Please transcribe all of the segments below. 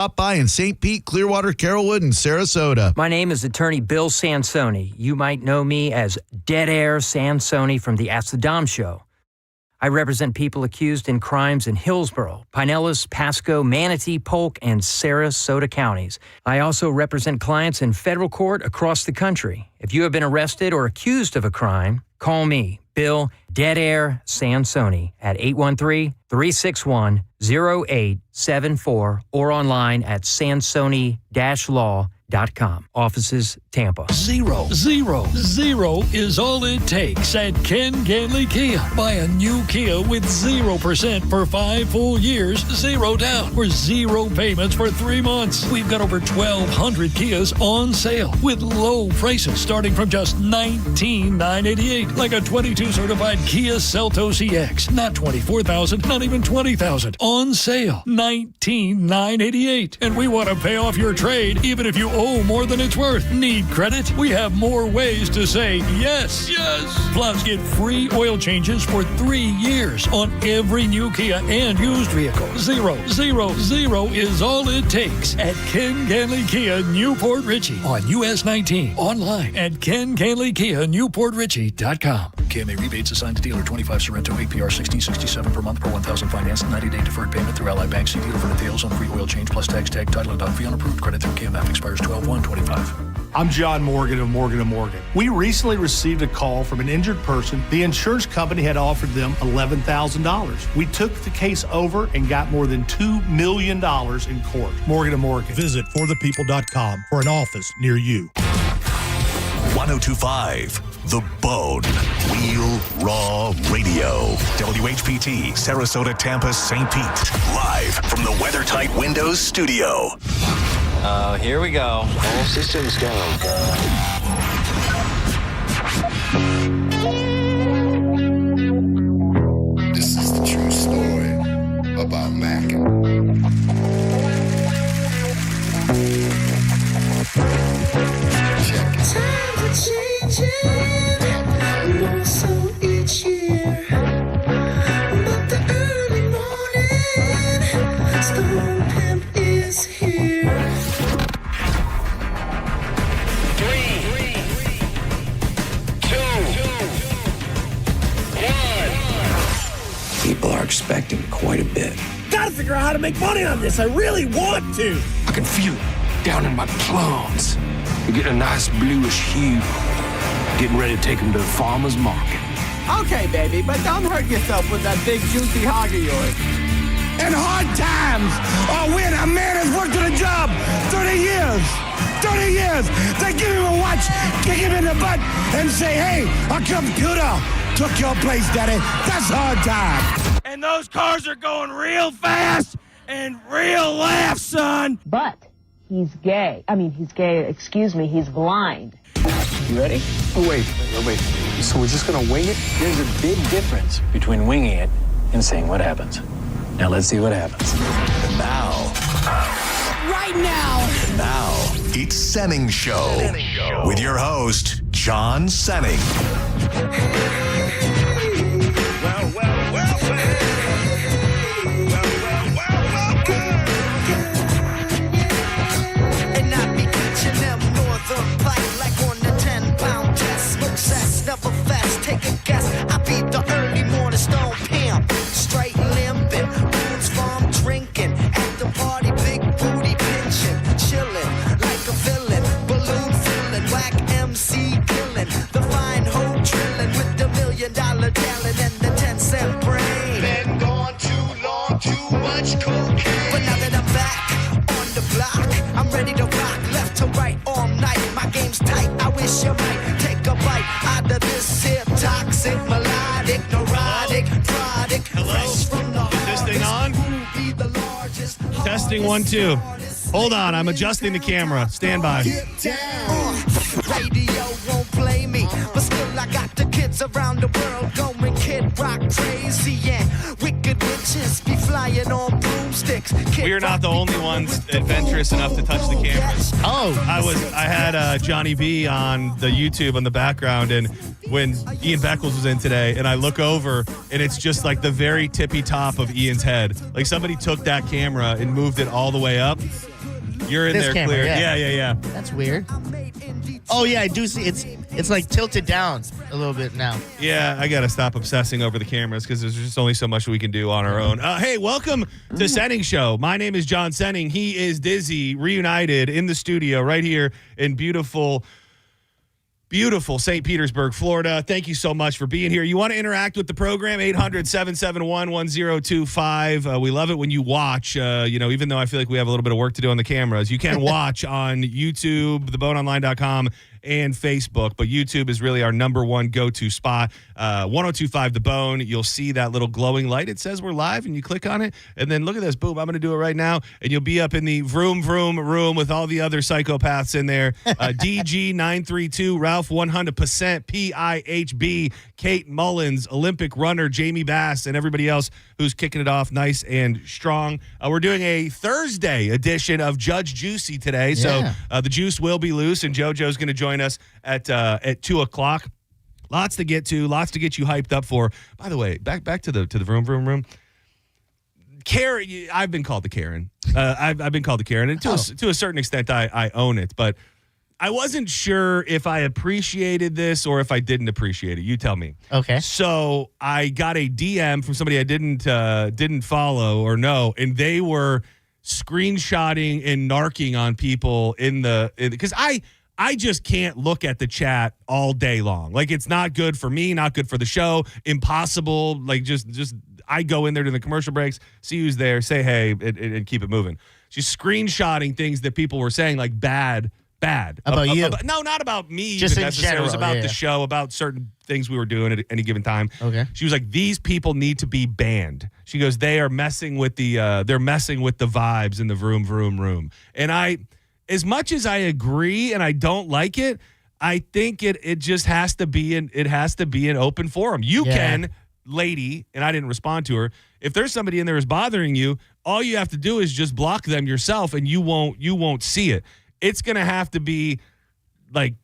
Stop by in St. Pete, Clearwater, Carrollwood, and Sarasota. My name is Attorney Bill Sansoni. You might know me as Dead Air Sansoni from the Ask the Dom Show. I represent people accused in crimes in Hillsborough, Pinellas, Pasco, Manatee, Polk, and Sarasota counties. I also represent clients in federal court across the country. If you have been arrested or accused of a crime, call me, Bill Dead Air Sansoni, at 813-361-0874 or online at sansoni-law.com. Offices, Tampa. 0, 0, 0 is all it takes at Ken Ganley Kia. Buy a new Kia with 0% for 5 full years, 0 down, or 0 payments for 3 months. We've got over 1,200 Kias on sale with low prices starting from just $19,988, like a 22 certified Kia Seltos EX. Not $24,000, not even $20,000. On sale, $19,988. And we want to pay off your trade even if you owe more than it's worth. Need credit? We have more ways to say yes, yes. Plus, get free oil changes for 3 years on every new Kia and used vehicle. 0, 0, 0 is all it takes at Ken Ganley Kia, Newport Richey on US 19. Online at KenGanleyKia, KMA rebates assigned to dealer 25 Sorrento APR 1667 per month per 1,000 finance. 90-day deferred payment through Ally Bank. See dealer for details on free oil change plus tax, tag, title, and doc fee on approved credit through KMF. Expires 12/1/25. I'm John Morgan of Morgan & Morgan. We recently received a call from an injured person. The insurance company had offered them $11,000. We took the case over and got more than $2 million in court. Morgan & Morgan. Visit forthepeople.com for an office near you. 102.5 The Bone. Real Raw Radio. WHPT, Sarasota, Tampa, St. Pete. Live from the WeatherTight Windows studio. Here we go. All systems go. This is the true story about Mac. Check it. Times are changing, more so each year. But the early morning Stone Pimp is here. 3, 2, 1. People are expecting quite a bit. Gotta figure out how to make money on this. I really want to. I can feel it down in my plums. You're getting a nice bluish hue. Getting ready to take them to the farmer's market. Okay, baby, but don't hurt yourself with that big juicy hog of yours. In hard times, or when a man has worked at a job 30 years, they give him a watch, kick him in the butt, and say, hey, a computer took your place, daddy. That's hard time. And those cars are going real fast and real fast, son. But he's gay. He's blind. You ready? Oh, wait. So we're just gonna wing it? There's a big difference between winging it and saying what happens. Now let's see what happens. And now. Right now. And now, it's Senning Show. With your host, John Senning. And I be catching them northern pike like on the 10-pound test. Smoke cess, never fast. Take a guess. I be the early morning Stone Pimp. Straight limping, Boone's Farm drinking. At the party, big booty pinching. Chilling like a villain. Balloon filling, whack MC killing. The fine hoe drilling with the $1 million talent and the 10-cent brain. Been gone too long, too much cocaine. But now that I'm back on the block, I'm ready to rock left to right all night. My game's tight, I wish you might take a bite out of this here toxic, melodic, neurotic product. Fresh from the Is this thing on? Testing 1, 2. Hold on, I'm adjusting the camera. Stand by. Radio won't play me, but still I got the kids around the world going Kid Rock crazy and wicked Witches be flying on broomsticks. We are not the only ones adventurous enough to touch the cameras. Oh, I had Johnny B on the YouTube on the background, and when Ian Beckles was in today, and I look over, and it's just like the very tippy top of Ian's head. Like somebody took that camera and moved it all the way up. You're in This there camera, clear. yeah. Yeah. That's weird. Oh yeah, I do see it's like tilted down a little bit now. Yeah, I got to stop obsessing over the cameras because there's just only so much we can do on our own. Hey, welcome to Senning Show. My name is John Senning. He is Dizzy, reunited in the studio right here in beautiful St. Petersburg, Florida. Thank you so much for being here. You want to interact with the program? 800-771-1025. We love it when you watch, even though I feel like we have a little bit of work to do on the cameras. You can watch on YouTube, theboneonline.com, and Facebook, but YouTube is really our number one go-to spot. 1025 The Bone, you'll see that little glowing light. It says we're live, and you click on it, and then look at this. Boom, I'm going to do it right now, and you'll be up in the vroom room with all the other psychopaths in there. DG932, Ralph 100%, PIHB, Kate Mullins, Olympic runner Jamie Bass, and everybody else who's kicking it off nice and strong. We're doing a Thursday edition of Judge Juicy today, so the juice will be loose, and JoJo's going to join us at 2 o'clock. Lots to get to, lots to get you hyped up for. By the way, back to the vroom room. Karen, I've been called the Karen. I've been called the Karen, and to a certain extent, I own it. But I wasn't sure if I appreciated this or if I didn't appreciate it. You tell me. Okay. So I got a DM from somebody I didn't follow or know, and they were screenshotting and narking on people because I just can't look at the chat all day long. Like, it's not good for me, not good for the show, impossible. Like, just I go in there to the commercial breaks, see who's there, say hey, and keep it moving. She's screenshotting things that people were saying, like bad. About you? No, not about me. Just even in necessarily. general. It was about the show, about certain things we were doing at any given time. Okay. She was like, these people need to be banned. She goes, they are messing with the vibes in the room. And as much as I agree and I don't like it, I think it just has to be an open forum. You can, lady, and I didn't respond to her. If there's somebody in there who's bothering you, all you have to do is just block them yourself, and you won't see it. It's gonna have to be like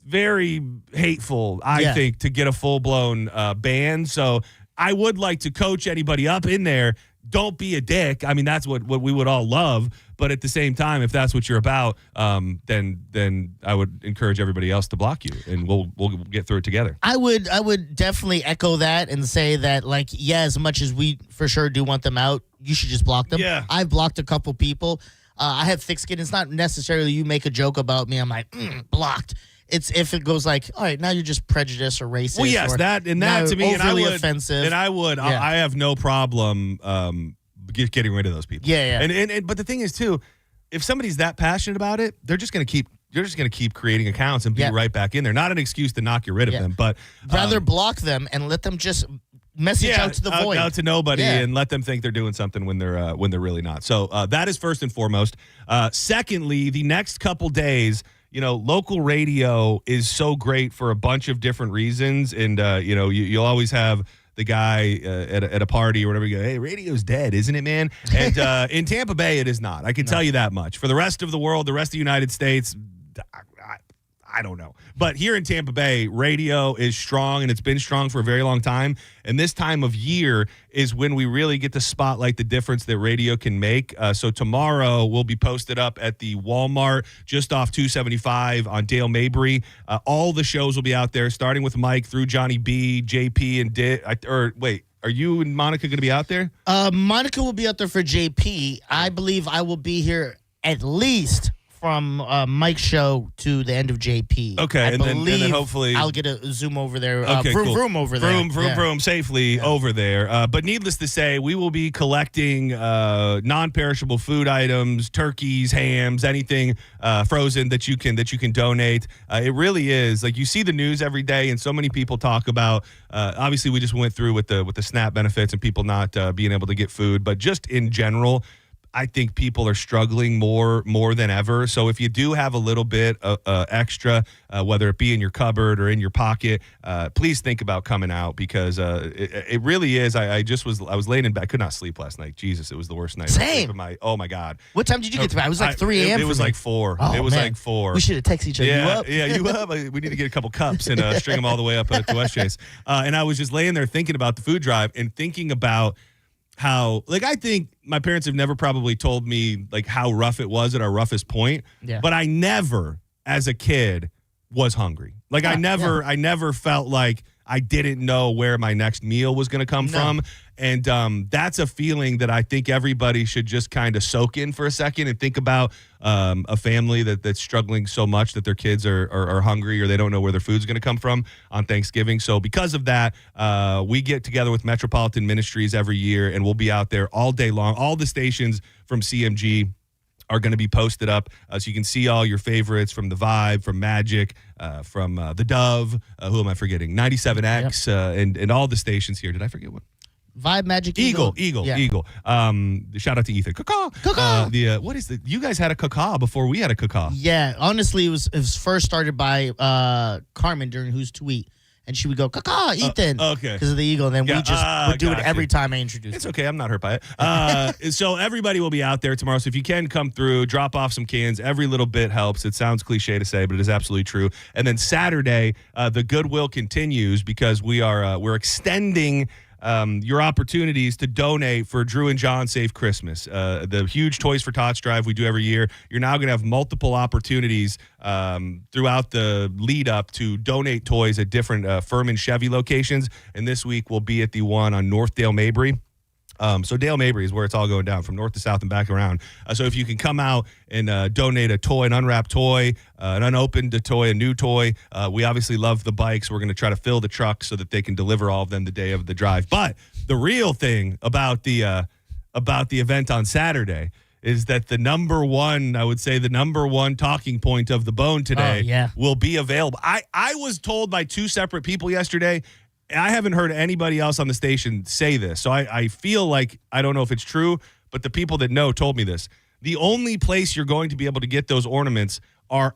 very hateful, I think, to get a full blown ban. So I would like to coach anybody up in there. Don't be a dick. I mean, that's what we would all love. But at the same time, if that's what you're about, then I would encourage everybody else to block you, and we'll get through it together. I would definitely echo that and say that, like, as much as we for sure do want them out, you should just block them. Yeah. I've blocked a couple people. I have thick skin. It's not necessarily you make a joke about me, I'm like, blocked. It's if it goes like, all right, now you're just prejudiced or racist. Well, yes, that to me, and I would, offensive. And I have no problem getting rid of those people. Yeah. And but the thing is too, if somebody's that passionate about it, you're just gonna keep creating accounts and be right back in there. Not an excuse to knock you rid of them, but rather block them and let them just message out to the void, out to nobody, and let them think they're doing something when they're really not. So that is first and foremost. Secondly, the next couple days, local radio is so great for a bunch of different reasons, and you'll always have the guy at a party or whatever. You go, hey, radio's dead, isn't it, man? And in Tampa Bay, it is not. I can tell you that much. For the rest of the world, the rest of the United States, I don't know. But here in Tampa Bay, radio is strong, and it's been strong for a very long time. And this time of year is when we really get to spotlight the difference that radio can make. So tomorrow we'll be posted up at the Walmart just off 275 on Dale Mabry. All the shows will be out there, starting with Mike through Johnny B, JP, and wait. Are you and Monica going to be out there? Monica will be out there for JP. I believe I will be here at least from Mike's show to the end of JP. Okay, I and then hopefully I'll get a Zoom over there. Okay, vroom over there. Vroom safely over there. But needless to say, we will be collecting non-perishable food items, turkeys, hams, anything frozen that you can donate. It really is like you see the news every day, and so many people talk about. Obviously, we just went through with the SNAP benefits and people not being able to get food, but just in general. I think people are struggling more than ever. So if you do have a little bit extra, whether it be in your cupboard or in your pocket, please think about coming out because it really is. I was laying in bed. I could not sleep last night. Jesus, it was the worst night. Same. Oh my God. What time did you get to bed? It was like 3 a.m. It was like 4. Oh, it was man. like 4. We should have texted each other. Yeah, You up? yeah, you up? We need to get a couple cups and string them all the way up to West Chase. And I was just laying there thinking about the food drive and thinking about how, like, I think my parents have never probably told me, like, how rough it was at our roughest point. Yeah. But I never, as a kid, was hungry. Like, I never felt like I didn't know where my next meal was going to come from. And that's a feeling that I think everybody should just kind of soak in for a second and think about a family that's struggling so much that their kids are hungry or they don't know where their food's going to come from on Thanksgiving. So because of that, we get together with Metropolitan Ministries every year, and we'll be out there all day long. All the stations from CMG are going to be posted up so you can see all your favorites from The Vibe, from Magic, from The Dove. Who am I forgetting? 97X and all the stations here. Did I forget one? Vibe, Magic, Eagle. Eagle. Shout out to Ethan. Caw-caw. What is the? You guys had a caw before we had a caw. Yeah, honestly, it was first started by Carmen during Who's to Eat. And she would go, caw, Ethan. Okay. Because of the eagle. And then we just would do it every time I introduced It's okay. I'm not hurt by it. So everybody will be out there tomorrow. So if you can come through, drop off some cans. Every little bit helps. It sounds cliche to say, but it is absolutely true. And then Saturday, the goodwill continues because we're extending your opportunities to donate for Drew and John Save Christmas. The huge Toys for Tots drive we do every year. You're now going to have multiple opportunities throughout the lead up to donate toys at different Furman Chevy locations. And this week we'll be at the one on North Dale Mabry. So Dale Mabry is where it's all going down from north to south and back around. So if you can come out and donate a toy, an unwrapped toy, an unopened toy, a new toy. We obviously love the bikes. We're going to try to fill the truck so that they can deliver all of them the day of the drive. But the real thing about the event on Saturday is that the number one talking point of the Bone today will be available. I was told by 2 separate people yesterday. I haven't heard anybody else on the station say this, so I feel like I don't know if it's true, but the people that know told me this. The only place you're going to be able to get those ornaments are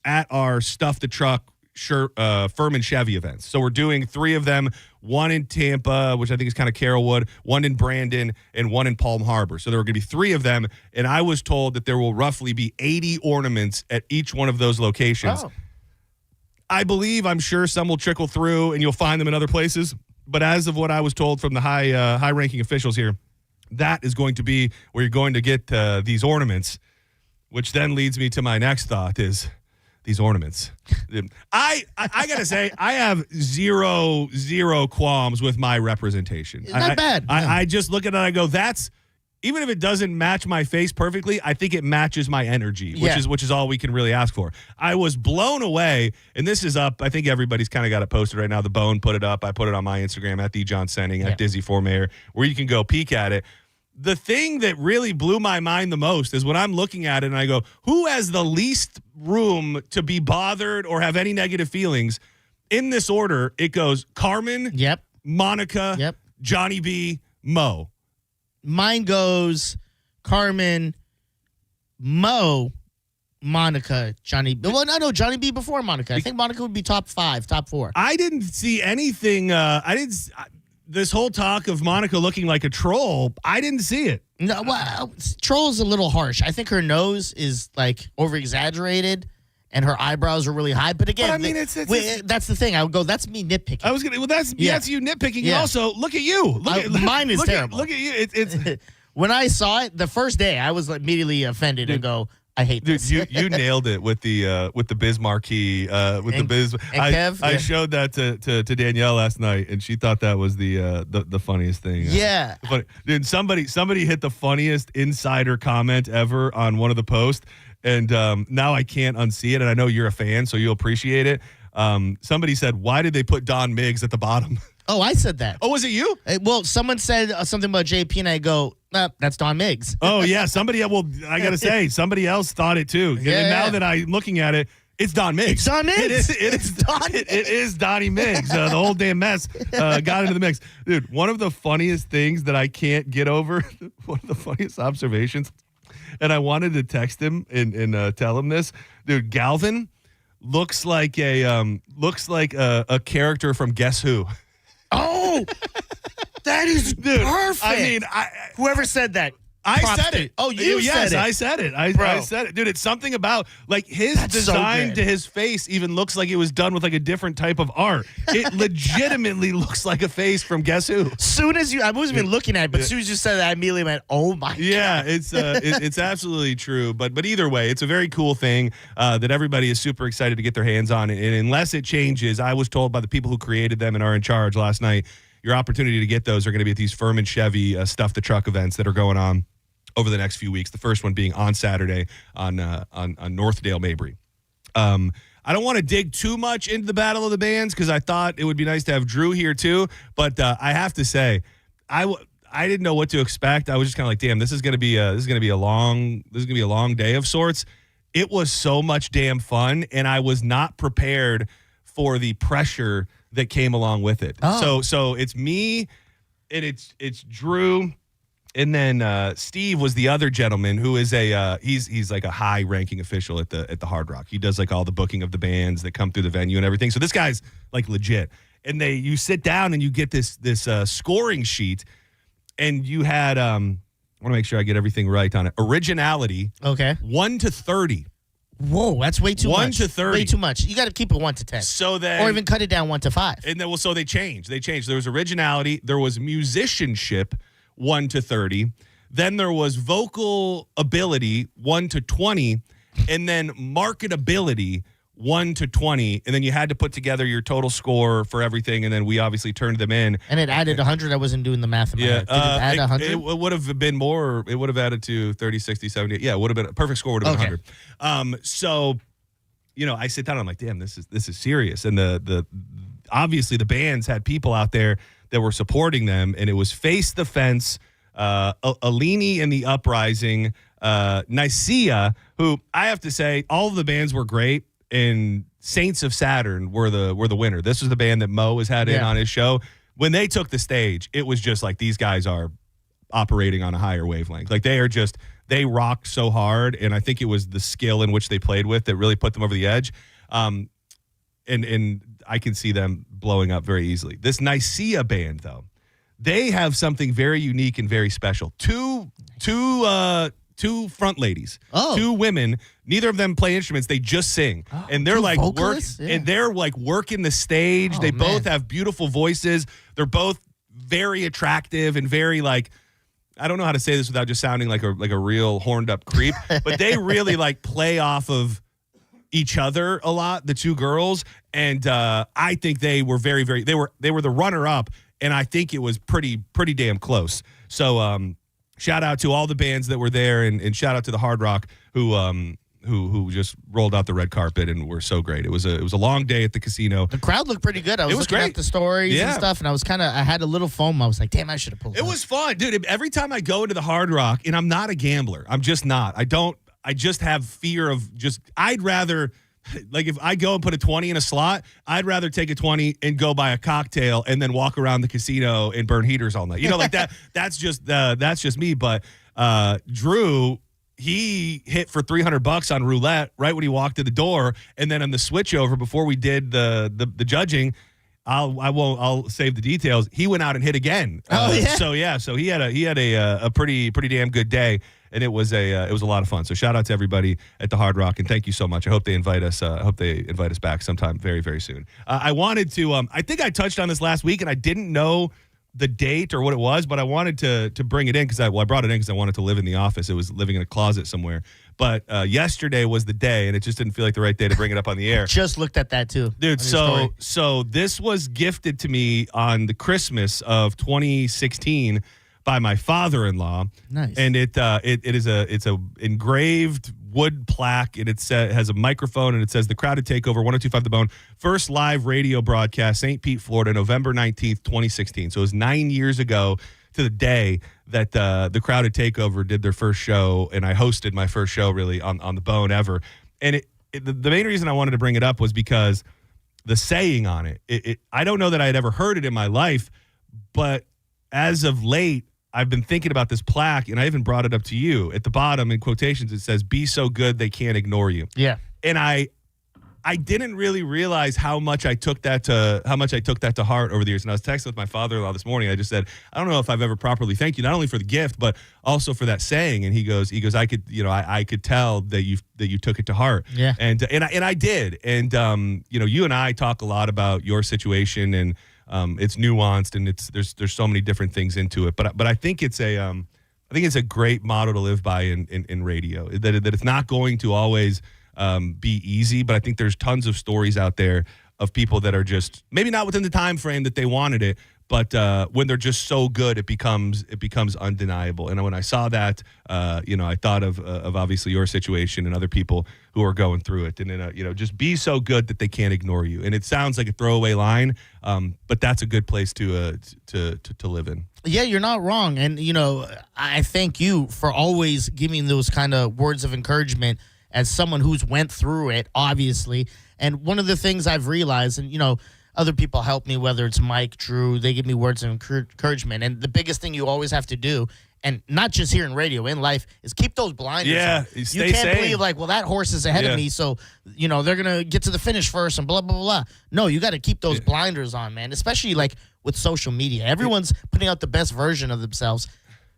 at our Stuff the Truck Furman Chevy events. So we're doing 3 of them, one in Tampa, which I think is kind of Carrollwood, one in Brandon, and one in Palm Harbor. So there are going to be 3 of them, and I was told that there will roughly be 80 ornaments at each one of those locations. Oh. I'm sure some will trickle through and you'll find them in other places. But as of what I was told from the high-ranking officials here, that is going to be where you're going to get these ornaments, which then leads me to my next thought is these ornaments. I got to say, I have zero qualms with my representation. It's not bad. I just look at it and I go, even if it doesn't match my face perfectly, I think it matches my energy, which is all we can really ask for. I was blown away, and this is up. I think everybody's kind of got it posted right now. The Bone put it up. I put it on my Instagram at @TheJohnSenning, at Dizzy for Mayor, where you can go peek at it. The thing that really blew my mind the most is when I'm looking at it and I go, who has the least room to be bothered or have any negative feelings? In this order, it goes Carmen, Monica, Johnny B, Mo. Mine goes Carmen, Mo, Monica, Johnny B. Well, no, Johnny B before Monica. I think Monica would be top 5, top 4. I didn't see anything. This whole talk of Monica looking like a troll, I didn't see it. No, well, troll is a little harsh. I think her nose is like over exaggerated. And her eyebrows are really high, but again, I mean, that's the thing. I would go, that's me nitpicking. I was gonna. Well, that's you nitpicking. Yeah. And also, look at you. Mine is terrible. Look at you. It's when I saw it the first day, I was immediately offended and go, I hate this. You nailed it with the Biz Marquee, the Biz. I showed that to Danielle last night, and she thought that was the funniest thing. Yeah, dude. Somebody hit the funniest insider comment ever on one of the posts. And now I can't unsee it, and I know you're a fan, so you'll appreciate it. Somebody said, why did they put Don Miggs at the bottom? Oh, I said that. Oh, was it you? Well, someone said something about JP, and I go, that's Don Miggs. Oh, yeah. I got to say, somebody else thought it, too. And now that I'm looking at it, It's Don Miggs. It's Don Miggs. It is Donnie Miggs. The whole damn mess got into the mix. Dude, one of the funniest things that I can't get over, one of the funniest observations, and I wanted to text him and tell him this. Dude, Galvin looks like a character from Guess Who. Oh, that is perfect. I mean, whoever said that. I said it. Oh, you said it. I said it. I said it. Dude, it's something about, like, his design to his face even looks like it was done with, like, a different type of art. It legitimately looks like a face from Guess Who. Soon as I wasn't even looking at it, but as soon as you said that, I immediately went, oh, my God. Yeah, it's absolutely true. But either way, it's a very cool thing that everybody is super excited to get their hands on. And unless it changes, I was told by the people who created them and are in charge last night, your opportunity to get those are going to be at these Furman Chevy Stuff the Truck events that are going on over the next few weeks. The first one being on Saturday on Northdale Mabry. I don't want to dig too much into the Battle of the Bands because I thought it would be nice to have Drew here too. But I have to say, I didn't know what to expect. I was just kind of like, damn, this is going to be a long day of sorts. It was so much damn fun, and I was not prepared for the pressure that came along with it. Oh. So it's me, and it's Drew. And then Steve was the other gentleman who is he's like a high-ranking official at the Hard Rock. He does like all the booking of the bands that come through the venue and everything. So this guy's like legit. And you sit down and you get this scoring sheet, and you had I want to make sure I get everything right on it. Originality, 1 to 30. Whoa, that's way too much. 1 to 30. Way too much. You got to keep it 1 to 10. So then, or even cut it down 1 to 5. And then, so they changed. There was originality. There was musicianship, 1 to 30. Then there was vocal ability, 1 to 20. And then marketability, 1 to 20. And then you had to put together your total score for everything. And then we obviously turned them in. And it added 100. I wasn't doing the math in my head. Did it add 100? It would have been more. It would have added to 30, 60, 70. Yeah, it would have been a perfect score would have been 100. So, I sit down and I'm like, damn, this is serious. And the obviously the bands had people out there that were supporting them. And it was Face the Fence, Alini and the Uprising, Nicaea, who I have to say, all of the bands were great. And Saints of Saturn were the winner. This was the band that Mo has had in on his show. When they took the stage, it was just like these guys are operating on a higher wavelength. Like they rocked so hard, and I think it was the skill in which they played with that really put them over the edge. And I can see them blowing up very easily. This Nicaea band, though, they have something very unique and very special. Two front ladies, two women. Neither of them play instruments. They just sing, and they're like and they're like working the stage. They both have beautiful voices. They're both very attractive and very like. I don't know how to say this without just sounding like a real horned up creep, but they really like play off of each other a lot. The two girls, and I think they were very, very. They were the runner up, and I think it was pretty damn close. So. Shout out to all the bands that were there, and shout out to the Hard Rock who just rolled out the red carpet and were so great. It was a long day at the casino. The crowd looked pretty good. I was looking at the stories and stuff, and I had a little foam. I was like, damn, I should have pulled it. It was fun, dude. Every time I go into the Hard Rock, and I'm not a gambler. I'm just not. I just have fear of I'd rather. Like if I go and put a 20 in a slot, I'd rather take a 20 and go buy a cocktail and then walk around the casino and burn heaters all night. Like that. That's just me. But Drew, he hit for $300 on roulette right when he walked to the door, and then on the switch over before we did the judging. I'll save the details. He went out and hit again. So he had a pretty damn good day. And it was a lot of fun. So shout out to everybody at the Hard Rock, and thank you so much. I hope they invite us. Back sometime very, very soon. I wanted to. I think I touched on this last week, and I didn't know the date or what it was, but I wanted to bring it in because I brought it in because I wanted to live in the office. It was living in a closet somewhere. But yesterday was the day, and it just didn't feel like the right day to bring it up on the air. Just looked at that too, dude. So this was gifted to me on the Christmas of 2016. By my father-in-law. Nice. And it's a engraved wood plaque, and it has a microphone, and it says the Crowded Takeover 102.5 The Bone first live radio broadcast, St. Pete, Florida, November 19th, 2016. So it was 9 years ago to the day that the Crowded Takeover did their first show, and I hosted my first show really on the Bone ever. And the main reason I wanted to bring it up was because the saying on it, I don't know that I had ever heard it in my life, but as of late, I've been thinking about this plaque, and I even brought it up to you. At the bottom, in quotations, it says, "Be so good they can't ignore you." Yeah. And I didn't really realize how much I took that to heart over the years. And I was texting with my father-in-law this morning. I just said, I don't know if I've ever properly thanked you, not only for the gift, but also for that saying. And he goes, I could tell that you took it to heart. Yeah. And I did. And you and I talk a lot about your situation, and it's nuanced, and there's so many different things into it. But I think it's a great model to live by in radio. That it's not going to always be easy, but I think there's tons of stories out there of people that are just maybe not within the time frame that they wanted it, but when they're just so good, it becomes undeniable. And when I saw that, I thought of obviously your situation and other people who are going through it, and then just be so good that they can't ignore you. And it sounds like a throwaway line, but that's a good place to live in. Yeah, you're not wrong. And, I thank you for always giving those kind of words of encouragement as someone who's went through it, obviously. And one of the things I've realized, and, other people help me, whether it's Mike, Drew, they give me words of encouragement. And the biggest thing you always have to do, and not just here in radio, in life, is keep those blinders on. You can't sane. believe, that horse is ahead of me, so, they're going to get to the finish first and blah, blah, blah. No, you got to keep those blinders on, man, especially, with social media. Everyone's putting out the best version of themselves.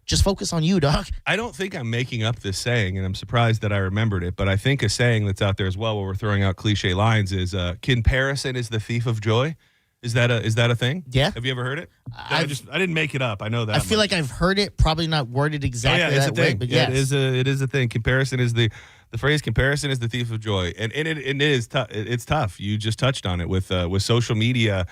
Just focus on you, dog. I don't think I'm making up this saying, and I'm surprised that I remembered it, but I think a saying that's out there as well, where we're throwing out cliche lines, is comparison is the thief of joy. Is that a thing? Yeah. Have you ever heard it? I didn't make it up. I know that. I feel like I've heard it, probably not worded exactly that way, but yes. It is a thing. Comparison is the phrase comparison is the thief of joy. And it is tough. It's tough. You just touched on it with social media.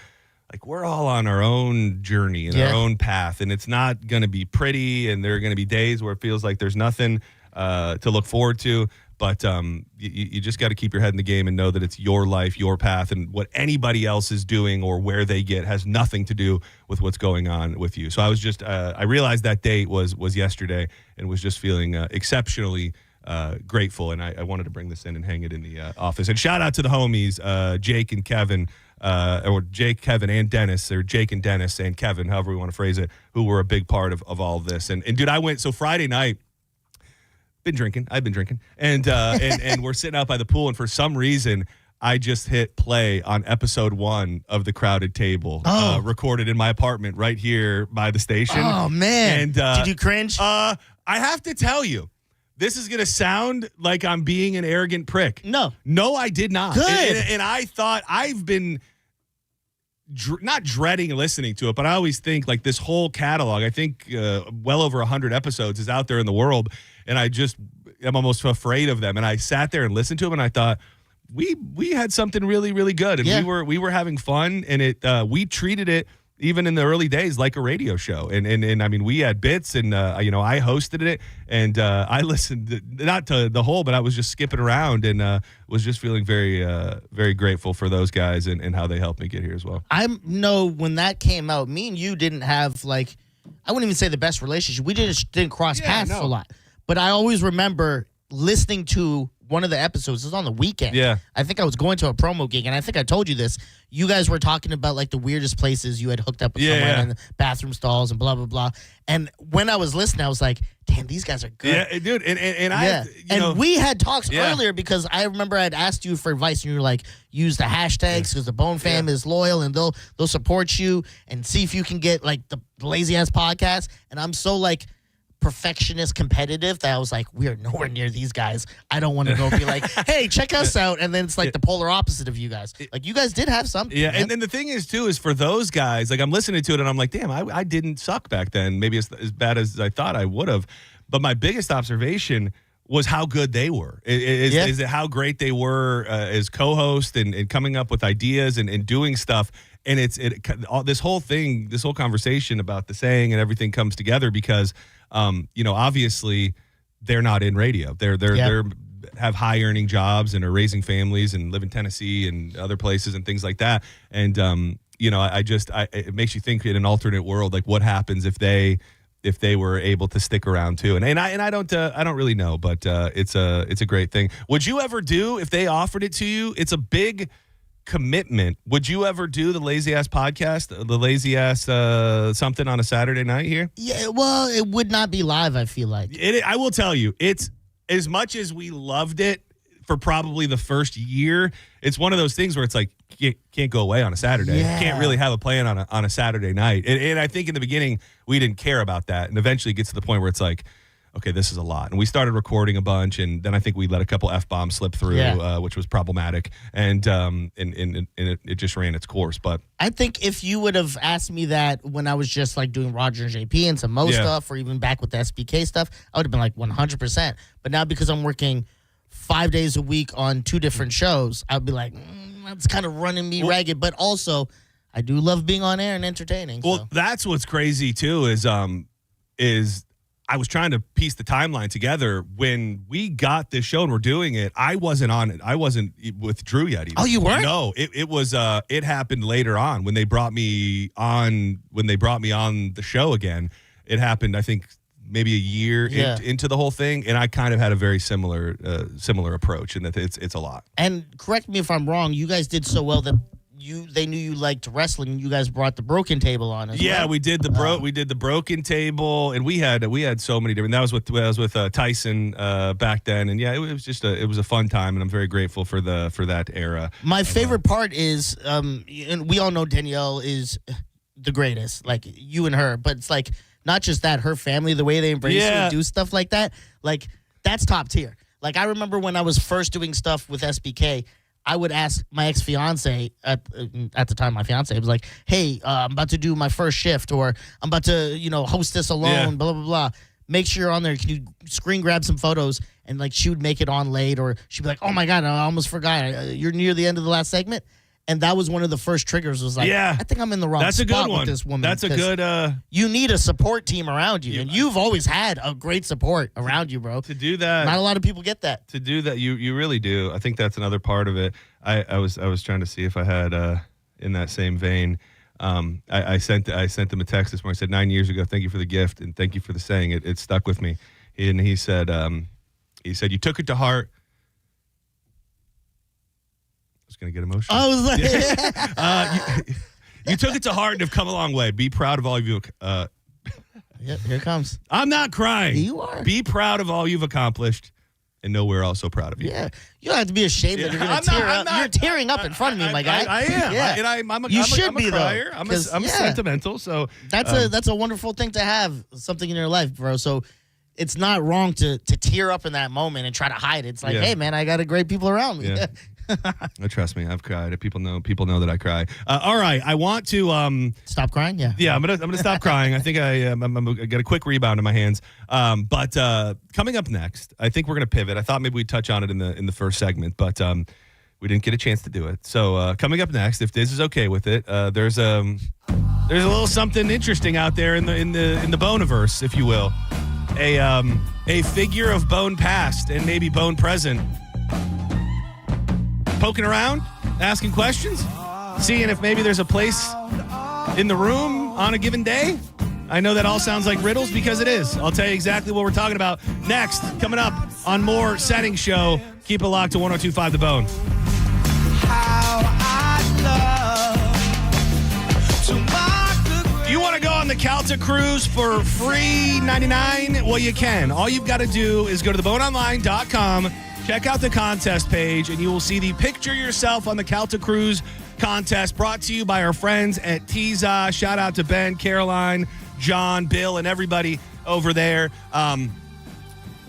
Like, we're all on our own journey and our own path, and it's not going to be pretty, and there are going to be days where it feels like there's nothing to look forward to, but you just got to keep your head in the game and know that it's your life, your path, and what anybody else is doing or where they get has nothing to do with what's going on with you. So I was just I realized that date was yesterday, and was just feeling exceptionally grateful, and I wanted to bring this in and hang it in the office. And shout out to the homies, Jake and Kevin, or Jake, Kevin, and Dennis, or Jake and Dennis and Kevin, however we want to phrase it, who were a big part of all of this. And dude, so Friday night, I've been drinking, and we're sitting out by the pool, and for some reason, I just hit play on episode 1 of The Crowded Table, recorded in my apartment right here by the station. Oh, man. And did you cringe? I have to tell you, this is going to sound like I'm being an arrogant prick. No, I did not. Good. And I thought, I've been not dreading listening to it, but I always think, like, this whole catalog, I think well over 100 episodes is out there in the world, and I just am almost afraid of them. And I sat there and listened to them, and I thought, we had something really, really good, and we were having fun, and we treated it, even in the early days, like a radio show. And I mean, we had bits, and I hosted it, and I listened, not to the whole, but I was just skipping around, and was just feeling very, very grateful for those guys and how they helped me get here as well. I know when that came out, me and you didn't have, I wouldn't even say the best relationship. We just didn't cross paths a lot. But I always remember listening to one of the episodes. It was on the weekend. Yeah. I think I was going to a promo gig, and I think I told you this. You guys were talking about, the weirdest places you had hooked up with someone in the bathroom stalls and blah, blah, blah. And when I was listening, I was like, damn, these guys are good. Yeah, dude. And we had talks earlier, because I remember I'd asked you for advice, and you were like, use the hashtags, because the Bone fam is loyal, and they'll support you, and see if you can get, the Lazy Ass Podcast. And I'm so, perfectionist competitive that I was like, we are nowhere near these guys. I don't want to go be like, hey, check us out. And then it's the polar opposite of you guys. You guys did have something. Yeah, man. and then the thing is, too, is for those guys, I'm listening to it, and I'm like, damn, I didn't suck back then. Maybe it's as bad as I thought I would have. But my biggest observation was how good they were. Is it how great they were as co-host and coming up with ideas and doing stuff. And this whole thing, this whole conversation about the saying and everything comes together because obviously they're not in radio. They're have high earning jobs and are raising families and live in Tennessee and other places and things like that. And it makes you think in an alternate world, what happens if they if they were able to stick around too. And I don't really know, but it's a great thing. Would you ever do, if they offered it to you? It's a big commitment. Would you ever do the Lazy Ass podcast, the Lazy Ass something on a Saturday night here? Yeah, well, it would not be live, I feel like. I will tell you, it's as much as we loved it for probably the first year, it's one of those things where it's like, you can't go away on a Saturday. Yeah. You can't really have a plan on a Saturday night. And I think in the beginning, we didn't care about that. And eventually it gets to the point where it's like, okay, this is a lot. And we started recording a bunch, and then I think we let a couple F-bombs slip through, which was problematic. And it just ran its course. But I think if you would have asked me that when I was just like doing Roger and JP and some Mo stuff, or even back with the SBK stuff, I would have been like 100%. But now because I'm working 5 days a week on 2 different shows, I'd be like, that's kind of running me ragged. But also, I do love being on air and entertaining. Well, that's what's crazy too is I was trying to piece the timeline together. When we got this show and we're doing it, I wasn't on it. I wasn't with Drew yet either. Oh, you weren't? No, it was it happened later on when they brought me on the show again. It happened, I think, maybe a year into the whole thing, and I kind of had a very similar approach, and that it's a lot. And correct me if I'm wrong, you guys did so well that they knew you liked wrestling, and you guys brought the Broken Table on as well. Yeah, we did the Broken Table, and we had so many different. That was with Tyson back then, and yeah, it was just it was a fun time, and I'm very grateful for that era. My favorite part is, and we all know Danielle is the greatest, like you and her, but it's like not just that, her family, the way they embrace you and do stuff like that, like that's top tier. Like I remember when I was first doing stuff with SBK, I would ask my ex-fiance, at the time my fiance, was like, hey, I'm about to do my first shift, or I'm about to, host this alone, blah, blah, blah. Make sure you're on there. Can you screen grab some photos? And like she would make it on late, or she'd be like, oh my God, I almost forgot. You're near the end of the last segment. And that was one of the first triggers, was like, I think I'm in the wrong spot with this woman. That's a good you need a support team around you. And you've always had a great support around you, bro. To do that. Not a lot of people get that. To do that, you really do. I think that's another part of it. I was trying to see if I had in that same vein. I sent them a text this morning. I said 9 years ago, thank you for the gift and thank you for the saying. It stuck with me. And he said you took it to heart. I was going to get emotional. I was like, you took it to heart and have come a long way. Be proud of all of you. Yep, here it comes. I'm not crying. You are. Be proud of all you've accomplished, and know we're also proud of you. Yeah, you don't have to be ashamed that you're going to tear up. You're tearing up in front of me, my guy. I am. Yeah. I'm a crier. I'm sentimental. So that's a wonderful thing to have, something in your life, bro. So it's not wrong to tear up in that moment and try to hide it. It's like, hey, man, I got great people around me. Yeah. Trust me, I've cried. People know that I cry. All right, I want to stop crying. Yeah, I'm gonna stop crying. I think I got a quick rebound in my hands. But coming up next, I think we're gonna pivot. I thought maybe we'd touch on it in the first segment, but we didn't get a chance to do it. So coming up next, if Diz is okay with it, there's a little something interesting out there in the Boniverse, if you will. A figure of Bone past and maybe Bone present. Poking around, asking questions, seeing if maybe there's a place in the room on a given day. I know that all sounds like riddles because it is. I'll tell you exactly what we're talking about next, coming up on more Senning Show. Keep it locked to 102.5 The Bone. You want to go on the Calta cruise for free $99? Well, you can. All you've got to do is go to theboneonline.com. Check out the contest page, and you will see the Picture Yourself on the Calta Cruise contest brought to you by our friends at Tiza. Shout out to Ben, Caroline, John, Bill, and everybody over there.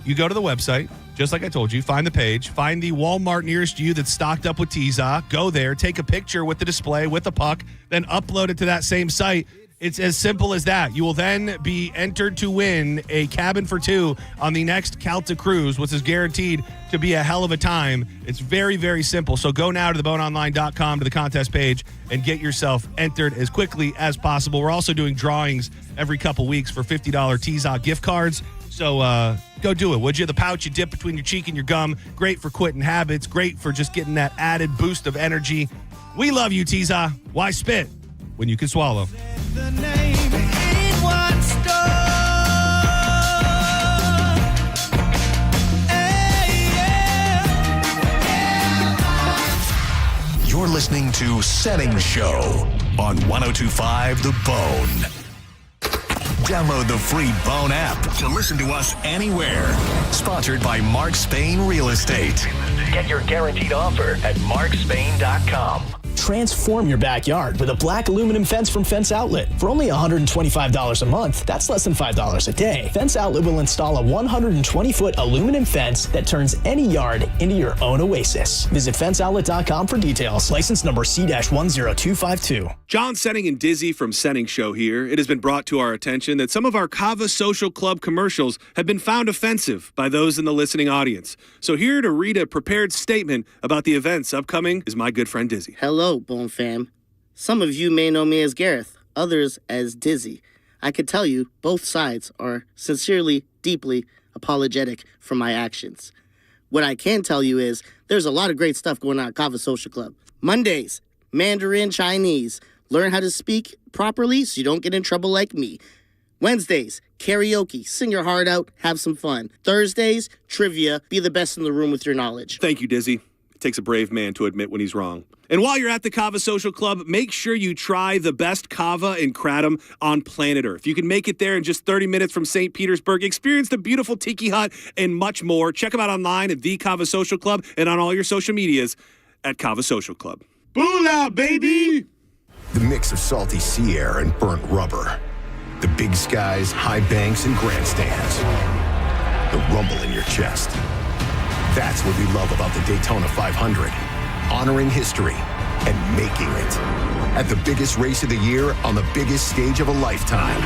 You go to the website, just like I told you, find the page, find the Walmart nearest you that's stocked up with Tiza. Go there, take a picture with the display, with the puck, then upload it to that same site. It's as simple as that. You will then be entered to win a cabin for two on the next Calta cruise, which is guaranteed to be a hell of a time. It's very, very simple. So go now to theboneonline.com to the contest page and get yourself entered as quickly as possible. We're also doing drawings every couple weeks for $50 Tiza gift cards. So go do it, would you? The pouch you dip between your cheek and your gum. Great for quitting habits. Great for just getting that added boost of energy. We love you, Tiza. Why spit when you can swallow? The name in one store. listening to Senning Show on 102.5 The Bone. Download the free Bone app to listen to us anywhere. Sponsored by Mark Spain Real Estate. Get your guaranteed offer at markspain.com. Transform your backyard with a black aluminum fence from Fence Outlet. For only $125 a month, that's less than $5 a day. Fence Outlet will install a 120-foot aluminum fence that turns any yard into your own oasis. Visit fenceoutlet.com for details. License number C-10252. John Senning and Dizzy from Senning Show here. It has been brought to our attention that some of our Kava Social Club commercials have been found offensive by those in the listening audience. So here to read a prepared statement about the events upcoming is my good friend Dizzy. Hello, Bone Fam. Some of you may know me as Gareth, others as Dizzy. I could tell you both sides are sincerely, deeply apologetic for my actions. What I can tell you is there's a lot of great stuff going on at Kava Social Club. Mondays, Mandarin Chinese. Learn how to speak properly so you don't get in trouble like me. Wednesdays, karaoke. Sing your heart out, have some fun. Thursdays, trivia. Be the best in the room with your knowledge. Thank you, Dizzy. It takes a brave man to admit when he's wrong. And while you're at the Kava Social Club, make sure you try the best kava and kratom on planet Earth. You can make it there in just 30 minutes from St. Petersburg. Experience the beautiful tiki hut and much more. Check them out online at the Kava Social Club and on all your social medias at Kava Social Club. Boolah, baby! The mix of salty sea air and burnt rubber. The big skies, high banks, and grandstands. The rumble in your chest. That's what we love about the Daytona 500. Honoring history and making it. At the biggest race of the year on the biggest stage of a lifetime.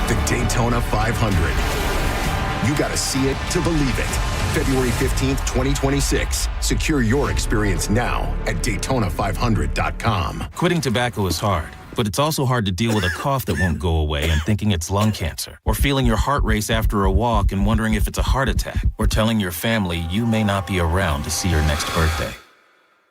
The Daytona 500. You gotta see it to believe it. February 15th, 2026. Secure your experience now at Daytona500.com. Quitting tobacco is hard, but it's also hard to deal with a cough that won't go away and thinking it's lung cancer, or feeling your heart race after a walk and wondering if it's a heart attack, or telling your family you may not be around to see your next birthday.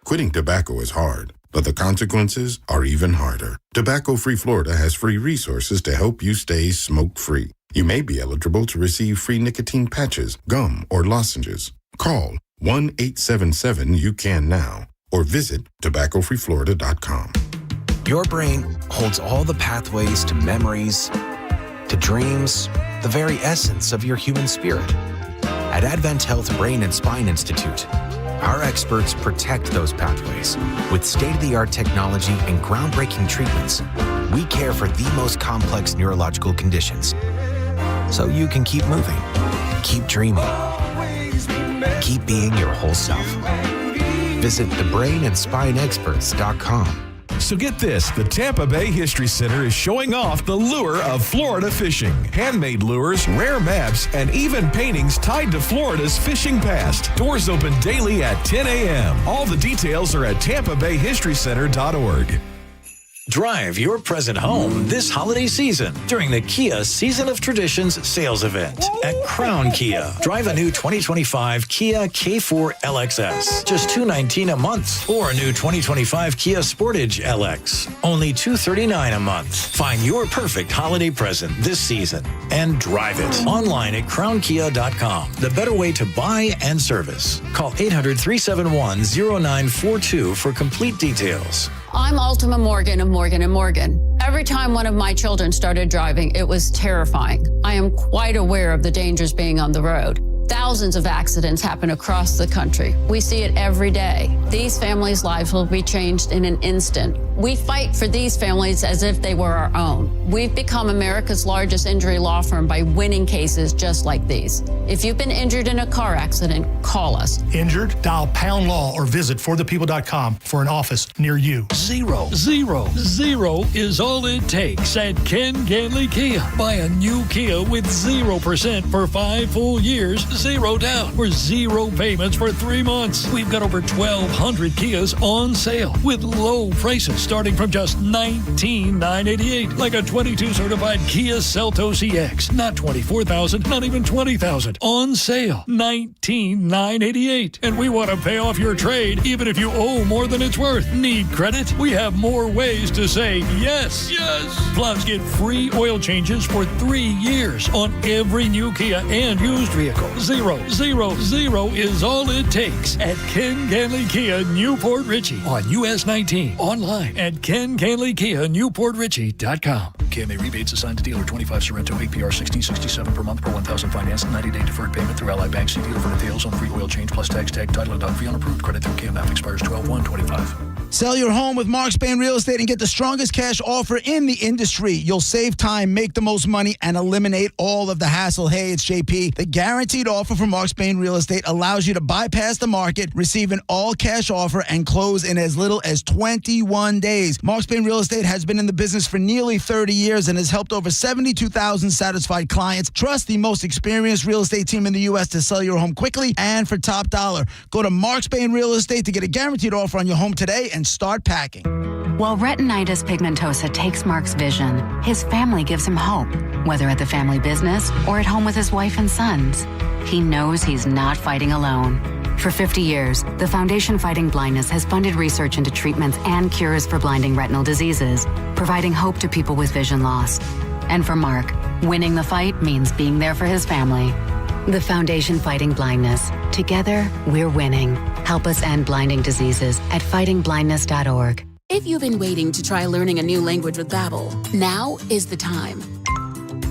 Quitting tobacco is hard, but the consequences are even harder. Tobacco-Free Florida has free resources to help you stay smoke-free. You may be eligible to receive free nicotine patches, gum, or lozenges. Call 1-877-YOU-CAN-NOW or visit tobaccofreeflorida.com. Your brain holds all the pathways to memories, to dreams, the very essence of your human spirit. At Advent Health Brain and Spine Institute, our experts protect those pathways. With state-of-the-art technology and groundbreaking treatments, we care for the most complex neurological conditions. So you can keep moving, keep dreaming, keep being your whole self. Visit thebrainandspineexperts.com. So get this, the Tampa Bay History Center is showing off the lure of Florida fishing. Handmade lures, rare maps, and even paintings tied to Florida's fishing past. Doors open daily at 10 a.m. All the details are at tampabayhistorycenter.org. Drive your present home this holiday season during the Kia Season of Traditions sales event at Crown Kia. Drive a new 2025 Kia K4 LXS, just $219 a month, or a new 2025 Kia Sportage LX, only $239 a month. Find your perfect holiday present this season and drive it online at crownkia.com. The better way to buy and service. Call 800-371-0942 for complete details. I'm Ultima Morgan of Morgan & Morgan. Every time one of my children started driving, it was terrifying. I am quite aware of the dangers being on the road. Thousands of accidents happen across the country. We see it every day. These families' lives will be changed in an instant. We fight for these families as if they were our own. We've become America's largest injury law firm by winning cases just like these. If you've been injured in a car accident, call us. Injured? Dial pound law or visit forthepeople.com for an office near you. Zero is all it takes at Ken Ganley Kia. Buy a new Kia with 0% for 5 full years, 0 down, or 0 payments for 3 months. We've got over 1,200 Kias on sale with low prices starting from just $19,988, like a 22 certified Kia Seltos EX. Not $24,000, not even $20,000. On sale, $19,988. And we want to pay off your trade even if you owe more than it's worth. Need credit? We have more ways to say yes. Yes. Plus, get free oil changes for 3 years on every new Kia and used vehicle. 0 is all it takes at Ken Ganley Kia. Kia Newport Richey on US 19. Online at KenGanleyKia.NewportRichey.com. KMA rebates assigned to dealer 25 Sorrento APR 1667 per month per 1,000 finance. 90-day deferred payment through Ally Bank. See dealer for details on free oil change plus tax tag title and dog fee on approved credit through KMF expires 12/1/25. Sell your home with Mark Spain Real Estate and get the strongest cash offer in the industry. You'll save time, make the most money, and eliminate all of the hassle. Hey, it's JP. The guaranteed offer from Mark Spain Real Estate allows you to bypass the market, receive an all-cash offer, and close in as little as 21 days. Mark Spain Real Estate has been in the business for nearly 30 years and has helped over 72,000 satisfied clients. Trust the most experienced real estate team in the U.S. to sell your home quickly and for top dollar. Go to Mark Spain Real Estate to get a guaranteed offer on your home today and start packing. While retinitis pigmentosa takes Mark's vision, his family gives him hope, whether at the family business or at home with his wife and sons. He knows he's not fighting alone. For 50 years, the Foundation Fighting Blindness has funded research into treatments and cures for blinding retinal diseases, providing hope to people with vision loss. And for Mark, winning the fight means being there for his family. The Foundation Fighting Blindness. Together, we're winning. Help us end blinding diseases at fightingblindness.org. If you've been waiting to try learning a new language with Babbel, now is the time.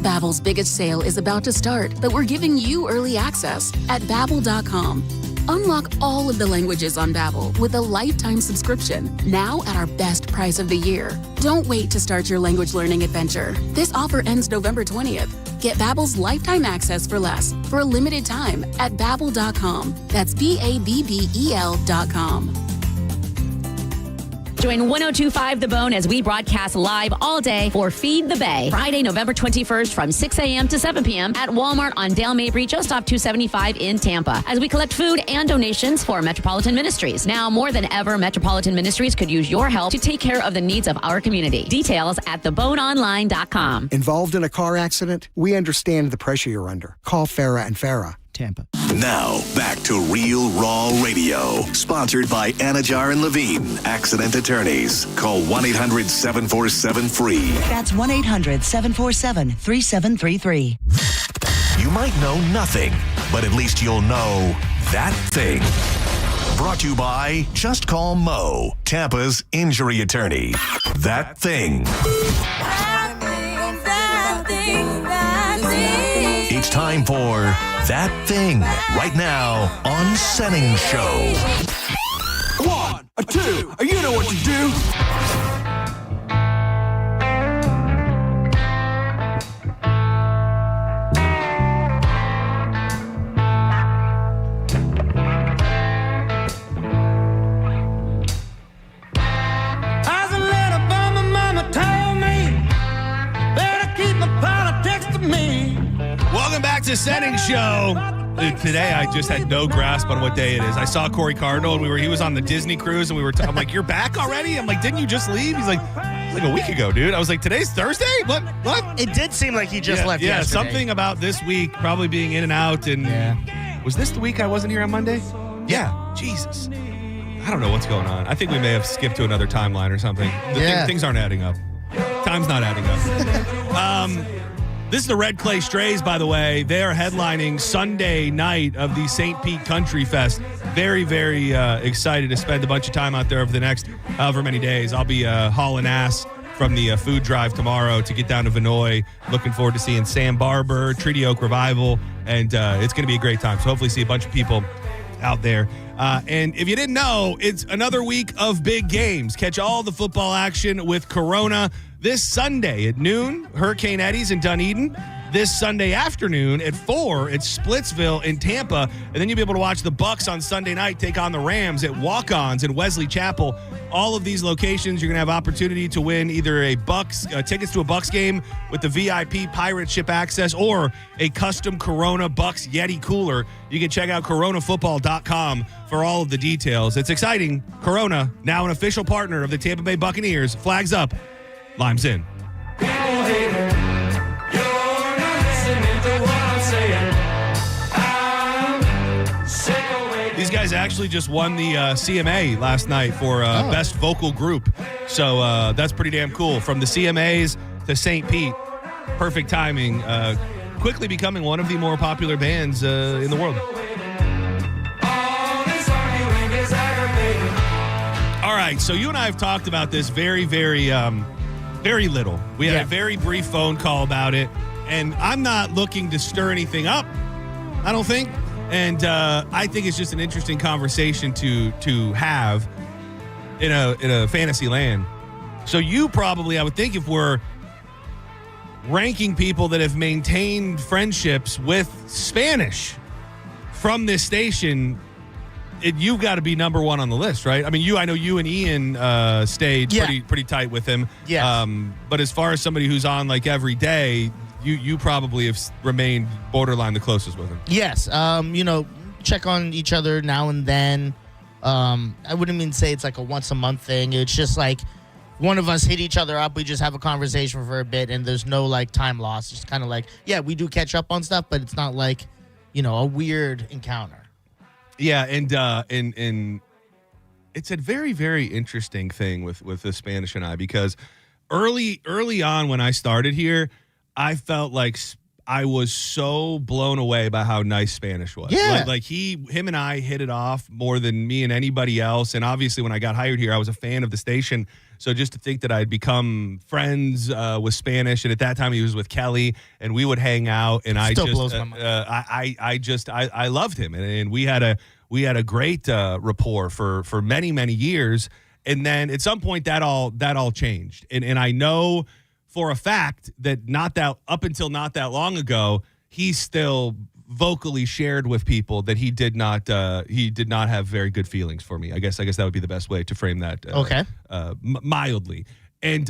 Babbel's biggest sale is about to start, but we're giving you early access at Babbel.com. Unlock all of the languages on Babbel with a lifetime subscription, now at our best price of the year. Don't wait to start your language learning adventure. This offer ends November 20th. Get Babbel's lifetime access for less for a limited time at Babbel.com. That's Babbel.com. Join 102.5 The Bone as we broadcast live all day for Feed the Bay. Friday, November 21st from 6 a.m. to 7 p.m. at Walmart on Dale Mabry, just off 275 in Tampa, as we collect food and donations for Metropolitan Ministries. Now, more than ever, Metropolitan Ministries could use your help to take care of the needs of our community. Details at theboneonline.com. Involved in a car accident? We understand the pressure you're under. Call Farah and Farah. Tampa. Now, back to Real Raw Radio. Sponsored by Anajar and Levine, Accident Attorneys. Call 1-800-747-FREE. That's 1-800-747-3733. You might know nothing, but at least you'll know that thing. Brought to you by Just Call Mo, Tampa's injury attorney. That thing. It's time for That Thing, right now on Senning Show. 1, 2, you know what to do. As a little boy, my mama told me, better keep my politics to me. Welcome back to Senning Show. Dude, today I just had no grasp on what day it is. I saw Corey Cardinal and he was on the Disney cruise and I'm like, you're back already? I'm like, didn't you just leave? He's like a week ago, dude. I was like, today's Thursday? What? It did seem like he just left yesterday. Yeah, something about this week probably being in and out. And was this the week I wasn't here on Monday? Yeah. Jesus. I don't know what's going on. I think we may have skipped to another timeline or something. Things aren't adding up. Time's not adding up. This is the Red Clay Strays, by the way. They are headlining Sunday night of the St. Pete Country Fest. Very, very excited to spend a bunch of time out there over the next however many days. I'll be hauling ass from the food drive tomorrow to get down to Vinoy. Looking forward to seeing Sam Barber, Treaty Oak Revival, and it's going to be a great time. So hopefully see a bunch of people out there. And if you didn't know, it's another week of big games. Catch all the football action with Corona this Sunday at noon, Hurricane Eddie's in Dunedin. This Sunday afternoon at 4, it's Splitsville in Tampa. And then you'll be able to watch the Bucks on Sunday night take on the Rams at Walk-Ons in Wesley Chapel. All of these locations, you're going to have opportunity to win either tickets to a Bucks game with the VIP Pirate Ship access or a custom Corona Bucks Yeti cooler. You can check out coronafootball.com for all of the details. It's exciting. Corona, now an official partner of the Tampa Bay Buccaneers. Flags up. Limes in. These guys actually just won the CMA last night for Best Vocal Group. So that's pretty damn cool. From the CMAs to St. Pete. Perfect timing. Quickly becoming one of the more popular bands in the world. All right, so you and I have talked about this very, very, very little. We had a very brief phone call about it, and I'm not looking to stir anything up, I don't think. And I think it's just an interesting conversation to have in a fantasy land. So you probably, I would think, if we're ranking people that have maintained friendships with Spanish from this station, you've got to be number one on the list, right? I mean, I know you and Ian stayed pretty tight with him. Yeah. But as far as somebody who's on like every day, you probably have remained borderline the closest with him. Yes. Check on each other now and then. I wouldn't mean say it's like a once a month thing. It's just like one of us hit each other up. We just have a conversation for a bit, and there's no like time loss. It's kind of like, we do catch up on stuff, but it's not like, a weird encounter. Yeah, and it's a very, very interesting thing with the Spanish and I, because early on when I started here, I felt like I was so blown away by how nice Spanish was. Yeah. Like him and I hit it off more than me and anybody else. And obviously when I got hired here, I was a fan of the station. So just to think that I'd become friends with Spanish, and at that time he was with Kelly, and we would hang out, and blows my mind. I loved him, and we had a great rapport for many, many years. And then at some point that all changed. And I know for a fact that up until not that long ago, he still vocally shared with people that he did not have very good feelings for me. I guess that would be the best way to frame that. Okay. Mildly. And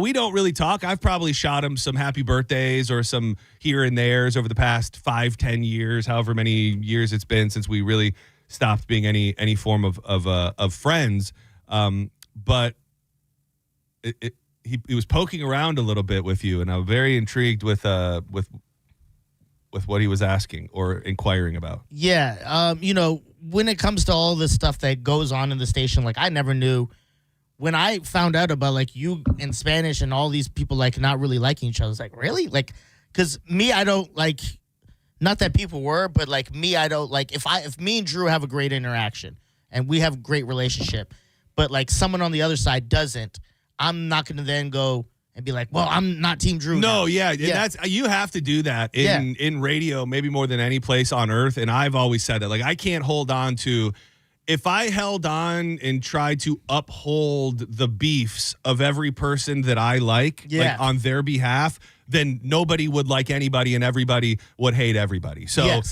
we don't really talk. I've probably shot him some happy birthdays or some here and there's over the past 5-10 years, however many years it's been since we really stopped being any form of friends. But he was poking around a little bit with you, and I'm very intrigued with what he was asking or inquiring about. Yeah. When it comes to all this stuff that goes on in the station, like I never knew when I found out about like you in Spanish and all these people like not really liking each other. I was like, really? Like, cause me, I don't like, not that people were, but like me, I don't like if me and Drew have a great interaction and we have a great relationship, but like someone on the other side doesn't, I'm not going to then go and be like, well, I'm not Team Drew. No, now. yeah. That's you have to do that in radio, maybe more than any place on earth. And I've always said that. Like, I can't hold on to, if I held on and tried to uphold the beefs of every person that I like on their behalf, then nobody would like anybody and everybody would hate everybody. So,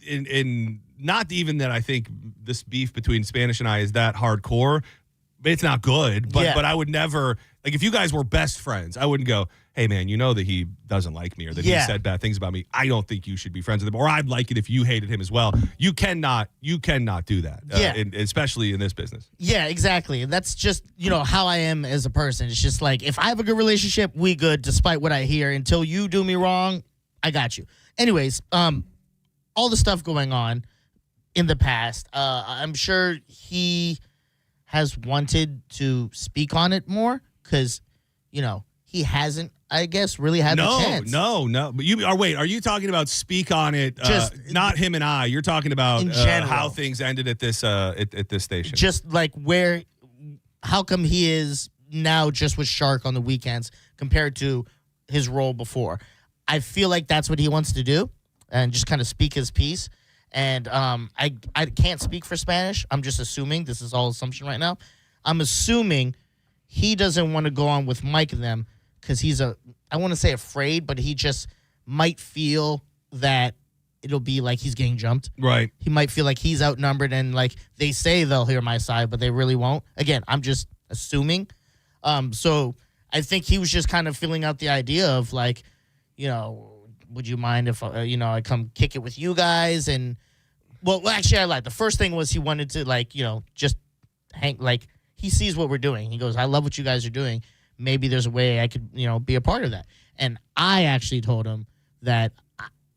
in not even that I think this beef between Spanish and I is that hardcore. It's not good, but I would never, like, if you guys were best friends, I wouldn't go, hey, man, you know that he doesn't like me or that he said bad things about me. I don't think you should be friends with him, or I'd like it if you hated him as well. You cannot do that, especially in this business. Yeah, exactly. And that's just, how I am as a person. It's just like, if I have a good relationship, we good, despite what I hear. Until you do me wrong, I got you. Anyways, all the stuff going on in the past, I'm sure he has wanted to speak on it more because, he hasn't, I guess, really had the chance. No. But are you talking about speak on it? Just not him and I. You're talking about in general, how things ended at this at this station. Just like how come he is now just with Shark on the weekends compared to his role before? I feel like that's what he wants to do and just kind of speak his piece. And I can't speak for Spanish. I'm just assuming. This is all assumption right now. I'm assuming he doesn't want to go on with Mike and them because he's I want to say afraid, but he just might feel that it'll be like he's getting jumped. Right. He might feel like he's outnumbered and like they say they'll hear my side, but they really won't. Again, I'm just assuming. So I think he was just kind of filling out the idea of like, would you mind if, I come kick it with you guys? And, well, actually, I lied. The first thing was he wanted to, just hang, he sees what we're doing. He goes, I love what you guys are doing. Maybe there's a way I could, be a part of that. And I actually told him that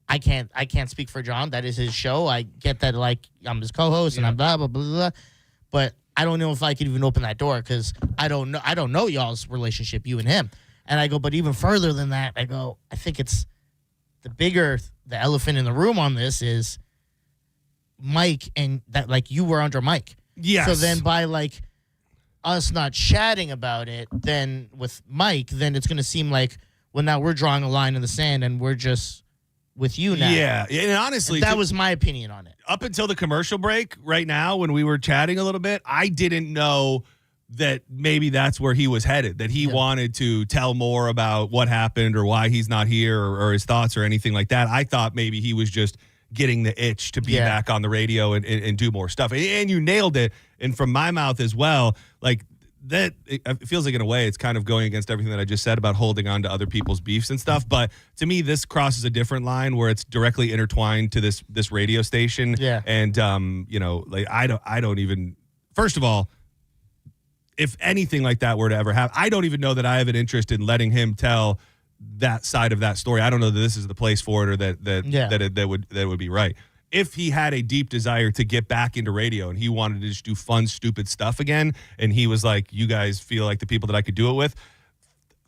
I can't speak for John. That is his show. I get that, I'm his co-host and I'm blah, blah, blah, blah. But I don't know if I could even open that door because I don't know y'all's relationship, you and him. And I go, but even further than that, I go, I think it's, the elephant in the room on this is Mike, and that you were under Mike. Yes. So then by us not chatting about it, then with Mike, then it's going to seem like, well, now we're drawing a line in the sand and we're just with you now. Yeah. And honestly, that was my opinion on it. Up until the commercial break right now, when we were chatting a little bit, I didn't know that maybe that's where he was headed, that he wanted to tell more about what happened or why he's not here or his thoughts or anything like that. I thought maybe he was just getting the itch to be back on the radio and do more stuff. And you nailed it. And from my mouth as well, like that, it feels like in a way it's kind of going against everything that I just said about holding on to other people's beefs and stuff. But to me, this crosses a different line where it's directly intertwined to this radio station. Yeah. And, like I don't even, first of all, if anything like that were to ever happen, I don't even know that I have an interest in letting him tell that side of that story. I don't know that this is the place for it or that would be right. If he had a deep desire to get back into radio and he wanted to just do fun, stupid stuff again, and he was like, you guys feel like the people that I could do it with,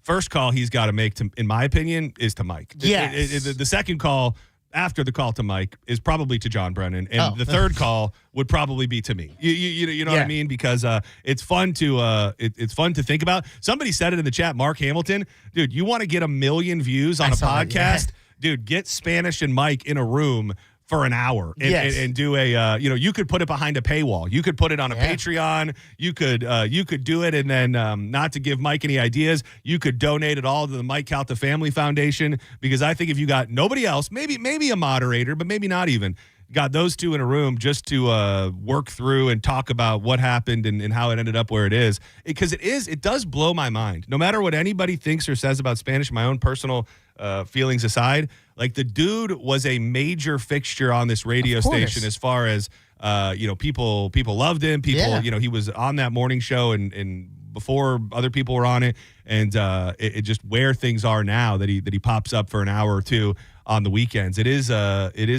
first call he's got to make, in my opinion, is to Mike. Yes. The second call after the call to Mike is probably to John Brennan, and the third call would probably be to me. You know what I mean? Because it's fun to it's fun to think about. Somebody said it in the chat. Mark Hamilton, dude, you want to get 1 million views on a podcast? Dude, get Spanish and Mike in a room for an hour and do a you could put it behind a paywall. You could put it on a Patreon. You could do it, and then not to give Mike any ideas, you could donate it all to the Mike Calta Family Foundation, because I think if you got nobody else, maybe a moderator, but maybe not even, got those two in a room just to work through and talk about what happened and how it ended up where it is, because it does blow my mind. No matter what anybody thinks or says about Spanish, my own personal feelings aside, like the dude was a major fixture on this radio station as far as people loved him. People, he was on that morning show and before other people were on it, and it just where things are now that he pops up for an hour or two on the weekends. It is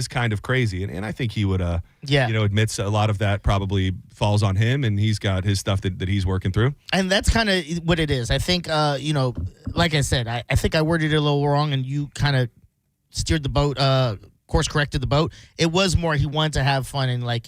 kind of crazy, and I think he would admits a lot of that probably falls on him, and he's got his stuff that he's working through. And that's kind of what it is. I think like I said, I think I worded it a little wrong, and you kind of steered the boat, course corrected the boat. It was more he wanted to have fun and a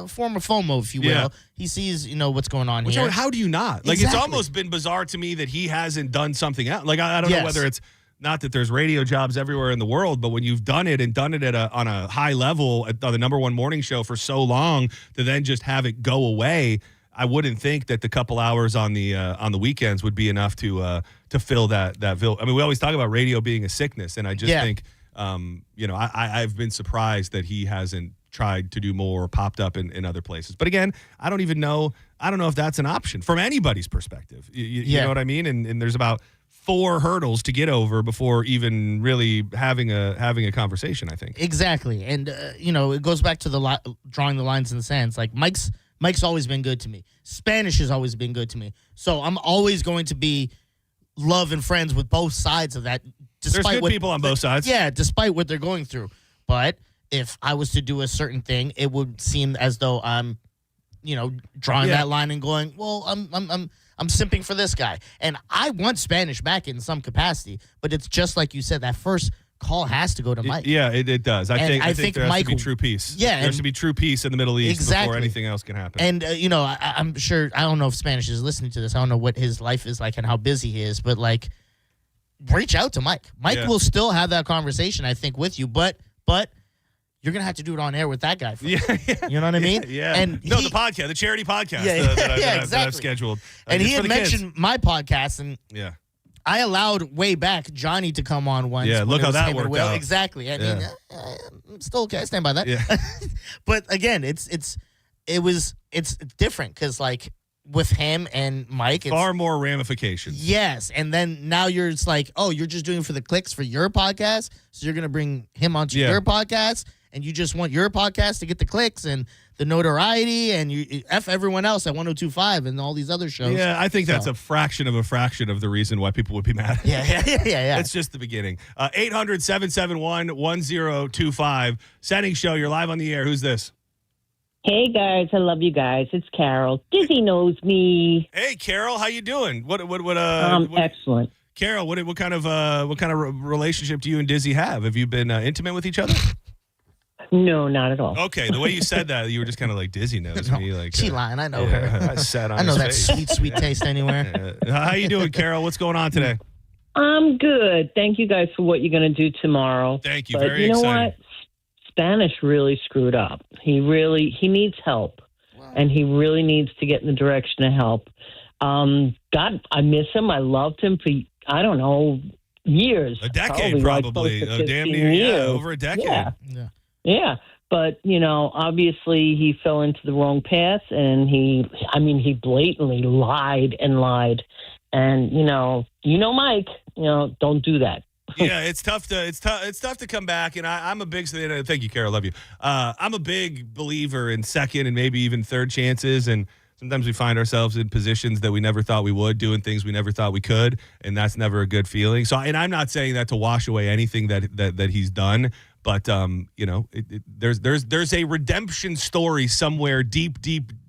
form of FOMO, if you will. Yeah. He sees, what's going on here. How do you not? Like, It's almost been bizarre to me that he hasn't done something else. Like, I don't know whether it's not that there's radio jobs everywhere in the world, but when you've done it on a high level on the number one morning show for so long, to then just have it go away, I wouldn't think that the couple hours on the weekends would be enough to fill that. I mean, we always talk about radio being a sickness, and I just think, I've been surprised that he hasn't tried to do more or popped up in other places. But again, I don't know if that's an option from anybody's perspective. You know what I mean? And there's about 4 hurdles to get over before even really having a conversation, I think. Exactly. And it goes back to drawing the lines in the sands. Like Mike's always been good to me. Spanish has always been good to me. So I'm always going to be love and friends with both sides of that. There's good people on both sides. Yeah, despite what they're going through. But if I was to do a certain thing, it would seem as though I'm, drawing that line and going, well, I'm simping for this guy. And I want Spanish back in some capacity, but it's just like you said, that first call has to go to Mike. Yeah, it does. I think there has to be true peace. Yeah. There has to be true peace in the Middle East before anything else can happen. And, I'm sure, I don't know if Spanish is listening to this. I don't know what his life is like and how busy he is, but reach out to Mike. Mike will still have that conversation, I think, with you, but you're going to have to do it on air with that guy. You know what I mean? Yeah. And the podcast, the charity podcast that I've scheduled. And he had mentioned kids. My podcast, and I allowed way back Johnny to come on once. Yeah, look how that worked out. Exactly. I mean, I'm still okay. I stand by that. Yeah. But again, it's different because with him and Mike, it's far more ramifications. Yes, and then now you're you're just doing it for the clicks for your podcast, so you're gonna bring him onto your podcast, and you just want your podcast to get the clicks and the notoriety, and you F everyone else at 102.5 and all these other shows. Yeah, I think that's a fraction of the reason why people would be mad. Yeah. It's just the beginning. 800-771-1025. Senning Show, you're live on the air. Who's this? Hey guys, I love you guys. It's Carol. Dizzy knows me. Hey Carol, how you doing? What excellent. Carol, what kind of relationship do you and Dizzy have? Have you been intimate with each other? No, not at all. Okay, the way you said that, you were just kind of like Dizzy knows me. Like She lying. I know her. I sat on I know his that face. sweet, sweet taste anywhere. How you doing, Carol? What's going on today? I'm good. Thank you guys for what you're going to do tomorrow. Thank you. But Very you know exciting. what? Spanish really screwed up. He needs help, and he really needs to get in the direction of help. God, I miss him. I loved him for, I don't know, years. A decade, probably. Like close to Damn 15 near, years. over a decade. Yeah. But, obviously he fell into the wrong path, and he blatantly lied. And, Mike, don't do that. Yeah, it's tough to come back, and I'm a big. Thank you, Carol. Love you. I'm a big believer in second and maybe even third chances, and sometimes we find ourselves in positions that we never thought we would, doing things we never thought we could, and that's never a good feeling. So, and I'm not saying that to wash away anything that he's done, but there's a redemption story somewhere deep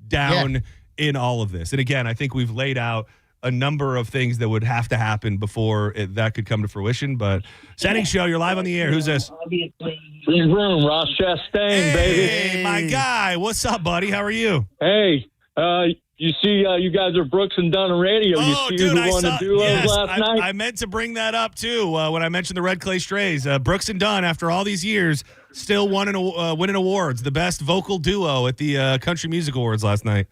down in all of this. And again, I think we've laid out a number of things that would have to happen before that could come to fruition. But Senning Show, you're live on the air. Who's this? Obviously. Leave room, Ross Chastain, baby. Hey, my guy. What's up, buddy? How are you? Hey, you see, you guys are Brooks and Dunn on radio. You see dude, who won the duos last night? I meant to bring that up, too, when I mentioned the Red Clay Strays. Brooks and Dunn, after all these years, still winning awards. The best vocal duo at the Country Music Awards last night.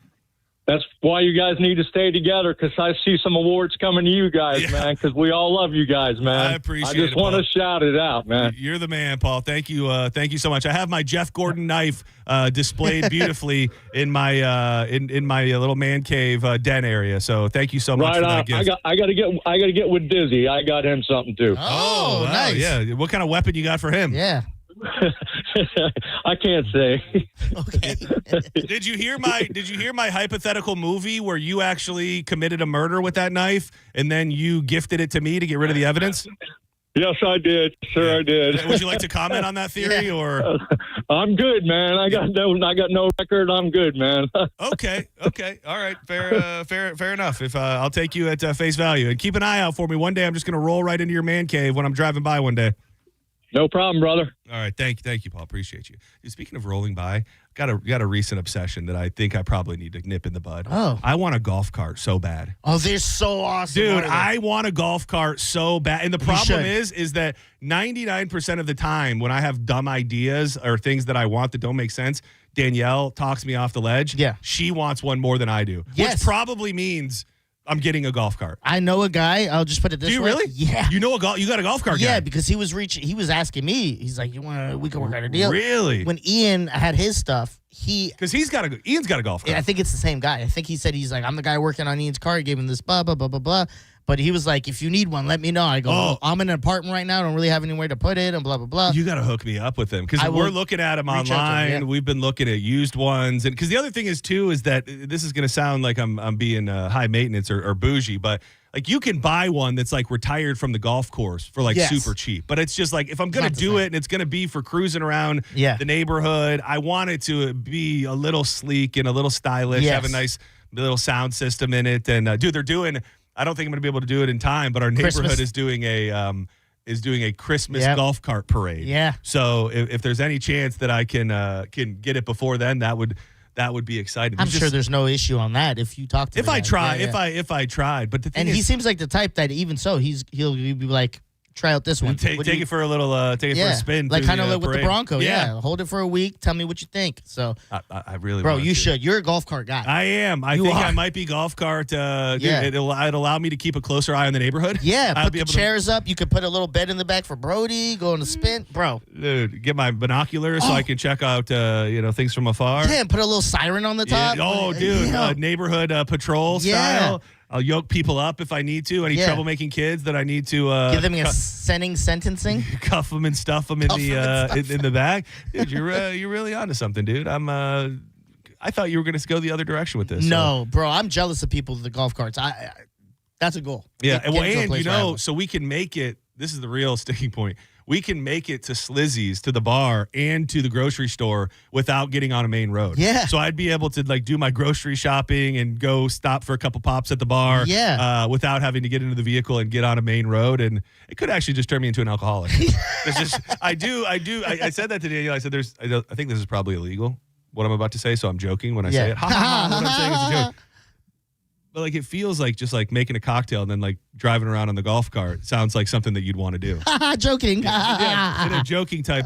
That's why you guys need to stay together, because I see some awards coming to you guys, man, because we all love you guys, man. I appreciate it. I just want to shout it out, man. You're the man, Paul. Thank you so much. I have my Jeff Gordon knife displayed beautifully in my in my little man cave den area. So thank you so much for that gift. I got to get with Dizzy. I got him something too. Oh, wow, nice. Yeah. What kind of weapon you got for him? Yeah. I can't say. Okay. Did you hear my hypothetical movie where you actually committed a murder with that knife and then you gifted it to me to get rid of the evidence? Yes, I did. Sure, I did. Would you like to comment on that theory, or? I'm good, man. I got no record. I'm good, man. Okay. All right. Fair enough. If I'll take you at face value, and keep an eye out for me. One day, I'm just going to roll right into your man cave when I'm driving by one day. No problem, brother. All right, thank you, Paul. Appreciate you. Dude, speaking of rolling by, got a recent obsession that I think I probably need to nip in the bud. Oh, I want a golf cart so bad. Oh, they're so awesome, dude. I want a golf cart so bad, and the problem is that 99% of the time when I have dumb ideas or things that I want that don't make sense, Danielle talks me off the ledge. Yeah, she wants one more than I do, which probably means I'm getting a golf cart. I know a guy. I'll just put it this way. Do you really? Yeah. You got a golf cart guy? Yeah, because he was asking me. He's like, we can work out a deal. Really? When Ian had his stuff, because Ian's got a golf cart. I think it's the same guy. I think he said he's like, I'm the guy working on Ian's car. He gave him this blah, blah, blah, blah, blah. But he was like, if you need one, let me know. I go, well, I'm in an apartment right now. I don't really have anywhere to put it and blah, blah, blah. You got to hook me up with them because we're looking at them online. We've been looking at used ones. And because the other thing is, too, is that this is going to sound like I'm being high maintenance or bougie, but like you can buy one that's like retired from the golf course for like super cheap. But it's just like if I'm going to do it and it's going to be for cruising around the neighborhood, I want it to be a little sleek and a little stylish, have a nice little sound system in it. And dude, they're doing... I don't think I'm going to be able to do it in time, but our neighborhood is doing a Christmas golf cart parade. Yeah. So if there's any chance that I can get it before then, that would be exciting. I'm sure there's no issue on that if you talk to if the I guy. try, if I tried, but the thing he seems like the type that even so he'll be like, try out this one. Take it for a little, for a spin. Like kind of like with the parade. Bronco. Yeah. Hold it for a week. Tell me what you think. So I really, bro, you should. You're a golf cart guy. I am. I think I might be golf cart. It'll allow me to keep a closer eye on the neighborhood. Yeah. Put the chairs up. You could put a little bed in the back for Brody. Go on a spin, bro. Dude, get my binoculars so I can check out things from afar. Yeah, and put a little siren on the top. Yeah. Oh, dude, neighborhood patrol style. I'll yoke people up if I need to. Any troublemaking kids that I need to give them a Senning sentencing, cuff them and stuff them in the back. Dude, you're really onto something, dude. I thought you were going to go the other direction with this. No, bro, I'm jealous of people with the golf carts. That's a goal. Yeah, so we can make it. This is the real sticking point. we can make it to Slizzy's, to the bar, and to the grocery store without getting on a main road. Yeah. So I'd be able to like do my grocery shopping and go stop for a couple pops at the bar. Yeah. Without having to get into the vehicle and get on a main road, and it could actually just turn me into an alcoholic. I said that to Daniel. I said, I think this is probably illegal, what I'm about to say, so I'm joking when I say it. What I'm saying is a joke. But like it feels like just like making a cocktail and then like driving around on the golf cart sounds like something that you'd want to do. Joking. In a joking type.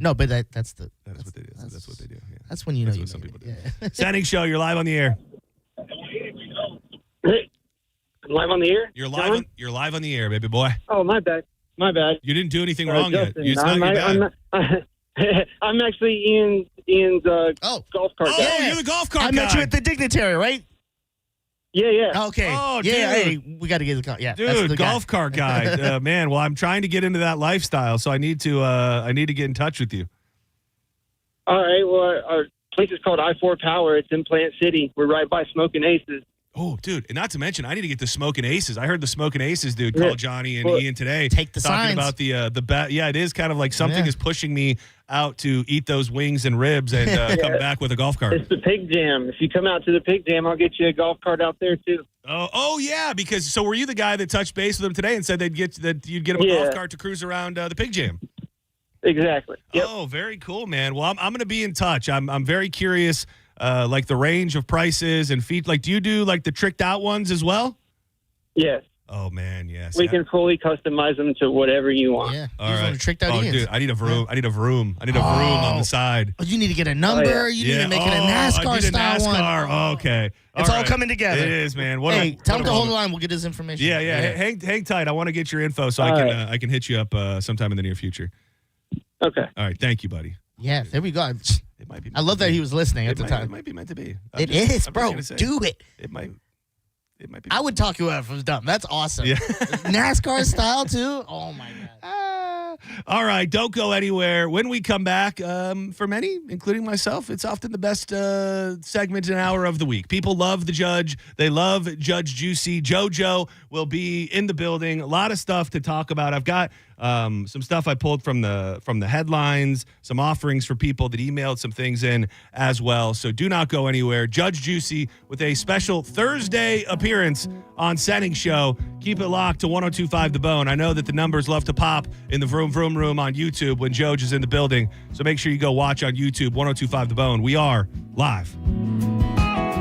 No, but that's what they do. That's what they do. Yeah. That's when you know That's you what some made people it. do. Senning Show, you're live on the air. Live on the air? You're live on the air, baby boy. Oh, my bad. You didn't do anything wrong Justin, yet. It's not your bad. I'm actually Ian's golf cart guy. Oh, you're the golf cart I guy. met you at the Dignitary, right? Yeah. Okay. Oh, yeah, dude. hey, we got to get the car. Yeah, that's Dude, the golf cart guy. Man, well, I'm trying to get into that lifestyle, so I need to get in touch with you. All right. Well, our place is called I-4 Power. It's in Plant City. We're right by Smoking Aces. Oh, dude, and not to mention, I need to get the Smoking Aces. I heard the Smoking Aces dude call Johnny and Ian today. Take the talking signs. about the bet. Yeah, it is kind of like something is pushing me out to eat those wings and ribs and come back with a golf cart. It's the Pig Jam. If you come out to the Pig Jam, I'll get you a golf cart out there too. Oh yeah, because so were you the guy that touched base with them today and said you'd get them a golf cart to cruise around the Pig Jam? Exactly. Yep. Oh, very cool, man. Well, I'm going to be in touch. I'm very curious. Like the range of prices and feet. Like, do you do like the tricked out ones as well? Yes. Oh man, yes. We can fully customize them to whatever you want. Yeah. All right. Tricked out Ian's. Dude, I need a vroom. I need a vroom on the side. Oh, you need to get a number. You need to make it a NASCAR I need a style NASCAR. one. Okay. It's all coming together. It is, man. Tell him to hold the line. We'll get his information. Yeah. Hang tight. I want to get your info so I can hit you up sometime in the near future. Okay. All right. Thank you, buddy. Yeah. There we go. It might be. I love that he was listening at the time. It might be meant to be. It is, bro. Do it. It might be. I would talk you out if it was dumb. That's awesome. Yeah. NASCAR style too. Oh my god. All right, don't go anywhere. When we come back, for many, including myself, it's often the best segment and hour of the week. People love the judge. They love Judge Juicy. JoJo will be in the building. A lot of stuff to talk about. I've got some stuff I pulled from the headlines, some offerings for people that emailed some things in as well. So do not go anywhere. Judge Juicy with a special Thursday appearance on Senning Show. Keep it locked to 102.5 The Bone. I know that the numbers love to pop in the Vroom Vroom Room on YouTube when Joj is in the building. So make sure you go watch on YouTube, 102.5 The Bone. We are live.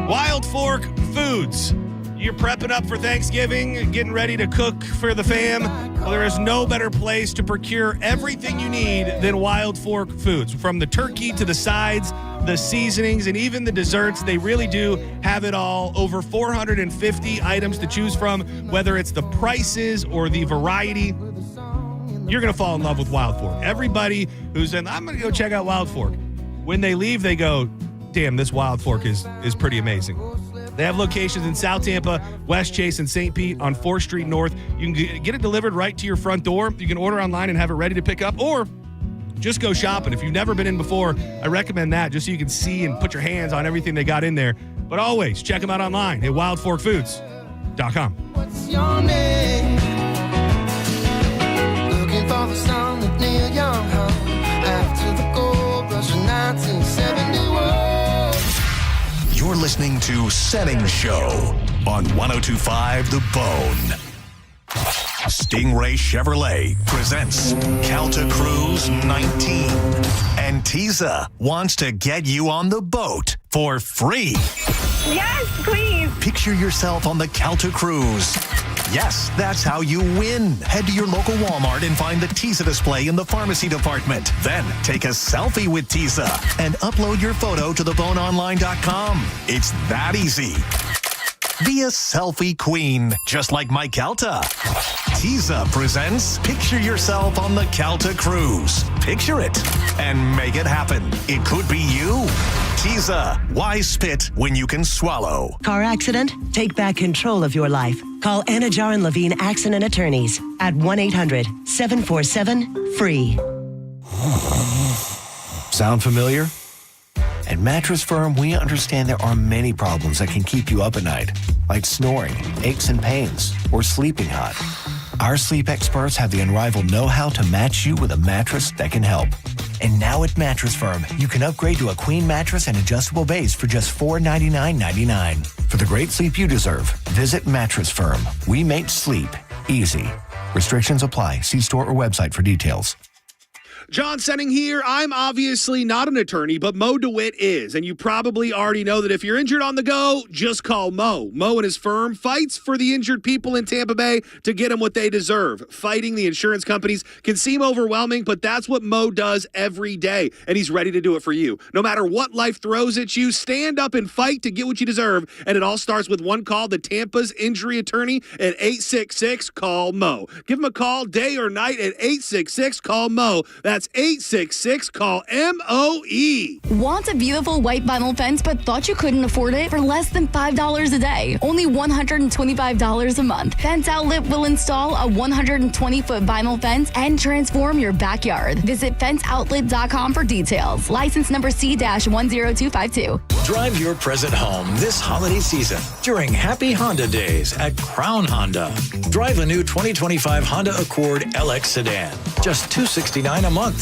Wild Fork Foods. You're prepping up for Thanksgiving, getting ready to cook for the fam. Well, there is no better place to procure everything you need than Wild Fork Foods. From the turkey to the sides, the seasonings, and even the desserts, they really do have it all. Over 450 items to choose from, whether it's the prices or the variety. You're going to fall in love with Wild Fork. Everybody who's in, I'm going to go check out Wild Fork. When they leave, they go, damn, this Wild Fork is pretty amazing. They have locations in South Tampa, West Chase, and St. Pete on 4th Street North. You can get it delivered right to your front door. You can order online and have it ready to pick up, or just go shopping. If you've never been in before, I recommend that just so you can see and put your hands on everything they got in there. But always check them out online at wildforkfoods.com. What's your name? Looking for the song that Neil Young hung after the gold rush of 1971. You're listening to Senning Show on 102.5 The Bone. Stingray Chevrolet presents Calta Cruise 19. And Tiza wants to get you on the boat for free. Yes, please. Picture yourself on the Calta Cruise. Yes, that's how you win. Head to your local Walmart and find the Tiza display in the pharmacy department. Then take a selfie with Tiza and upload your photo to theboneonline.com. It's that easy. Be a selfie queen, just like my Calta. Tiza presents Picture Yourself on the Calta Cruise. Picture it and make it happen. It could be you. Tiza, why spit when you can swallow? Car accident? Take back control of your life. Call Anna Jar and Levine Accident Attorneys at 1-800-747-FREE. Sound familiar? At Mattress Firm, we understand there are many problems that can keep you up at night, like snoring, aches and pains, or sleeping hot. Our sleep experts have the unrivaled know-how to match you with a mattress that can help. And now at Mattress Firm, you can upgrade to a queen mattress and adjustable base for just $499.99. For the great sleep you deserve, visit Mattress Firm. We make sleep easy. Restrictions apply. See store or website for details. John Senning here. I'm obviously not an attorney, but Mo DeWitt is. And you probably already know that if you're injured on the go, just call Mo. Mo and his firm fights for the injured people in Tampa Bay to get them what they deserve. Fighting the insurance companies can seem overwhelming, but that's what Mo does every day. And he's ready to do it for you. No matter what life throws at you, stand up and fight to get what you deserve. And it all starts with one call to Tampa's injury attorney at 866-CALL-MO. Give him a call day or night at 866-CALL-MO. That's 866-CALL-MOE. Want a beautiful white vinyl fence but thought you couldn't afford it? For less than $5 a day, only $125 a month. Fence Outlet will install a 120-foot vinyl fence and transform your backyard. Visit fenceoutlet.com for details. License number C-10252. Drive your present home this holiday season during Happy Honda Days at Crown Honda. Drive a new 2025 Honda Accord LX sedan, just $269 a month.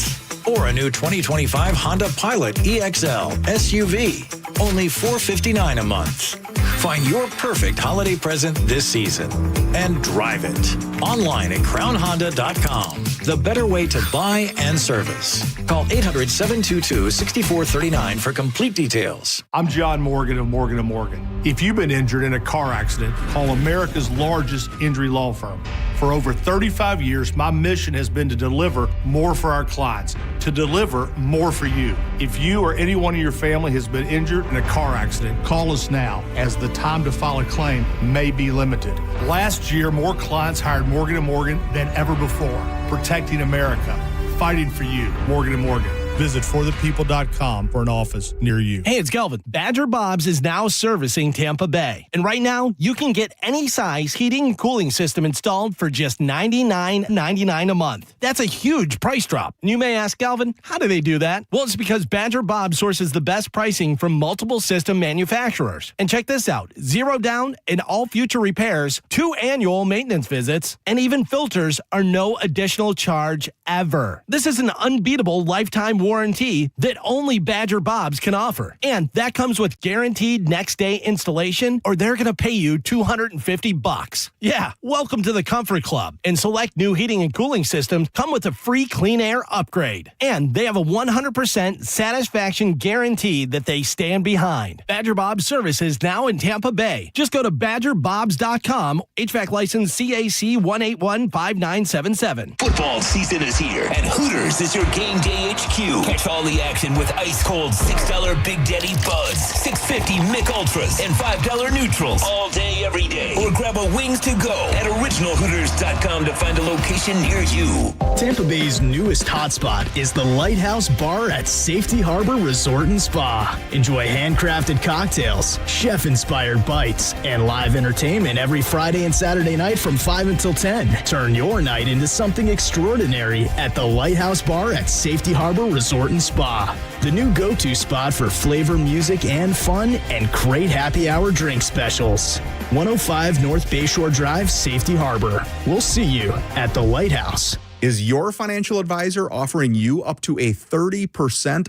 Or a new 2025 Honda Pilot EXL SUV, only $459 a month. Find your perfect holiday present this season and drive it. Online at crownhonda.com. The better way to buy and service. Call 800-722-6439 for complete details. I'm John Morgan of Morgan & Morgan. If you've been injured in a car accident, call America's largest injury law firm. For over 35 years, my mission has been to deliver more for our clients, to deliver more for you. If you or anyone in your family has been injured in a car accident, call us now, as the time to file a claim may be limited. Last year, more clients hired Morgan & Morgan than ever before, protecting America, fighting for you. Morgan & Morgan. Visit forthepeople.com for an office near you. Hey, it's Kelvin. Badger Bob's is now servicing Tampa Bay. And right now, you can get any size heating and cooling system installed for just $99.99 a month. That's a huge price drop. And you may ask, Kelvin, how do they do that? Well, it's because Badger Bob sources the best pricing from multiple system manufacturers. And check this out. 0 down and all future repairs, 2 annual maintenance visits, and even filters are no additional charge ever. This is an unbeatable lifetime warranty that only Badger Bob's can offer. And that comes with guaranteed next day installation, or they're going to pay you $250. Yeah, welcome to the Comfort Club. And select new heating and cooling systems come with a free clean air upgrade. And they have a 100% satisfaction guarantee that they stand behind. Badger Bob's service is now in Tampa Bay. Just go to badgerbobs.com, HVAC license CAC 1815977. Football season is here, and Hooters is your game day HQ. Catch all the action with ice-cold $6 Big Daddy Buds, $6.50 Mick Ultras, and $5 Neutrals all day, every day. Or grab a wings to go at originalhooters.com to find a location near you. Tampa Bay's newest hotspot is the Lighthouse Bar at Safety Harbor Resort and Spa. Enjoy handcrafted cocktails, chef-inspired bites, and live entertainment every Friday and Saturday night from 5 until 10. Turn your night into something extraordinary at the Lighthouse Bar at Safety Harbor Resort and Spa. The new go-to spot for flavor, music, and fun, and great happy hour drink specials. 105 North Bayshore Drive, Safety Harbor. We'll see you at the Lighthouse. Is your financial advisor offering you up to a 30%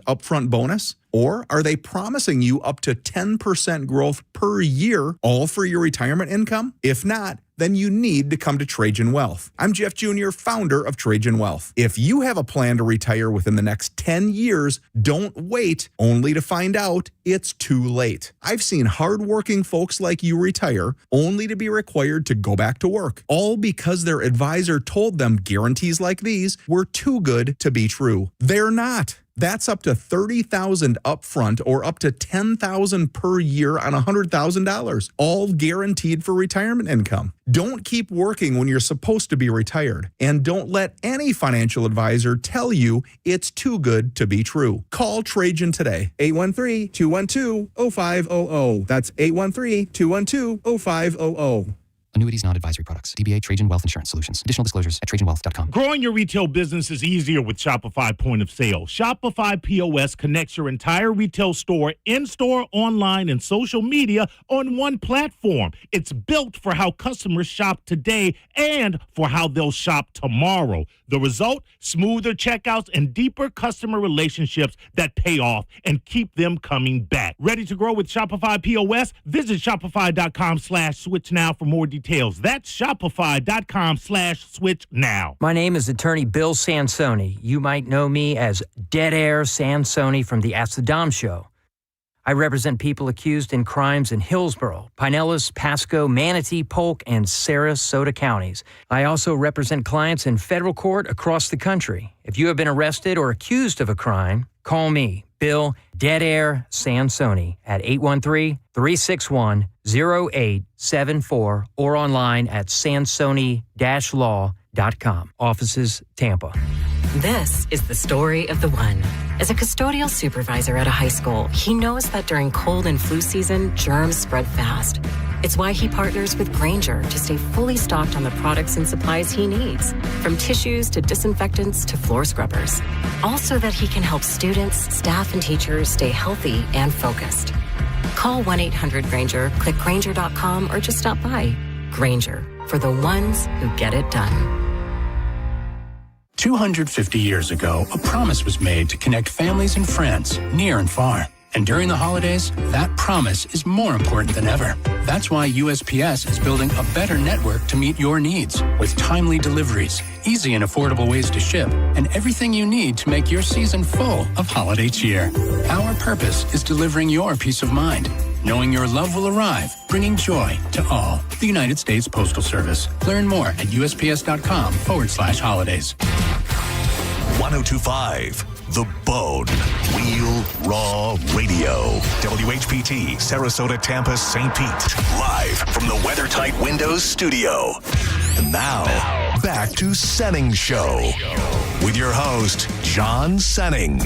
upfront bonus? Or are they promising you up to 10% growth per year, all for your retirement income? If not, then you need to come to Trajan Wealth. I'm Jeff Jr., founder of Trajan Wealth. If you have a plan to retire within the next 10 years, don't wait only to find out it's too late. I've seen hardworking folks like you retire only to be required to go back to work, all because their advisor told them guarantees like these were too good to be true. They're not. That's up to $30,000 upfront or up to $10,000 per year on $100,000, all guaranteed for retirement income. Don't keep working when you're supposed to be retired, and don't let any financial advisor tell you it's too good to be true. Call Trajan today, 813-212-0500. That's 813-212-0500. Annuities, non-advisory products. DBA Trajan Wealth Insurance Solutions. Additional disclosures at TrajanWealth.com. Growing your retail business is easier with Shopify Point of Sale. Shopify POS connects your entire retail store, in-store, online, and social media on one platform. It's built for how customers shop today and for how they'll shop tomorrow. The result? Smoother checkouts and deeper customer relationships that pay off and keep them coming back. Ready to grow with Shopify POS? Visit Shopify.com/switch now for more details. That's Shopify.com/switch now. My name is Attorney Bill Sansoni. You might know me as Dead Air Sansoni from the Ask the Dom Show. I represent people accused in crimes in Hillsborough, Pinellas, Pasco, Manatee, Polk, and Sarasota counties. I also represent clients in federal court across the country. If you have been arrested or accused of a crime, call me, Bill Dead Air Sansoni, at 813-361-0874 or online at sansoni-law.com. Offices, Tampa. This is the story of the one. As a custodial supervisor at a high school, he knows that during cold and flu season, germs spread fast. It's why he partners with Grainger to stay fully stocked on the products and supplies he needs, from tissues to disinfectants to floor scrubbers. All so that he can help students, staff, and teachers stay healthy and focused. Call 1-800-GRAINGER, click Grainger.com, or just stop by. Grainger, for the ones who get it done. 250 years ago, a promise was made to connect families and friends near and far. And during the holidays, that promise is more important than ever. That's why USPS is building a better network to meet your needs with timely deliveries, easy and affordable ways to ship, and everything you need to make your season full of holiday cheer. Our purpose is delivering your peace of mind, knowing your love will arrive, bringing joy to all. The United States Postal Service. Learn more at USPS.com/holidays. 1025 The Bone. Real Raw Radio. WHPT, Sarasota, Tampa, St. Pete. Live from the WeatherTight Windows studio. And now, back to Senning Show. With your host, John Senning.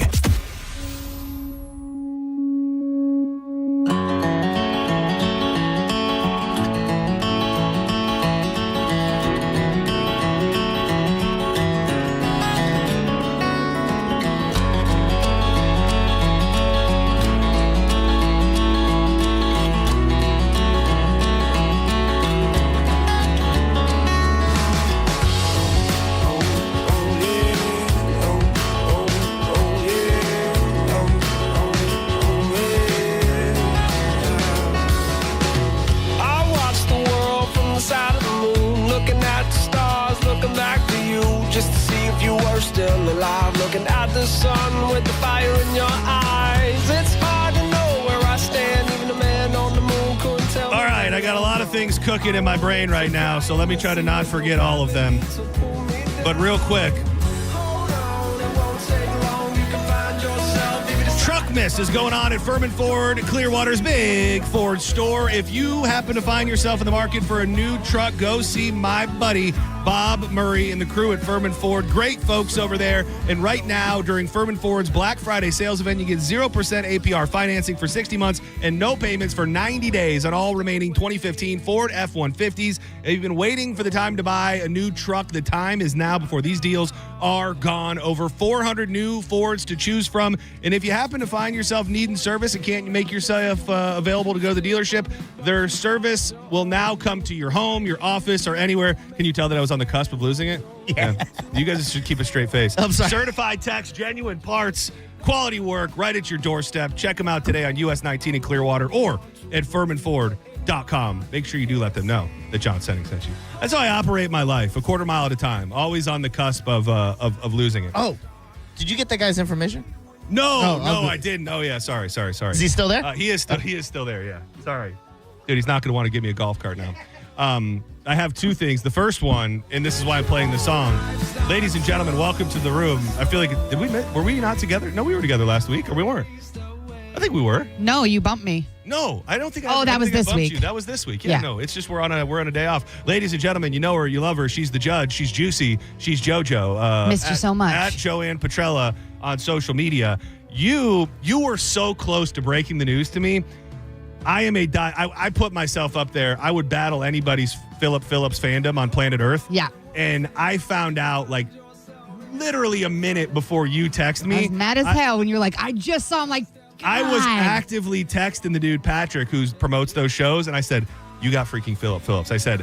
Cooking in my brain right now, so let me try to not forget all of them. But real quick, Truckmas is going on at Furman Ford, Clearwater's big Ford store. If you happen to find yourself in the market for a new truck, go see my buddy Bob Murray and the crew at Furman Ford. Great folks over there. And right now, during Furman Ford's Black Friday sales event, you get 0% APR financing for 60 months and no payments for 90 days on all remaining 2015 Ford F-150s. If you've been waiting for the time to buy a new truck, the time is now before these deals are gone. Over 400 new Fords to choose from. And if you happen to find yourself needing service and can't make yourself available to go to the dealership, their service will now come to your home, your office, or anywhere. Can you tell that I was on the cusp of losing it? Yeah. You guys should keep a straight face. I'm sorry. Certified techs, genuine parts, quality work right at your doorstep. Check them out today on US 19 in Clearwater or at FurmanFord.com. Make sure you do let them know that John Senning sent you. That's how I operate my life, a quarter mile at a time, always on the cusp of losing it. Oh, did you get that guy's information? No, I didn't. Oh yeah, sorry. Is he still there? He is still there. Yeah, sorry, dude. He's not going to want to give me a golf cart now. I have two things. The first one, and this is why I'm playing the song. Ladies and gentlemen, welcome to the room. I feel like were we not together? No, we were together last week, or we weren't. I think we were. No, you bumped me. No, I don't think. That was this week. You. That was this week. Yeah, no, it's just we're on a day off. Ladies and gentlemen, you know her, you love her. She's the judge. She's juicy. She's JoJo. Missed you so much. At Joanne Petrella on social media. You were so close to breaking the news to me. I am I put myself up there. I would battle anybody's Philip Phillips fandom on planet Earth. Yeah. And I found out like literally a minute before you texted me. I was mad as hell when you're like, I just saw him. Like, I was God. actively texting the dude Patrick who promotes those shows, and I said, "You got freaking Philip Phillips." I said,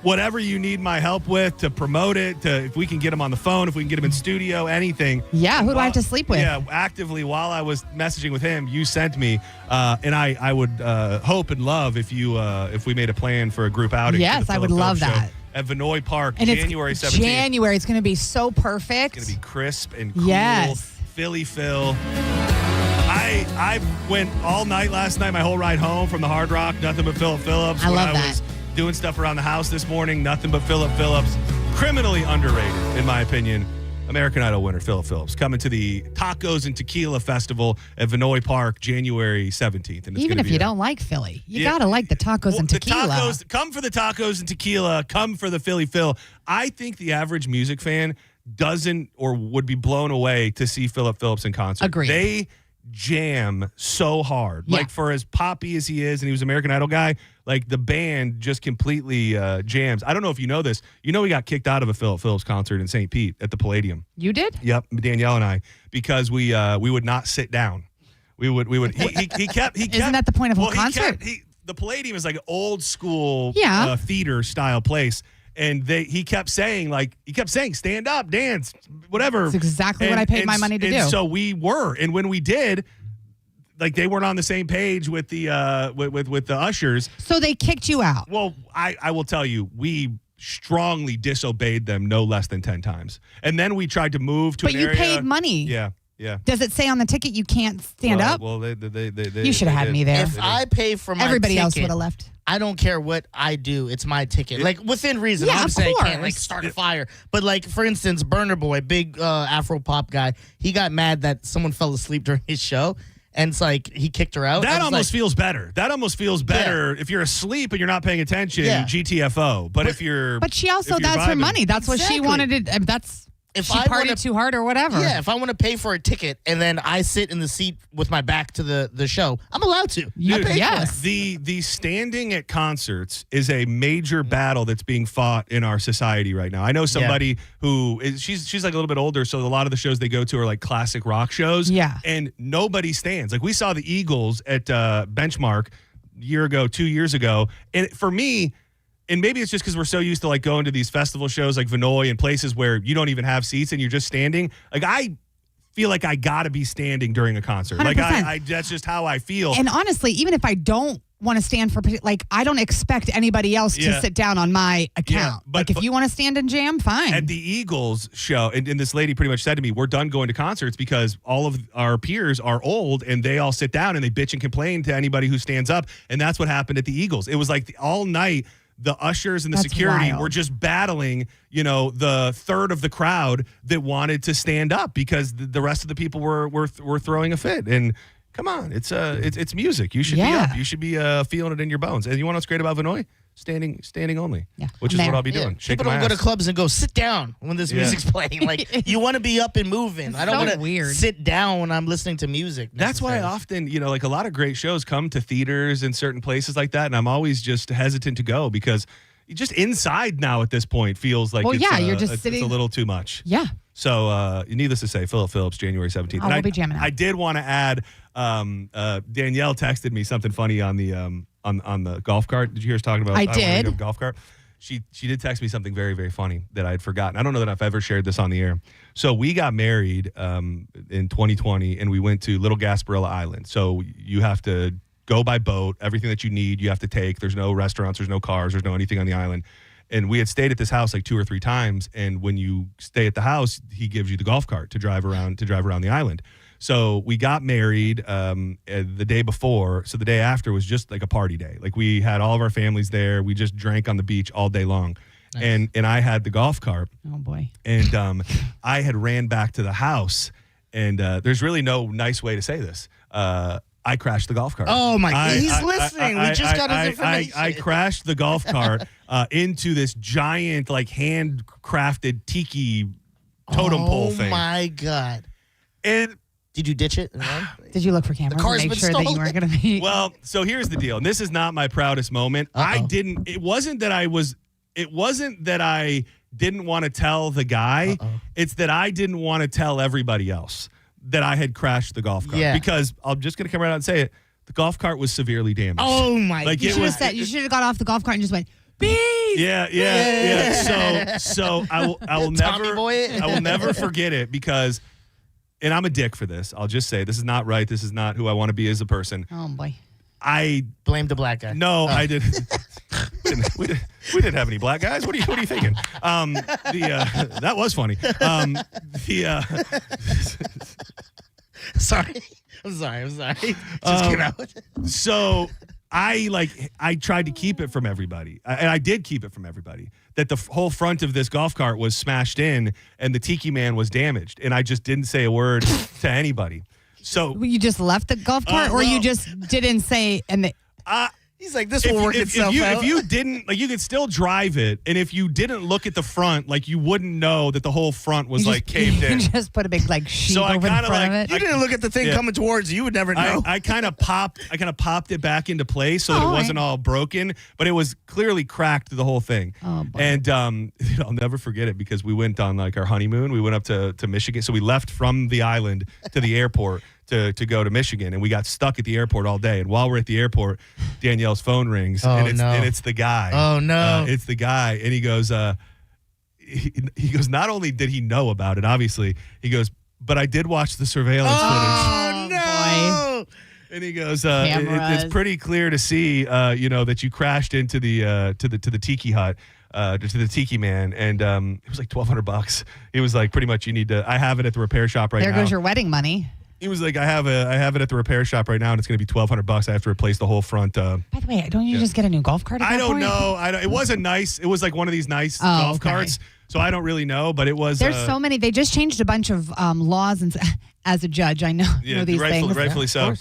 "Whatever you need my help with to promote it, to if we can get him on the phone, if we can get him in studio, anything." Yeah, who do I have to sleep with? Yeah, actively while I was messaging with him, you sent me, and I would hope and love if we made a plan for a group outing. Yes, for the I would Philip love Phillips that. show at Vinoy Park, And January it's 17th. January. It's going to be so perfect. It's going to be crisp and cool. Yes. Philly Phil. I went all night last night, my whole ride home from the Hard Rock, nothing but Philip Phillips. I when love I that. was doing stuff around the house this morning, nothing but Philip Phillips. Criminally underrated, in my opinion. American Idol winner Philip Phillips coming to the Tacos and Tequila Festival at Vinoy Park, January 17th. And it's Even gonna if be you don't like Philly, you got to like the tacos and the tequila. tacos, come for the tacos and tequila. Come for the Philly Phil. I think the average music fan doesn't or would be blown away to see Philip Phillips in concert. Agreed. They jam so hard. Yeah. Like for as poppy as he is, and he was an American Idol guy, like the band just completely jams. I don't know if you know this. You know, we got kicked out of a Philip Phillips concert in St. Pete at the Palladium. You did? Yep, Danielle and I, because we would not sit down. We would. He kept. Isn't that the point of a concert? The Palladium is like an old school Yeah. theater style place. And he kept saying, stand up, dance, whatever. That's exactly what I paid my money to do. So we were. And when we did, like they weren't on the same page with the with the ushers. So they kicked you out. Well, I will tell you, we strongly disobeyed them no less than 10 times. And then we tried to move to But an you area. paid money. Yeah. Yeah. Does it say on the ticket you can't stand up? Well, they You should have had did. me there. If I pay for my Everybody ticket, else would have left. I don't care what I do. It's my ticket. Like, within reason. Yeah, I'm of saying I can't, course. like, start a fire. But, like, for instance, Burner Boy, big Afro pop guy, he got mad that someone fell asleep during his show. And it's like, he kicked her out. That I was almost like, feels better. That almost feels better if you're asleep and you're not paying attention. Yeah. GTFO. But if you're, But she also, if you're that's her vibing- money. That's what she Exactly. wanted to. That's If she I partied wanna- too hard or whatever. Yeah, if I want to pay for a ticket and then I sit in the seat with my back to the show, I'm allowed to. I paid for it. The standing at concerts is a major battle that's being fought in our society right now. I know somebody who is she's like a little bit older, so a lot of the shows they go to are like classic rock shows. Yeah. And nobody stands. Like we saw the Eagles at Benchmark a year ago, 2 years ago. And for me, and maybe it's just because we're so used to like going to these festival shows like Vinoy and places where you don't even have seats and you're just standing. Like I feel like I gotta be standing during a concert. 100%. Like I that's just how I feel. And honestly, even if I don't want to stand for, like, I don't expect anybody else to Yeah. sit down on my account. but- like, if you want to stand and jam, fine. At the Eagles show, and this lady pretty much said to me, we're done going to concerts because all of our peers are old and they all sit down and they bitch and complain to anybody who stands up. And that's what happened at the Eagles. It was like all night, the ushers and the That's security wild. were just battling, the third of the crowd that wanted to stand up because the rest of the people were throwing a fit. And come on, it's music. You should be Yeah. up. You should be feeling it in your bones. And you want what's great about Vinoy? Standing only. Yeah. Which is There. what I'll be Yeah. doing. People Shaking don't my go to ass. clubs and go sit down when this Yeah. music's playing. Like, you want to be up and moving. I don't so want to weird. sit down when I'm listening to music. That's why necessarily. often, like a lot of great shows come to theaters and certain places like that. And I'm always just hesitant to go because just inside now at this point feels like Well, it's, yeah, you're just it's sitting- a little too much. yeah. So needless to say, Philip Phillips, January 17th. Oh, And we'll be jamming out. I did want to add, Danielle texted me something funny on the on the golf cart. Did you hear us talking about I wanna did. go golf cart? She did text me something very, very funny that I had forgotten. I don't know that I've ever shared this on the air. So we got married in 2020, and we went to Little Gasparilla Island. So you have to go by boat. Everything that you need, you have to take. There's no restaurants. There's no cars. There's no anything on the island. And we had stayed at this house like 2 or 3 times. And when you stay at the house, he gives you the golf cart to drive around the island. So we got married the day before. So the day after was just like a party day. Like we had all of our families there. We just drank on the beach all day long. Nice. And I had the golf cart. Oh, boy. And I had ran back to the house. And there's really no nice way to say this. I crashed the golf cart. Oh, my God. He's listening. We just got his information. I crashed the golf cart into this giant, like, handcrafted tiki totem pole thing. Oh, my God. And Did you ditch it? Did you look for cameras car's and make been sure that you stolen. weren't going to be? Well, so here's the deal. And this is not my proudest moment. It wasn't that I didn't want to tell the guy. It's that I didn't want to tell everybody else that I had crashed the golf cart. Yeah. Because I'm just going to come right out and say it. The golf cart was severely damaged. Oh my! Like You should have got off the golf cart and just went, beep. Yeah. So I will Tommy boy. I will never forget it because, and I'm a dick for this. I'll just say this is not right. This is not who I want to be as a person. Oh, boy. I blame the black guy. No, I didn't. we didn't have any black guys. What are you thinking? That was funny. Sorry. I'm sorry. Just came out. So I tried to keep it from everybody, and I did keep it from everybody. That the whole front of this golf cart was smashed in, and the Tiki Man was damaged, and I just didn't say a word to anybody. So You just left the golf cart, or you just didn't say, and he's like, this will work itself out. If you didn't, like, you could still drive it, and if you didn't look at the front, like, you wouldn't know that the whole front was caved in. You just put a big sheet over the front of it. You didn't look at the thing coming towards you. You would never know. I kind of popped it back into place so that it wasn't all broken, but it was clearly cracked the whole thing. Oh, boy. And I'll never forget it because we went on our honeymoon. We went up to Michigan, so we left from the island to the airport to go to Michigan, and we got stuck at the airport all day. And while we're at the airport, Danielle's phone rings, and it's the guy. Oh no, it's the guy, and he goes, he goes. Not only did he know about it, obviously, he goes, but I did watch the surveillance footage. Oh no. And he goes, it's pretty clear to see, that you crashed into the to the Tiki hut, to the Tiki Man, and it was like $1,200. He was like, pretty much, you need to. I have it at the repair shop right now. There goes your wedding money. He was like, I have it at the repair shop right now, and it's going to be $1,200. I have to replace the whole front. By the way, don't you just get a new golf cart? I don't know. It wasn't nice. It was like one of these nice golf carts. So I don't really know, but it was. There's so many. They just changed a bunch of laws, and as a judge, I know these things. Rightfully so.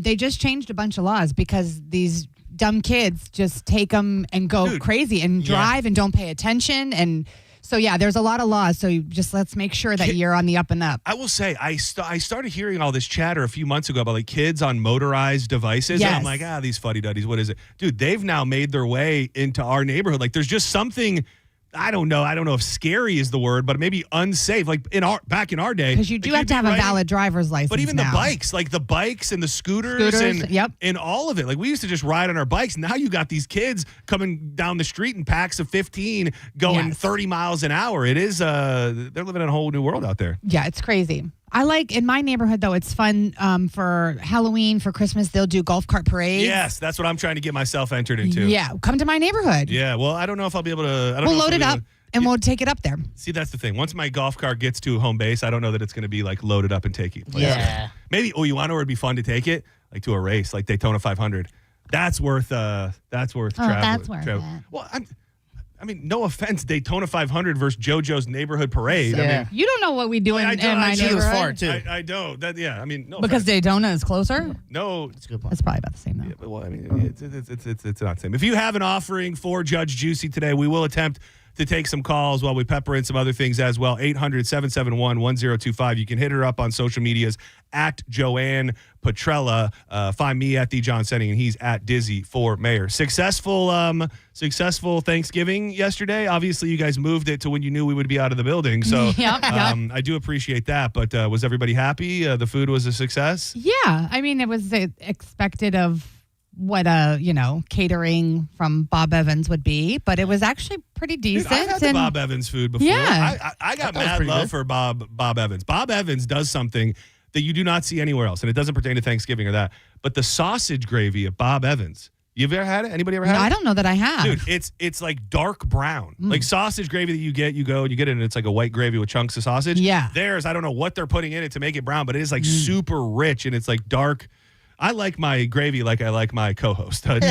They just changed a bunch of laws because these dumb kids just take them and go crazy and drive and don't pay attention. And so, there's a lot of laws. So let's make sure that you're on the up and up. I will say, I started hearing all this chatter a few months ago about kids on motorized devices. Yes. And I'm like, these fuddy-duddies, what is it? Dude, they've now made their way into our neighborhood. Like, there's just something, I don't know if scary is the word, but maybe unsafe. Like back in our day. Because you do have to have a valid driver's license. But even now. the bikes, like the bikes and the scooters and all of it. Like, we used to just ride on our bikes. Now you got these kids coming down the street in packs of 15 going 30 miles an hour. It is, they're living in a whole new world out there. Yeah, it's crazy. I like, in my neighborhood, though, it's fun for Halloween, for Christmas, they'll do golf cart parades. Yes, that's what I'm trying to get myself entered into. Yeah, come to my neighborhood. Yeah, well, I don't know if I'll be able to. We'll load it up and we'll take it up there. See, that's the thing. Once my golf cart gets to home base, I don't know that it's going to be loaded up and taking place. Yeah. Maybe, you want to know where it'd be fun to take it? Like to a race, like Daytona 500. That's worth traveling. That's worth it. Well, I mean, no offense, Daytona 500 versus JoJo's neighborhood parade. Yeah. I mean, You don't know what we do in my neighborhood. was far too. I don't. No Because offense. Daytona is closer? No. That's a good point. That's probably about the same, though. Yeah, but, well, I mean, it's not the same. If you have an offering for Judge Juicy today, we will attempt to take some calls while we pepper in some other things as well. 800-771-1025. You can hit her up on social medias at Joanne Petrella. Find me at the John Senning, and he's at Dizzy for Mayor. Successful Thanksgiving yesterday. Obviously, you guys moved it to when you knew we would be out of the building. So I do appreciate that. But was everybody happy? The food was a success? Yeah. I mean, it was expected of what catering from Bob Evans would be, but it was actually pretty decent. Dude, I've had the Bob Evans food before. Yeah. I got mad love for Bob Evans. Bob Evans does something that you do not see anywhere else, and it doesn't pertain to Thanksgiving or that. But the sausage gravy at Bob Evans, you've ever had it? Anybody ever had it? I don't know that I have. Dude, it's like dark brown. Like sausage gravy that you get, you go and you get it, and it's like a white gravy with chunks of sausage. Yeah. Theirs, I don't know what they're putting in it to make it brown, but it is like super rich, and it's like dark. I like my gravy like I like my co-host. But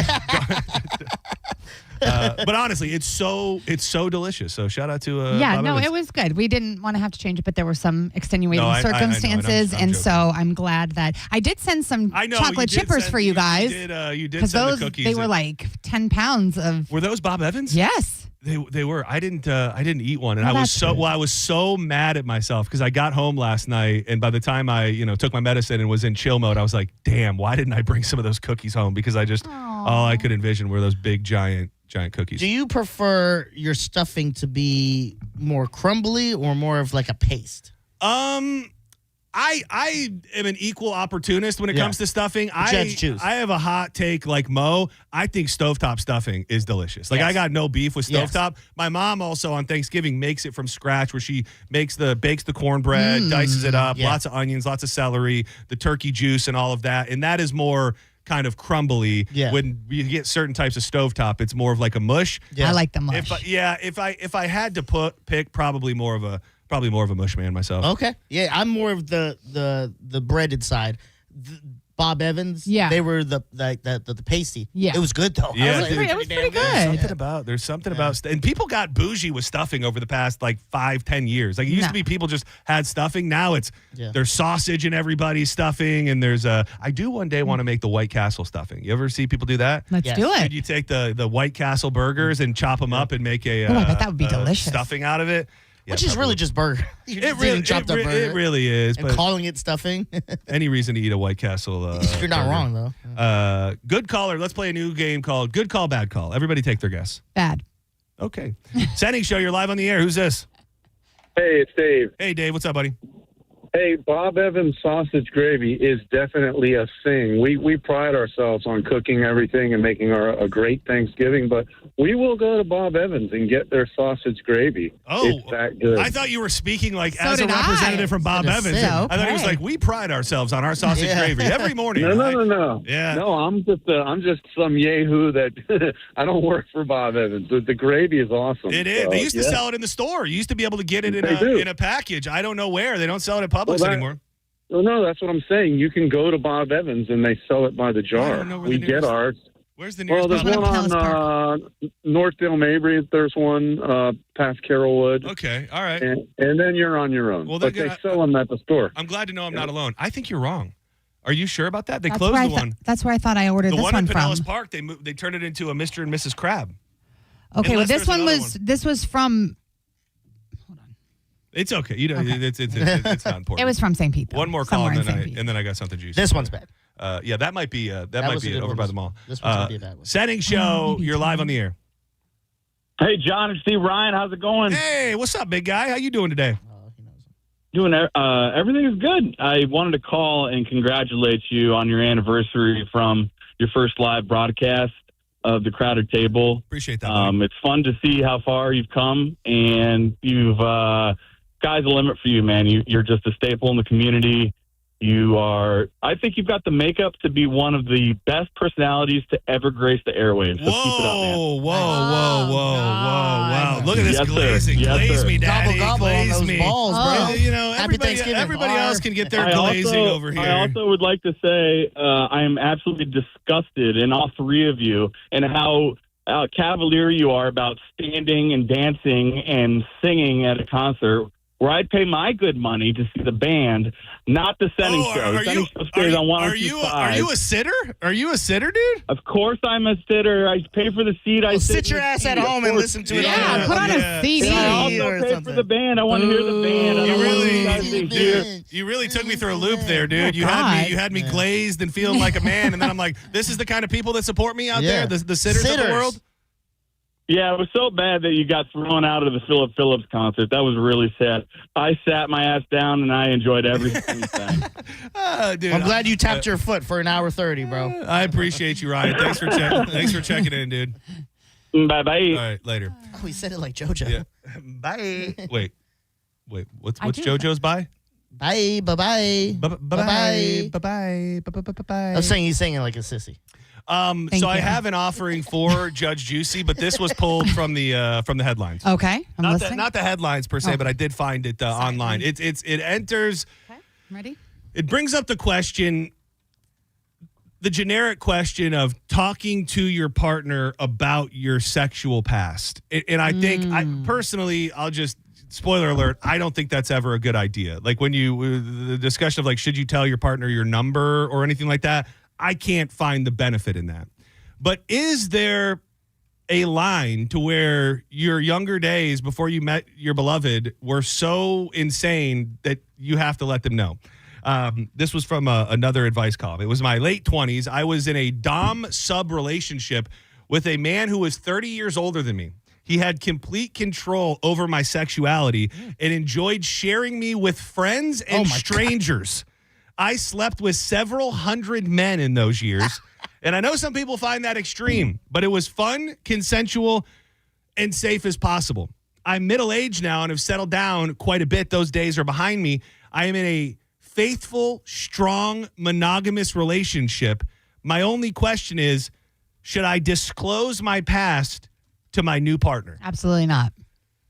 honestly, it's so delicious. So shout out to Bob Evans. It was good. We didn't want to have to change it, but there were some extenuating I circumstances, know, and so I'm glad that I did send some chocolate chippers for you guys. You did send those, the cookies. They were like 10 pounds of. Were those Bob Evans? Yes. They were. I didn't eat one, and Oh, I was that's good. I was so mad at myself because I got home last night, and by the time I took my medicine and was in chill mode, I was like, damn, why didn't I bring some of those cookies home? Because all I could envision were those big giant cookies. Do you prefer your stuffing to be more crumbly or more of like a paste? I am an equal opportunist when it comes to stuffing. Judge choose. I have a hot take like Mo. I think stovetop stuffing is delicious. Like, Yes. I got no beef with Yes. stovetop. My mom also on Thanksgiving makes it from scratch, where she bakes the cornbread, dices it up, lots of onions, lots of celery, the turkey juice and all of that. And that is more kind of crumbly. Yeah. When you get certain types of stovetop, it's more of like a mush. I like the mush. If I had to pick, probably more of a mush man myself. Okay. Yeah, I'm more of the breaded side. Bob Evans. Yeah. They were the pasty. Yeah. It was good though. Yeah, it was pretty There's good. something about and people got bougie with stuffing over the past like 5-10 years. Like, it used to be people just had stuffing. Now it's there's sausage in everybody's stuffing, and there's I do one day want to make the White Castle stuffing. You ever see people do that? Let's do it. Dude, you take the White Castle burgers and chop them up and make a I bet that would be delicious. stuffing out of it. Yeah, Which is really just burger. You're just eating chopped up burger. It really is. And But calling it stuffing. any reason to eat a White Castle You're not burger. wrong though. Good caller. Let's play a new game called Good Call, Bad Call. Everybody take their guess. Bad. Okay. Senning Show, you're live on the air. Who's this? Hey, it's Dave. Hey, Dave. What's up, buddy? Hey, Bob Evans sausage gravy is definitely a thing. We pride ourselves on cooking everything and making a great Thanksgiving, but we will go to Bob Evans and get their sausage gravy. Oh, it's that good. I thought you were speaking like So as a did I. representative from Bob Evans. say, I thought he was okay. like, we pride ourselves on our sausage gravy every morning. No. Yeah. No, I'm just some yahoo that I don't work for Bob Evans. The gravy is awesome. It is. They used to sell it in the store. You used to be able to get it in a package. I don't know where. They don't sell it at Publix anymore. Well, no, that's what I'm saying. You can go to Bob Evans and they sell it by the jar. I don't know where We the get nearest- ours. Where's the Well, nearest there's Bob one on Northdale Mabry. There's one past Carrollwood. Okay, all right. And then you're on your own. Well, but they're they gonna- sell them at the store. I'm glad to know I'm not alone. I think you're wrong. Are you sure about that? They That's closed where the one. That's where I thought I ordered The this one in from. Pinellas Park, they turned it into a Mr. and Mrs. Crab. Okay, well, Unless this there's one another was this was from. It's okay. You know, it's not important. It was from St. Pete. Though, One more call, somewhere and in then, St. Pete. and then I got something juicy. This one's bad. Yeah, that might be might was a be good over one. by the mall. This one's gonna be a bad one. Senning Show, you're live on the air. Hey, John and Steve Ryan, how's it going? Hey, what's up, big guy? How you doing today? Doing everything is good. I wanted to call and congratulate you on your anniversary from your first live broadcast of the Crowded Table. Appreciate that. It's fun to see how far you've come, and you've sky's the limit for you, man. You're just a staple in the community. I think you've got the makeup to be one of the best personalities to ever grace the airwaves. So keep it up, man. Wow. Look at this Yes, sir. glazing. Yes, Glaze sir. me, daddy. Gobble on Glaze those me. balls, bro. You know, Happy everybody Thanksgiving. else can get their I glazing also- over here. I also would like to say I am absolutely disgusted in all three of you and how cavalier you are about standing and dancing and singing at a concert where I'd pay my good money to see the band, not the Senning Show. The Senning Show stays on 105. Are you a sitter? Are you a sitter, dude? Of course I'm a sitter. I pay for the seat. I sit your ass at home and listen to it. Yeah, put on a CD. I also pay for the band. I want to hear the band. I don't want you guys to hear. You really took me through a loop there, dude. You God. had me glazed and feeling like a man, and then I'm like, this is the kind of people that support me out there, the sitters of the world. Yeah, it was so bad that you got thrown out of the Philip Phillips concert. That was really sad. I sat my ass down and I enjoyed everything you sang. Dude, I'm glad you tapped your foot for an hour 30, bro. I appreciate you, Ryan. Thanks for checking in, dude. Bye bye. All right, later. Oh, he said it like JoJo. Yeah. Bye. Wait. What's JoJo's bye? Bye. Bye-bye. Bye-bye. I was saying he's singing like a sissy. So I have an offering for Judge Juicy, but this was pulled from the headlines. Okay, I'm listening. Not the headlines per se, but I did find it online. It enters. Okay, I'm ready. It brings up the question, the generic question of talking to your partner about your sexual past. And I think, I'll just, spoiler alert, I don't think that's ever a good idea. Like when the discussion of like, should you tell your partner your number or anything like that? I can't find the benefit in that. But is there a line to where your younger days before you met your beloved were so insane that you have to let them know. This was from another advice column. It was my late 20s. I was in a dom sub relationship with a man who was 30 years older than me. He had complete control over my sexuality and enjoyed sharing me with friends and strangers. I slept with several hundred men in those years. And I know some people find that extreme, but it was fun, consensual, and safe as possible. I'm middle-aged now and have settled down quite a bit. Those days are behind me. I am in a faithful, strong, monogamous relationship. My only question is, should I disclose my past to my new partner? Absolutely not.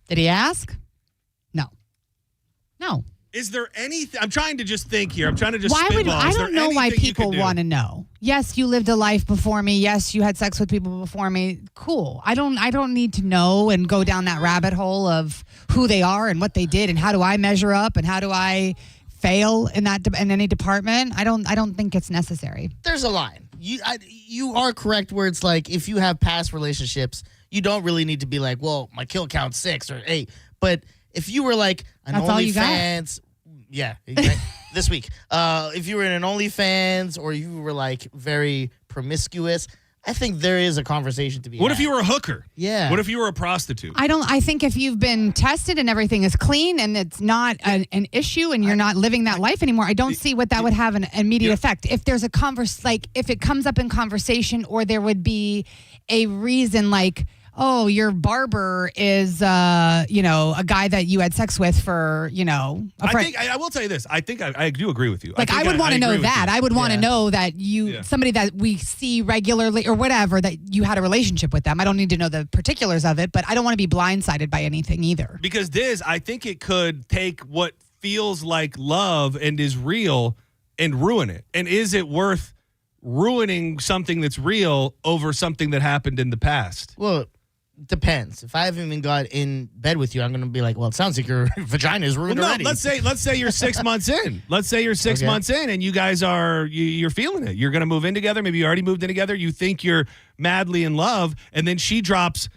Did he ask? No. Is there anything? I'm trying to just think here. I'm trying to just I spitball. don't know why people want to know. Yes, you lived a life before me. Yes, you had sex with people before me. Cool. I don't need to know and go down that rabbit hole of who they are and what they did and how do I measure up and how do I fail in any department. I don't think it's necessary. There's a line. You are correct where it's like if you have past relationships, you don't really need to be like, well, my kill count's 6 or 8. But if you were like an OnlyFans, this week, if you were in an OnlyFans or you were like very promiscuous, I think there is a conversation to be What had. if you were a hooker? Yeah. What if you were a prostitute? I think if you've been tested and everything is clean and it's not an issue and you're not living that life anymore, I don't see what that would have an immediate effect. If there's a if it comes up in conversation or there would be a reason like, oh, your barber is, a guy that you had sex with for, I will tell you this. I think I do agree with you. Like, I would want to know that. I would want to know that somebody that we see regularly or whatever, that you had a relationship with them. I don't need to know the particulars of it, but I don't want to be blindsided by anything either. Because I think it could take what feels like love and is real and ruin it. And is it worth ruining something that's real over something that happened in the past? Well, depends. If I haven't even got in bed with you, I'm going to be like, well, it sounds like your vagina is ruined already. Let's say you're 6 months in. Let's say you're 6 months in and you guys you're feeling it. You're going to move in together. Maybe you already moved in together. You think you're madly in love. And then she drops,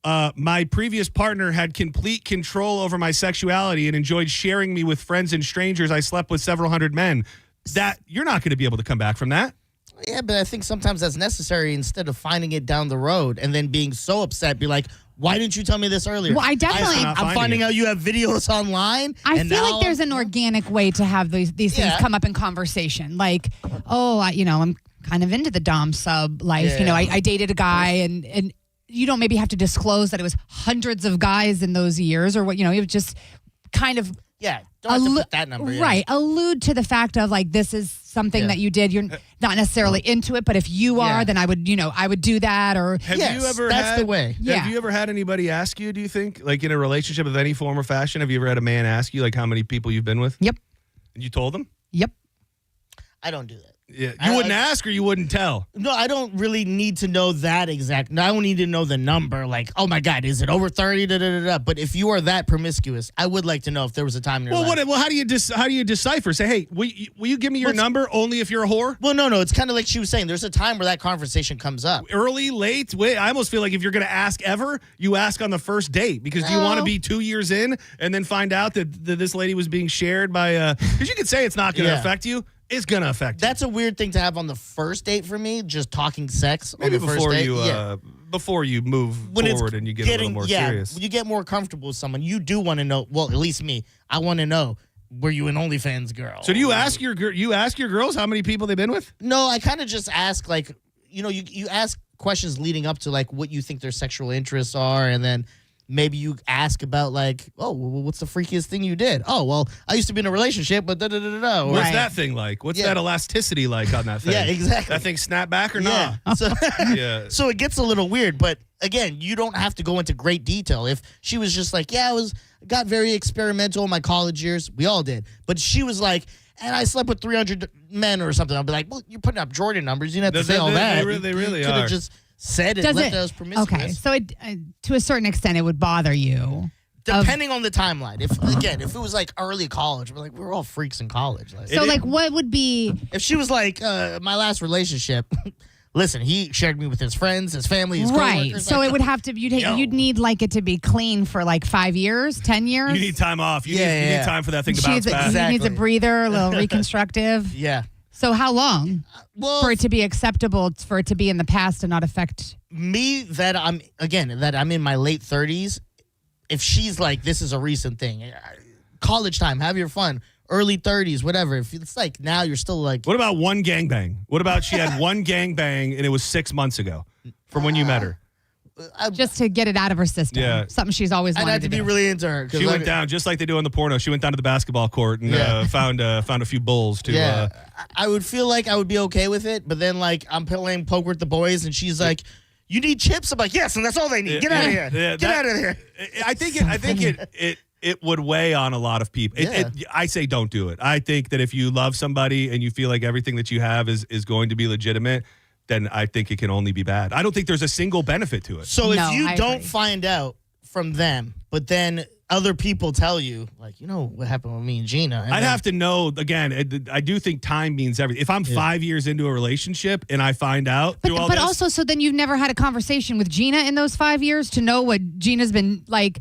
my previous partner had complete control over my sexuality and enjoyed sharing me with friends and strangers. I slept with several hundred men. That you're not going to be able to come back from that. Yeah, but I think sometimes that's necessary instead of finding it down the road and then being so upset, be like, why didn't you tell me this earlier? Well, I'm finding out you have videos online. I feel like there's an organic way to have these things come up in conversation. Like, I'm kind of into the dom sub life. Yeah. I dated a guy and you don't maybe have to disclose that it was hundreds of guys in those years or what, it was just kind of. Yeah, don't have to put that number in. Right. Allude to the fact of like, this is something that you did. You're not necessarily into it, but if you are, then I would do that. Or Have you ever that's the way. Have you ever had anybody ask you, do you think, like in a relationship of any form or fashion, have you ever had a man ask you like how many people you've been with? Yep. And you told them? Yep. I don't do that. Yeah, you wouldn't ask or you wouldn't tell? No, I don't really need to know that exact. No, I don't need to know the number. Like, oh my God, is it over 30? But if you are that promiscuous, I would like to know if there was a time in your life. How do you decipher? Say, hey, will you give me your number only if you're a whore? Well, no. It's kind of like she was saying. There's a time where that conversation comes up. Early, late? Wait, I almost feel like if you're going to ask ever, you ask on the first date. Because do you want to be 2 years in and then find out that this lady was being shared by... Because you could say it's not going to affect you. It's going to affect you. That's a weird thing to have on the first date for me, just talking sex Maybe on the first date. Before you move forward and you get a little more serious. When you get more comfortable with someone, you do want to know, well, at least me, I want to know, were you an OnlyFans girl? So do you ask your girls how many people they've been with? No, I kind of just ask, like, you ask questions leading up to, like, what you think their sexual interests are, and then maybe you ask about, like, oh, well, what's the freakiest thing you did? Oh, well, I used to be in a relationship, but da-da-da-da. What's that thing like? What's that elasticity like on that thing? Yeah, exactly. That thing snap back or not? So it gets a little weird, but again, you don't have to go into great detail. If she was just like, got very experimental in my college years, we all did. But she was like, and I slept with 300 men or something. I'll be like, well, you're putting up Jordan numbers. You didn't have to say all that. They really you are. could have just said it, let those promiscuous. Okay, so to a certain extent, it would bother you. Depending on the timeline. If it was like early college, we're all freaks in college. What would be... If she was like, my last relationship, listen, he shared me with his friends, his family, his Right. coworkers. So Like, it would have to, you'd need like it to be clean for like 5 years, 10 years. You need time off. You need time for that thing to She bounce needs, back. He needs a breather, a little reconstructive. Yeah. So how long for it to be acceptable, for it to be in the past and not affect me? That I'm in my late 30s. If she's like, this is a recent thing, college time, have your fun, early 30s, whatever. If it's like now, you're still like. What about one gangbang? What about she had one gangbang and it was 6 months ago from when you met her? just to get it out of her system. Yeah. Something she's always wanted I'd have to be do. really into her. She went down just like they do in the porno. She went down to the basketball court and found a few bulls to. I would feel like I would be okay with it, but then like I'm playing poker with the boys and she's like, "You need chips?" I'm like, "Yes," and that's all they need. Get out of here. Get out of here. I think it would weigh on a lot of people. I say don't do it. I think that if you love somebody and you feel like everything that you have is going to be legitimate, then I think it can only be bad. I don't think there's a single benefit to it. So if you don't find out from them, but then other people tell you, like, you know what happened with me and Gina. And I'd have to know, again, I do think time means everything. If I'm 5 years into a relationship and I find out through all But this. also, so then you've never had a conversation with Gina in those 5 years to know what Gina's been like.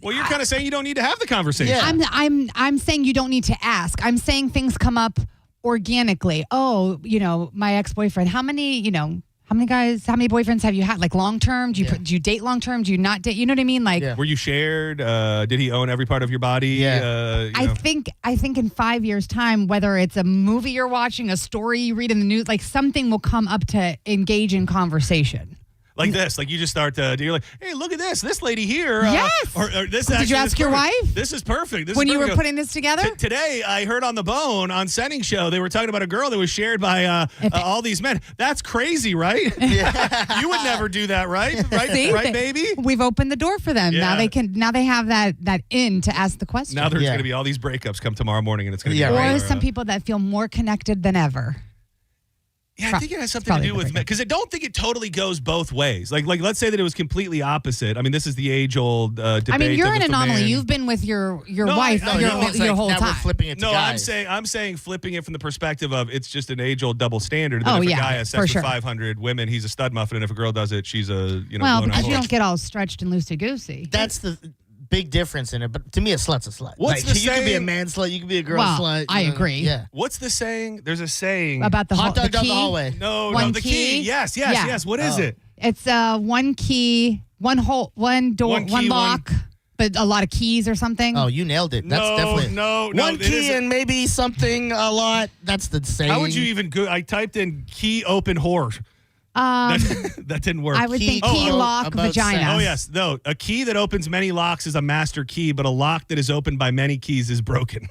Well, you're kind of saying you don't need to have the conversation. I'm saying you don't need to ask. I'm saying things come up organically. Oh, my ex-boyfriend. How many boyfriends have you had? Like long term? Do you date long term? Do you not date? You know what I mean? Like, were you shared? Did he own every part of your body? Yeah. I think in 5 years' time, whether it's a movie you're watching, a story you read in the news, like something will come up to engage in conversation. Like this, like you just start to, you're like, hey, look at this lady here. Yes. Or this. Did you ask your wife? This is perfect. This when is you were perfect. putting this together? Today, I heard on the Bone on Senning Show, they were talking about a girl that was shared by all these men. That's crazy, right? Yeah. You would never do that, right? Right, See? right, baby? We've opened the door for them. Yeah. Now they have that in to ask the question. Now there's going to be all these breakups come tomorrow morning, and it's going to be Or some people that feel more connected than ever. Yeah, I think it has something to do with because I don't think it totally goes both ways. Like let's say that it was completely opposite. I mean, this is the age-old debate. I mean, you're of an if a anomaly. man- You've been with your wife your whole time. Flipping it to guys. I'm saying flipping it from the perspective of it's just an age-old double standard. That Oh, if yeah, a guy has for sex with sure. 500 women, he's a stud muffin, and if a girl does it, she's a Well, blown because out you horse. don't get all stretched and loosey-goosey. That's the big difference in it. But to me, a slut's a slut. What's like, the you can be a saying? man slut. You can be a girl Well, slut. I agree. Yeah. What's the saying? There's a saying About the Hot dog the down key? the hallway. No, One the key? key. Yes. Yeah. What is it? It's one key, one hole, one door, One one key, lock, but a lot of keys or something. Oh, you nailed it. That's No, definitely no, one it key isn't. and maybe something a lot. That's the same. How would you even go? I typed in key open whore. That didn't work. I would think key lock about vagina. sex. Oh, yes. No, a key that opens many locks is a master key, but a lock that is opened by many keys is broken.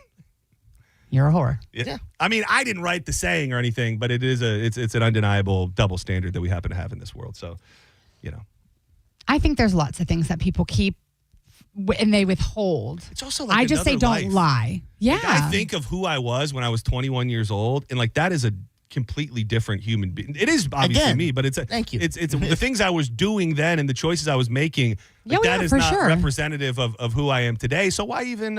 You're a whore. Yeah. I mean, I didn't write the saying or anything, but it's an undeniable double standard that we happen to have in this world. So, I think there's lots of things that people keep and they withhold. It's also like I just say another don't life. lie. Yeah. Like, I think of who I was when I was 21 years old, and like that is a completely different human being. It is obviously Again, me, but thank you. It's the things I was doing then and the choices I was making. Like, Oh, that yeah, is for not sure. representative of who I am today. So why even?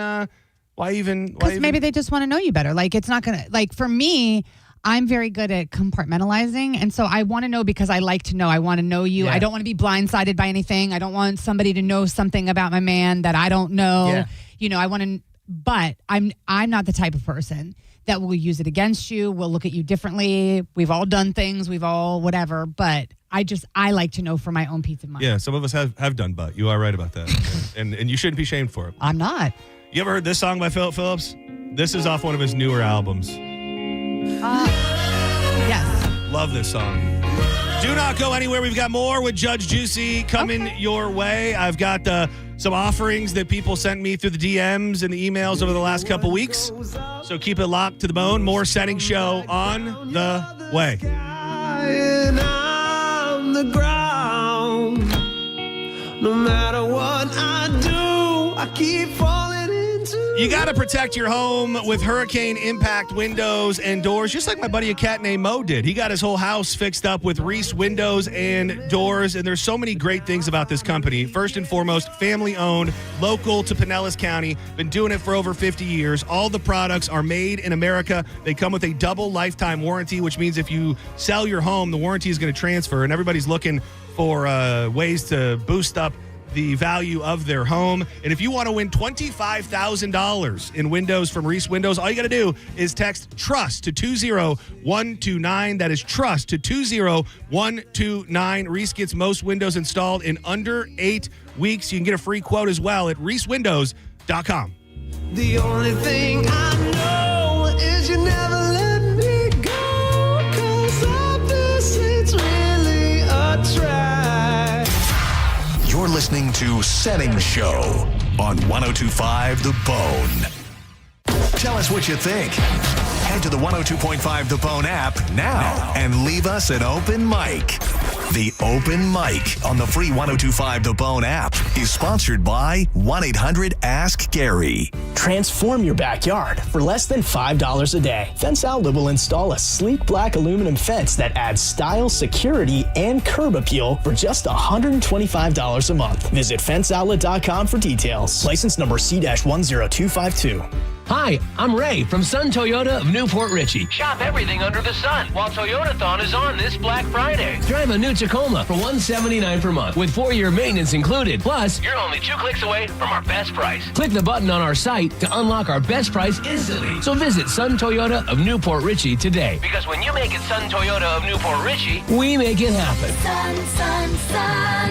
Because maybe they just want to know you better. Like, it's not going to, like, for me, I'm very good at compartmentalizing. And so I want to know because I like to know. I want to know you. Yeah. I don't want to be blindsided by anything. I don't want somebody to know something about my man that I don't know. Yeah. I want to, but I'm not the type of person that will use it against you. We'll look at you differently. We've all done things. We've all whatever. But I like to know for my own peace of mind. Yeah, some of us have done butt. You are right about that. and you shouldn't be shamed for it. I'm not. You ever heard this song by Philip Phillips? This is off one of his newer albums. Yes. Love this song. Do not go anywhere. We've got more with Judge Juicy coming your way. I've got some offerings that people sent me through the DMs and the emails over the last couple weeks. So keep it locked to the bone. More Senning Show on the way. On the ground, no matter what I do, I keep falling into You got to protect your home with hurricane impact windows and doors, just like my buddy, a cat named Mo, did. He got his whole house fixed up with Reese windows and doors, and there's so many great things about this company. First and foremost, family-owned, local to Pinellas County, been doing it for over 50 years. All the products are made in America. They come with a double lifetime warranty, which means if you sell your home, the warranty is going to transfer, and everybody's looking for ways to boost up the value of their home. And if you want to win $25,000 in windows from Reese Windows, all you got to do is text TRUST to 20129. That is TRUST to 20129. Reese gets most windows installed in under 8 weeks. You can get a free quote as well at reesewindows.com. The only thing I know is you never let me go, 'cause obviously it's really a try. You're listening to Senning Show on 102.5 The Bone. Tell us what you think. Head to the 102.5 The Bone app now and leave us an open mic. The Open Mic on the free 102.5 The Bone app is sponsored by 1-800-ASK-GARY. Transform your backyard for less than $5 a day. Fence Outlet will install a sleek black aluminum fence that adds style, security, and curb appeal for just $125 a month. Visit fenceoutlet.com for details. License number C-10252. Hi, I'm Ray from Sun Toyota of Newport Richey. Shop everything under the sun while Toyotathon is on this Black Friday. Drive a new Tacoma for $179 per month with 4-year maintenance included. Plus, you're only 2 clicks away from our best price. Click the button on our site to unlock our best price instantly. So visit Sun Toyota of Newport Richey today. Because when you make it Sun Toyota of Newport Richey, we make it happen. Sun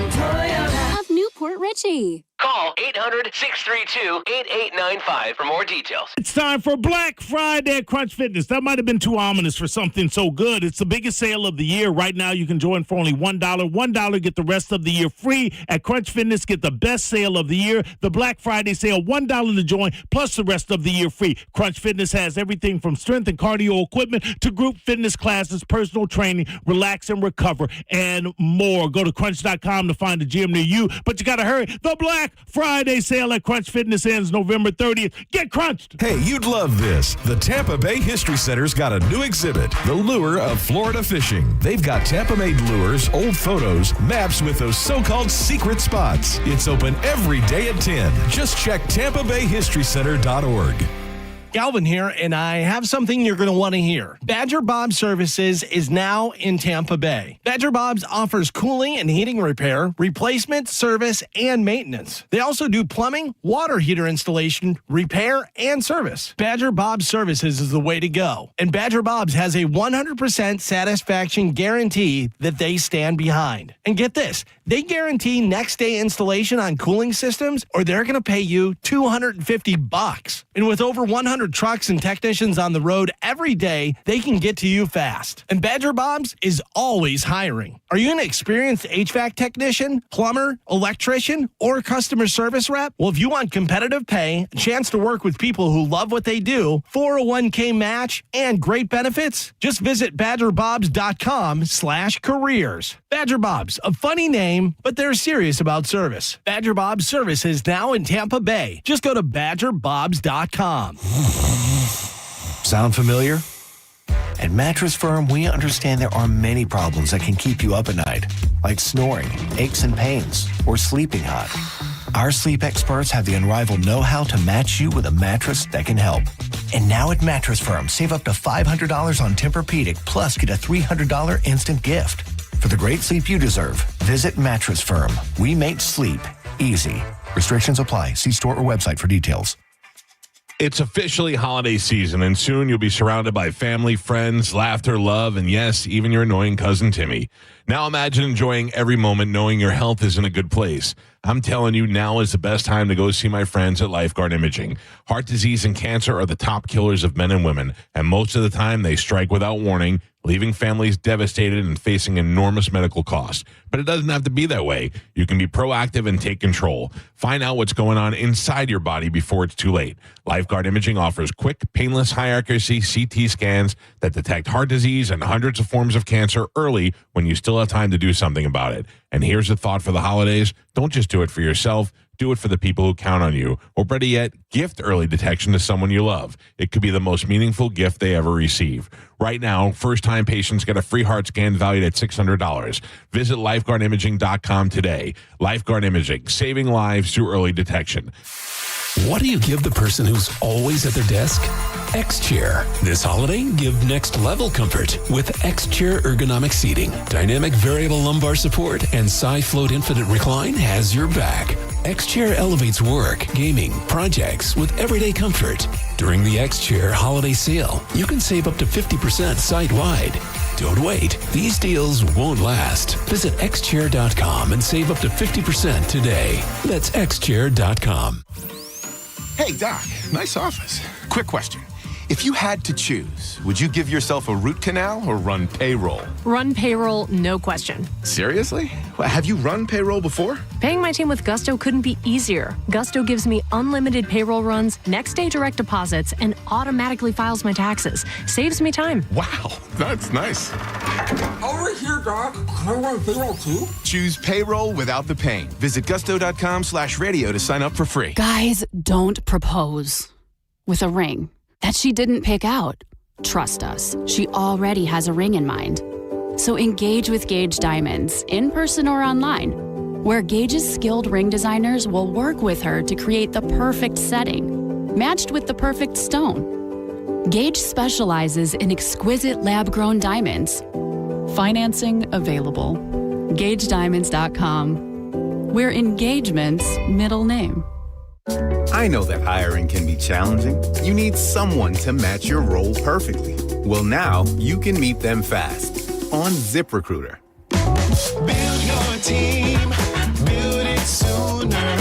Toyota of Newport Richey. Call 800-632-8895 for more details. It's time for Black Friday at Crunch Fitness. That might have been too ominous for something so good. It's the biggest sale of the year. Right now, you can join for only $1. $1, get the rest of the year free. At Crunch Fitness, get the best sale of the year. The Black Friday sale, $1 to join, plus the rest of the year free. Crunch Fitness has everything from strength and cardio equipment to group fitness classes, personal training, relax and recover, and more. Go to crunch.com to find a gym near you, but you got to hurry. The Black Friday sale at Crunch Fitness ends November 30th. Get crunched. Hey, you'd love this. The Tampa Bay History Center's got a new exhibit, The Lure of Florida Fishing. They've got Tampa-made lures, old photos, maps with those so-called secret spots. It's open every day at 10. Just check TampaBayHistoryCenter.org. Galvin here, and I have something you're going to want to hear. Badger Bob Services is now in Tampa Bay. Badger Bob's offers cooling and heating repair, replacement, service, and maintenance. They also do plumbing, water heater installation, repair, and service. Badger Bob Services is the way to go. And Badger Bob's has a 100% satisfaction guarantee that they stand behind. And get this, they guarantee next day installation on cooling systems, or they're going to pay you $250. And with over 100 trucks and technicians on the road every day, they can get to you fast. And Badger Bob's is always hiring. Are you an experienced HVAC technician, plumber, electrician, or customer service rep? Well, if you want competitive pay, a chance to work with people who love what they do, 401k match, and great benefits, just visit badgerbobs.com/careers. Badger Bob's, a funny name, but they're serious about service. Badger Bob's Service is now in Tampa Bay. Just go to badgerbobs.com. Sound familiar? At Mattress Firm, we understand there are many problems that can keep you up at night, like snoring, aches and pains, or sleeping hot. Our sleep experts have the unrivaled know-how to match you with a mattress that can help. And now at Mattress Firm, save up to $500 on Tempur-Pedic, plus get a $300 instant gift. For the great sleep you deserve, visit Mattress Firm. We make sleep easy. Restrictions apply. See store or website for details. It's officially holiday season, and soon you'll be surrounded by family, friends, laughter, love, and yes, even your annoying cousin Timmy. Now imagine enjoying every moment knowing your health is in a good place. I'm telling you, now is the best time to go see my friends at Lifeguard Imaging. Heart disease and cancer are the top killers of men and women, and most of the time they strike without warning, leaving families devastated and facing enormous medical costs. But it doesn't have to be that way. You can be proactive and take control. Find out what's going on inside your body before it's too late. Lifeguard Imaging offers quick, painless, high-accuracy CT scans that detect heart disease and hundreds of forms of cancer early when you still have time to do something about it. And here's a thought for the holidays. Don't just do it for yourself. do it for the people who count on you. Or better yet, gift early detection to someone you love. It could be the most meaningful gift they ever receive. Right now, first-time patients get a free heart scan valued at $600. Visit lifeguardimaging.com today. Lifeguard Imaging, saving lives through early detection. What do you give the person who's always at their desk? X-Chair. This holiday, give next level comfort with X-Chair ergonomic seating. Dynamic variable lumbar support and SiFloat Infinite Recline has your back. X-Chair elevates work, gaming, projects with everyday comfort. During the X-Chair holiday sale, you can save up to 50% site-wide. Don't wait. These deals won't last. Visit xchair.com and save up to 50% today. That's xchair.com. Hey, Doc, nice office. Quick question. If you had to choose, would you give yourself a root canal or run payroll? Run payroll, no question. Seriously? Well, have you run payroll before? Paying my team with Gusto couldn't be easier. Gusto gives me unlimited payroll runs, next day direct deposits, and automatically files my taxes. Saves me time. Wow, that's nice. Over here, Doc. Can I run payroll too? Choose payroll without the pain. Visit gusto.com/radio to sign up for free. Guys, don't propose with a ring that she didn't pick out. Trust us, she already has a ring in mind. So engage with Gage Diamonds, in person or online, where Gage's skilled ring designers will work with her to create the perfect setting, matched with the perfect stone. Gage specializes in exquisite lab-grown diamonds. Financing available. GageDiamonds.com. We're engagement's middle name. I know that hiring can be challenging. You need someone to match your role perfectly. Well, now you can meet them fast on ZipRecruiter. Build your team, build it sooner.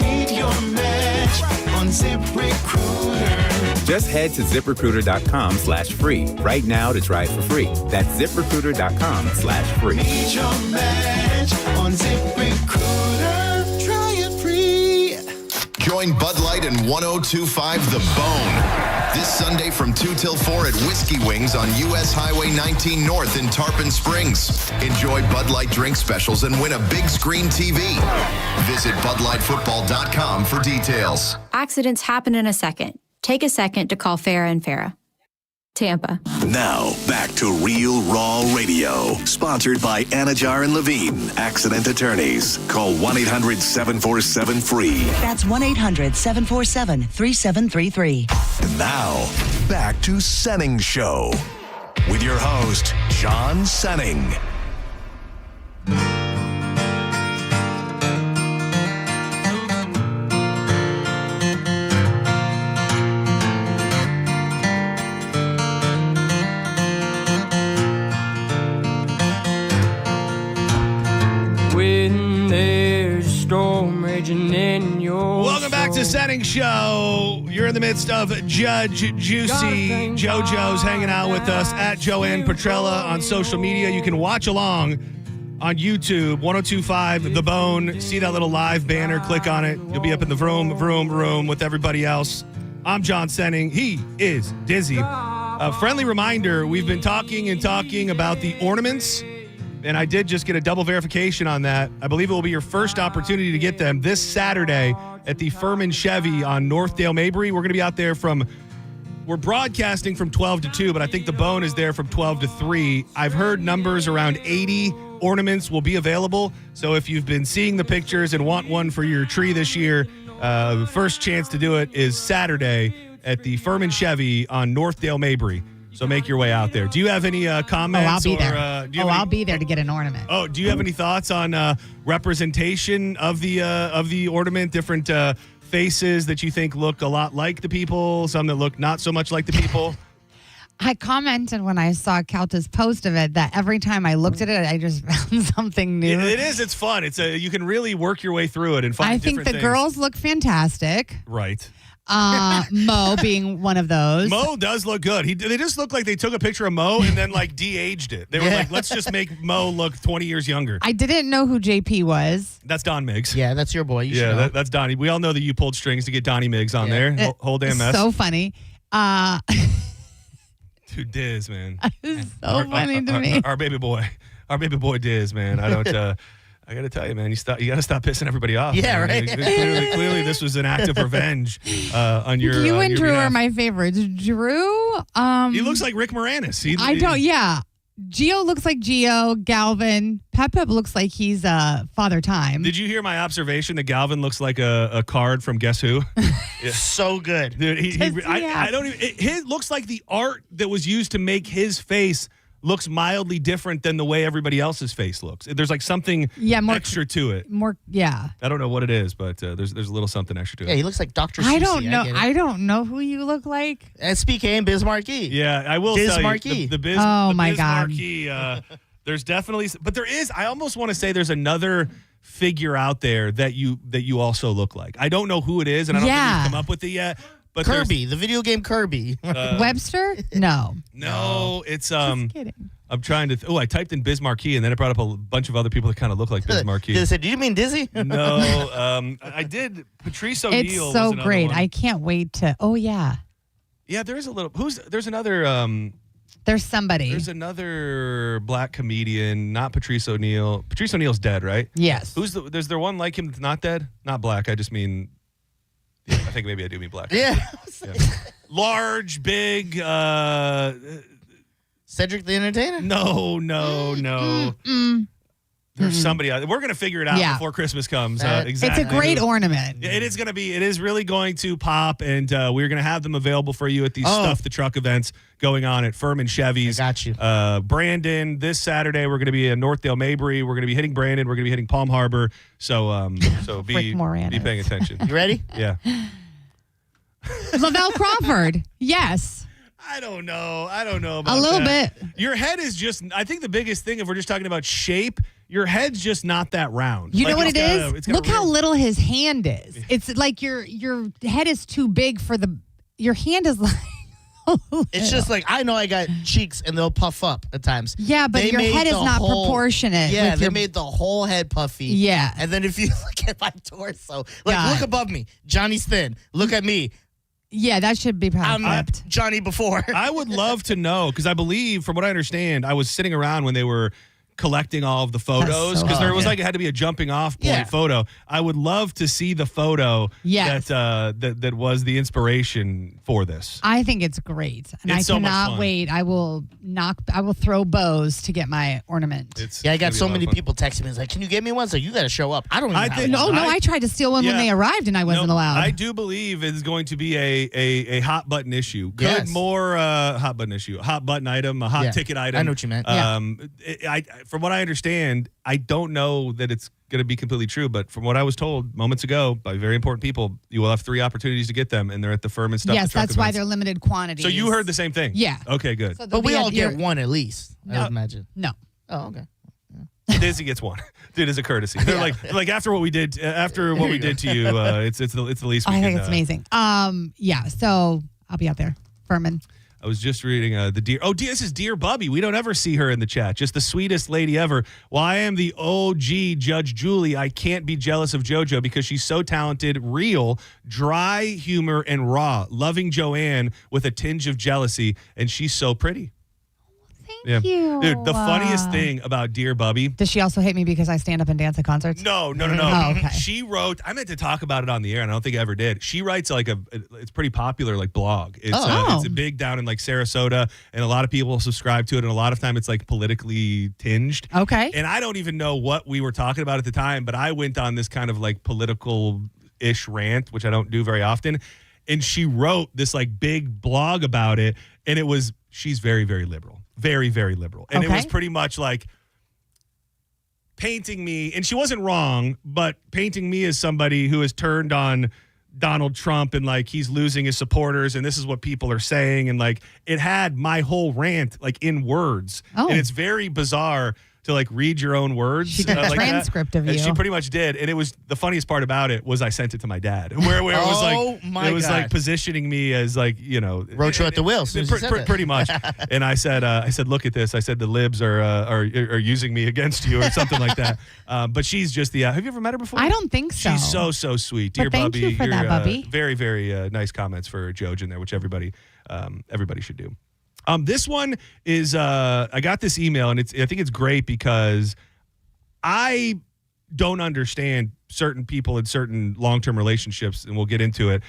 Meet your match on ZipRecruiter. Just head to ZipRecruiter.com/free right now to try it for free. That's ZipRecruiter.com/free. Meet your match on ZipRecruiter. Try it free. Join Bud Light and 1025 The Bone this Sunday from 2 till 4 at Whiskey Wings on U.S. Highway 19 North in Tarpon Springs. Enjoy Bud Light drink specials and win a big screen TV. Visit BudLightFootball.com for details. Accidents happen in a second. Take a second to call Farah and Farah. Tampa. Now, back to Real Raw Radio. Sponsored by Anajar and Levine, accident attorneys. Call 1-800-747-FREE. That's 1-800-747-3733. And now, back to Senning Show with your host, John Senning. When there's a storm raging in your Welcome back to Senning Show. You're in the midst of Judge Juicy. JoJo's hanging out with us at Joanne Petrella on social media. You can watch along on YouTube, 1025 The Bone. See that little live banner, click on it. You'll be up in the room with everybody else. I'm John Senning. He is Dizzy. A friendly reminder, we've been talking about the ornaments, and I did just get a double verification on that. I believe it will be your first opportunity to get them this Saturday at the Furman Chevy on Northdale Mabry. We're going to be out there we're broadcasting from 12 to 2, but I think the Bone is there from 12 to 3. I've heard numbers around 80 ornaments will be available. So if you've been seeing the pictures and want one for your tree this year, the first chance to do it is Saturday at the Furman Chevy on Northdale Mabry. So make your way out there. Do you have any comments? I'll be there. I'll be there to get an ornament. Oh, do you have any thoughts on representation of the ornament? Different faces that you think look a lot like the people, some that look not so much like the people. I commented when I saw Kauta's post of it that every time I looked at it, I just found something new. It is. It's fun. You can really work your way through it and find. I think the girls look fantastic. Right. Mo being one of those. Mo does look good. They just look like they took a picture of Mo and then de-aged it. They were like, let's just make Mo look 20 years younger. I didn't know who JP was. That's Don Miggs. Yeah, that's your boy. You should know. That's Donnie. We all know that you pulled strings to get Donnie Miggs on there. Whole damn mess. So funny. Dude, Diz, man. It's so funny to me. Our baby boy Diz, man. I don't. I got to tell you, man, you got to stop pissing everybody off. Yeah, man. right. Clearly, this was an act of revenge on your. You on and your Drew behalf. are my favorites. Drew, He looks like Rick Moranis. I don't. Yeah, Gio looks like Gio. Galvin. Pep looks like he's Father Time. Did you hear my observation that Galvin looks like a card from Guess Who? Yeah. So good. Dude, I don't even. It looks like the art that was used to make his face looks mildly different than the way everybody else's face looks. There's like something extra to it. Yeah. I don't know what it is, but there's a little something extra to it. Yeah, he looks like Dr. I Seuss. don't know. I don't know who you look like. SPK and Biz Markie. Yeah, I will tell you. The Biz, Oh, the my Biz God. Markie, there's definitely, but there is, I almost want to say there's another figure out there that you also look like. I don't know who it is, and I don't think Yeah. we've come up with it yet. But Kirby, the video game Kirby. Webster? No. No, it's Just kidding. I'm trying to. I typed in Biz Markie, and then it brought up a bunch of other people that kind of look like Biz Markie. Did you mean Dizzy? No, I did. Patrice O'Neal. It's was so another great. one. I can't wait to. Oh yeah. Yeah, there is a little. There's another. There's somebody. There's another black comedian, not Patrice O'Neal. Patrice O'Neal's dead, right? Yes. There's there one like him that's not dead? Not black. I just mean. Yeah, I think maybe I do mean black. Yeah. Large, big. Cedric the Entertainer? No. There's somebody out there. We're going to figure it out Yeah. before Christmas comes. Exactly. It's a great ornament. Yeah, it is going to be. It is really going to pop, and we're going to have them available for you at these Stuff the Truck events going on at Furman Chevy's. I got you. Brandon, this Saturday we're going to be in Northdale Mabry. We're going to be hitting Brandon. We're going to be hitting Palm Harbor. So be paying attention. You ready? Yeah. Lavelle Crawford. Yes. I don't know about A little that. bit. Your head is just. I think the biggest thing, if we're just talking about shape, your head's just not that round. You know what it's it got is? a- Look how little his hand is. It's like your head is too big for your hand is like. It's just like, I know I got cheeks and they'll puff up at times. Yeah, but your made head is the not whole- proportionate. Yeah, with they your- made the whole head puffy. Yeah. And then if you look at my torso, like God. look above me, Johnny's thin. Look at me, Yeah, that should be probably I'm flipped. Johnny before. I would love to know, because I believe, from what I understand, I was sitting around when they were collecting all of the photos, so because there was cool. like, it had to be a jumping off point Yeah. photo. I would love to see the photo Yes. that was the inspiration for this. I think it's great, and It's I so much cannot fun. wait. I will throw bows to get my ornament. Yeah, I got gonna be so a lot many of fun. people texting me. It's like, can you get me one? So you got to show up. I don't even I have think- one. I tried to steal one when Yeah. they arrived, and I wasn't allowed. I do believe it is going to be a hot button issue. Good, Yes. more hot button issue, a hot button item, a hot Yeah. ticket item. I know what you meant. From what I understand, I don't know that it's going to be completely true, but from what I was told moments ago by very important people, you will have 3 opportunities to get them, and they're at the Firm and Stuff. Yes, the Truck that's why events. they're limited quantities. So you heard the same thing? Yeah. Okay, good. So But they'll we be all at get your- one at least, I No. would imagine. No. Oh, okay. Dizzy gets one. Dude, as a courtesy. They're like after what we did, we did to you, it's the least we I can. think it's amazing. Yeah, so I'll be out there, Furman. I was just reading the dear. Oh, this is Dear Bubby. We don't ever see her in the chat. Just the sweetest lady ever. While I am the OG Judge Julie, I can't be jealous of JoJo because she's so talented, real, dry humor, and raw. Loving Joanne with a tinge of jealousy, and she's so pretty. Thank you. Dude, the funniest thing about Dear Bubby. Does she also hate me because I stand up and dance at concerts? No. Oh, okay. She wrote. I meant to talk about it on the air, and I don't think I ever did. She writes it's pretty popular blog. It's big down in Sarasota, and a lot of people subscribe to it. And a lot of time, it's politically tinged. Okay. And I don't even know what we were talking about at the time, but I went on this kind of political-ish rant, which I don't do very often. And she wrote this big blog about it, and she's very, very liberal. Very, very liberal. And it was pretty much painting me, and she wasn't wrong, but painting me as somebody who has turned on Donald Trump and he's losing his supporters, and this is what people are saying. And it had my whole rant in words. Oh. And it's very bizarre to read your own words. She did a transcript of And you. she pretty much did. And it was the funniest part about it was I sent it to my dad, where it was my it was God. positioning me as Wrote you at the wheel. as soon as you said that. pretty much. And I said, look at this. I said the libs are using me against you or something like that. But she's just the. Have you ever met her before? I don't think so. She's so sweet, dear But thank Bubby. you for that, Bubby. Very, very nice comments for Joj in there, which everybody should do. This one is I got this email, and I think it's great because I don't understand certain people in certain long-term relationships, and we'll get into it.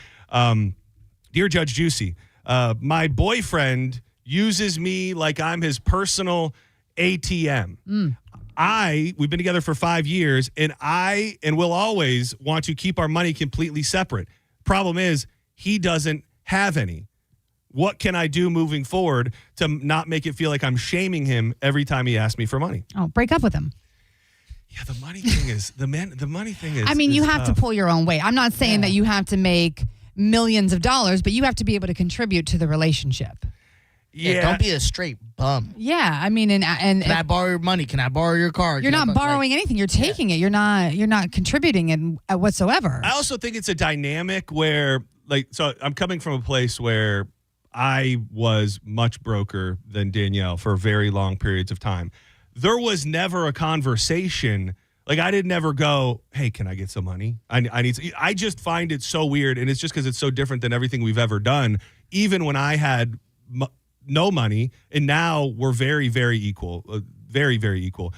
Dear Judge Juicy, my boyfriend uses me like I'm his personal ATM. We've been together for 5 years, and I will always want to keep our money completely separate. Problem is, he doesn't have any. What can I do moving forward to not make it feel like I'm shaming him every time he asks me for money? Oh, break up with him. Yeah, the money thing is the money thing is. I mean, you is have tough. to pull your own weight. I'm not saying that you have to make millions of dollars, but you have to be able to contribute to the relationship. Yeah, don't be a straight bum. Yeah, I mean, and Can I borrow your money? Can I borrow your car? you're not borrowing anything. You're taking it. You're not contributing it whatsoever. I also think it's a dynamic where, so I'm coming from a place where I was much broker than Danielle for very long periods of time. There was never a conversation. Like, I didn't ever go, hey, can I get some money? I need. I just find it so weird, and it's just because it's so different than everything we've ever done. Even when I had no money, and now we're very, very equal, very, very equal.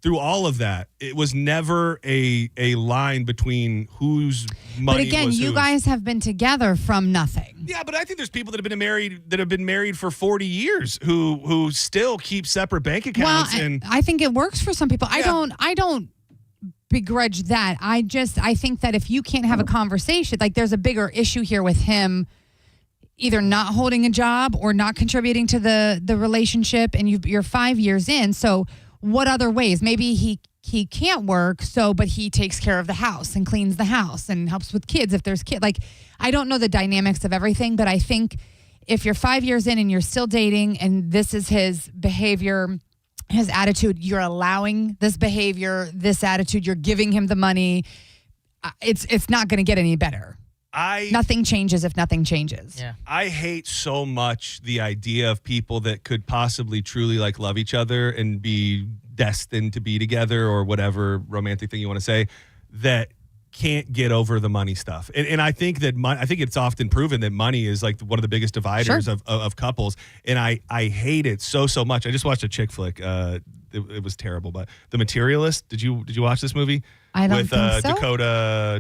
Through all of that, it was never a line between whose money. But again, was you whose. guys have been together from nothing. Yeah, but I think there's people that have been married for 40 years who still keep separate bank accounts. Well, and I think it works for some people. Yeah. I don't begrudge that. I think that if you can't have a conversation, like there's a bigger issue here with him either not holding a job or not contributing to the relationship, and you're 5 years in. So what other ways? Maybe he can't work, but he takes care of the house and cleans the house and helps with kids if there's kids. Like, I don't know the dynamics of everything, but I think if you're 5 years in and you're still dating and this is his behavior, his attitude, you're allowing this behavior, this attitude, you're giving him the money, it's not going to get any better. Nothing changes if nothing changes. Yeah. I hate so much the idea of people that could possibly truly love each other and be destined to be together, or whatever romantic thing you want to say, that can't get over the money stuff. And I think that I think it's often proven that money is one of the biggest dividers of couples. And I hate it so much. I just watched a chick flick. It was terrible, but The Materialist. Did you watch this movie? I don't with think so.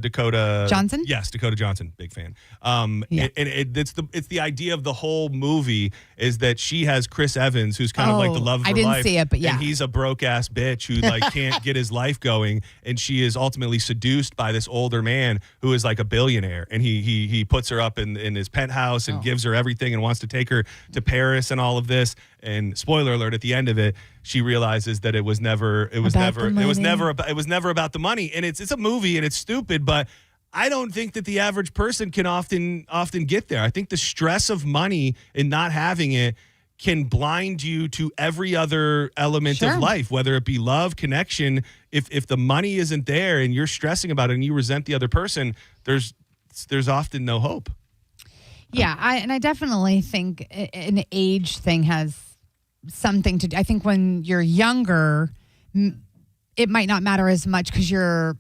Dakota Johnson? Yes, Dakota Johnson, big fan. Yeah. And it's the idea of the whole movie is that she has Chris Evans, who's kind of like the love of her I didn't life. see it, but yeah. And he's a broke ass bitch who can't get his life going, and she is ultimately seduced by this older man who is like a billionaire, and he puts her up in his penthouse and gives her everything and wants to take her to Paris and all of this. And spoiler alert, at the end of it, she realizes that it was never about the money. And it's a movie and it's stupid, but I don't think that the average person can often get there. I think the stress of money and not having it can blind you to every other element of life, whether it be love, connection. If the money isn't there and you're stressing about it and you resent the other person, there's often no hope. Yeah, I definitely think an age thing has something to do. I think when you're younger, it might not matter as much because you're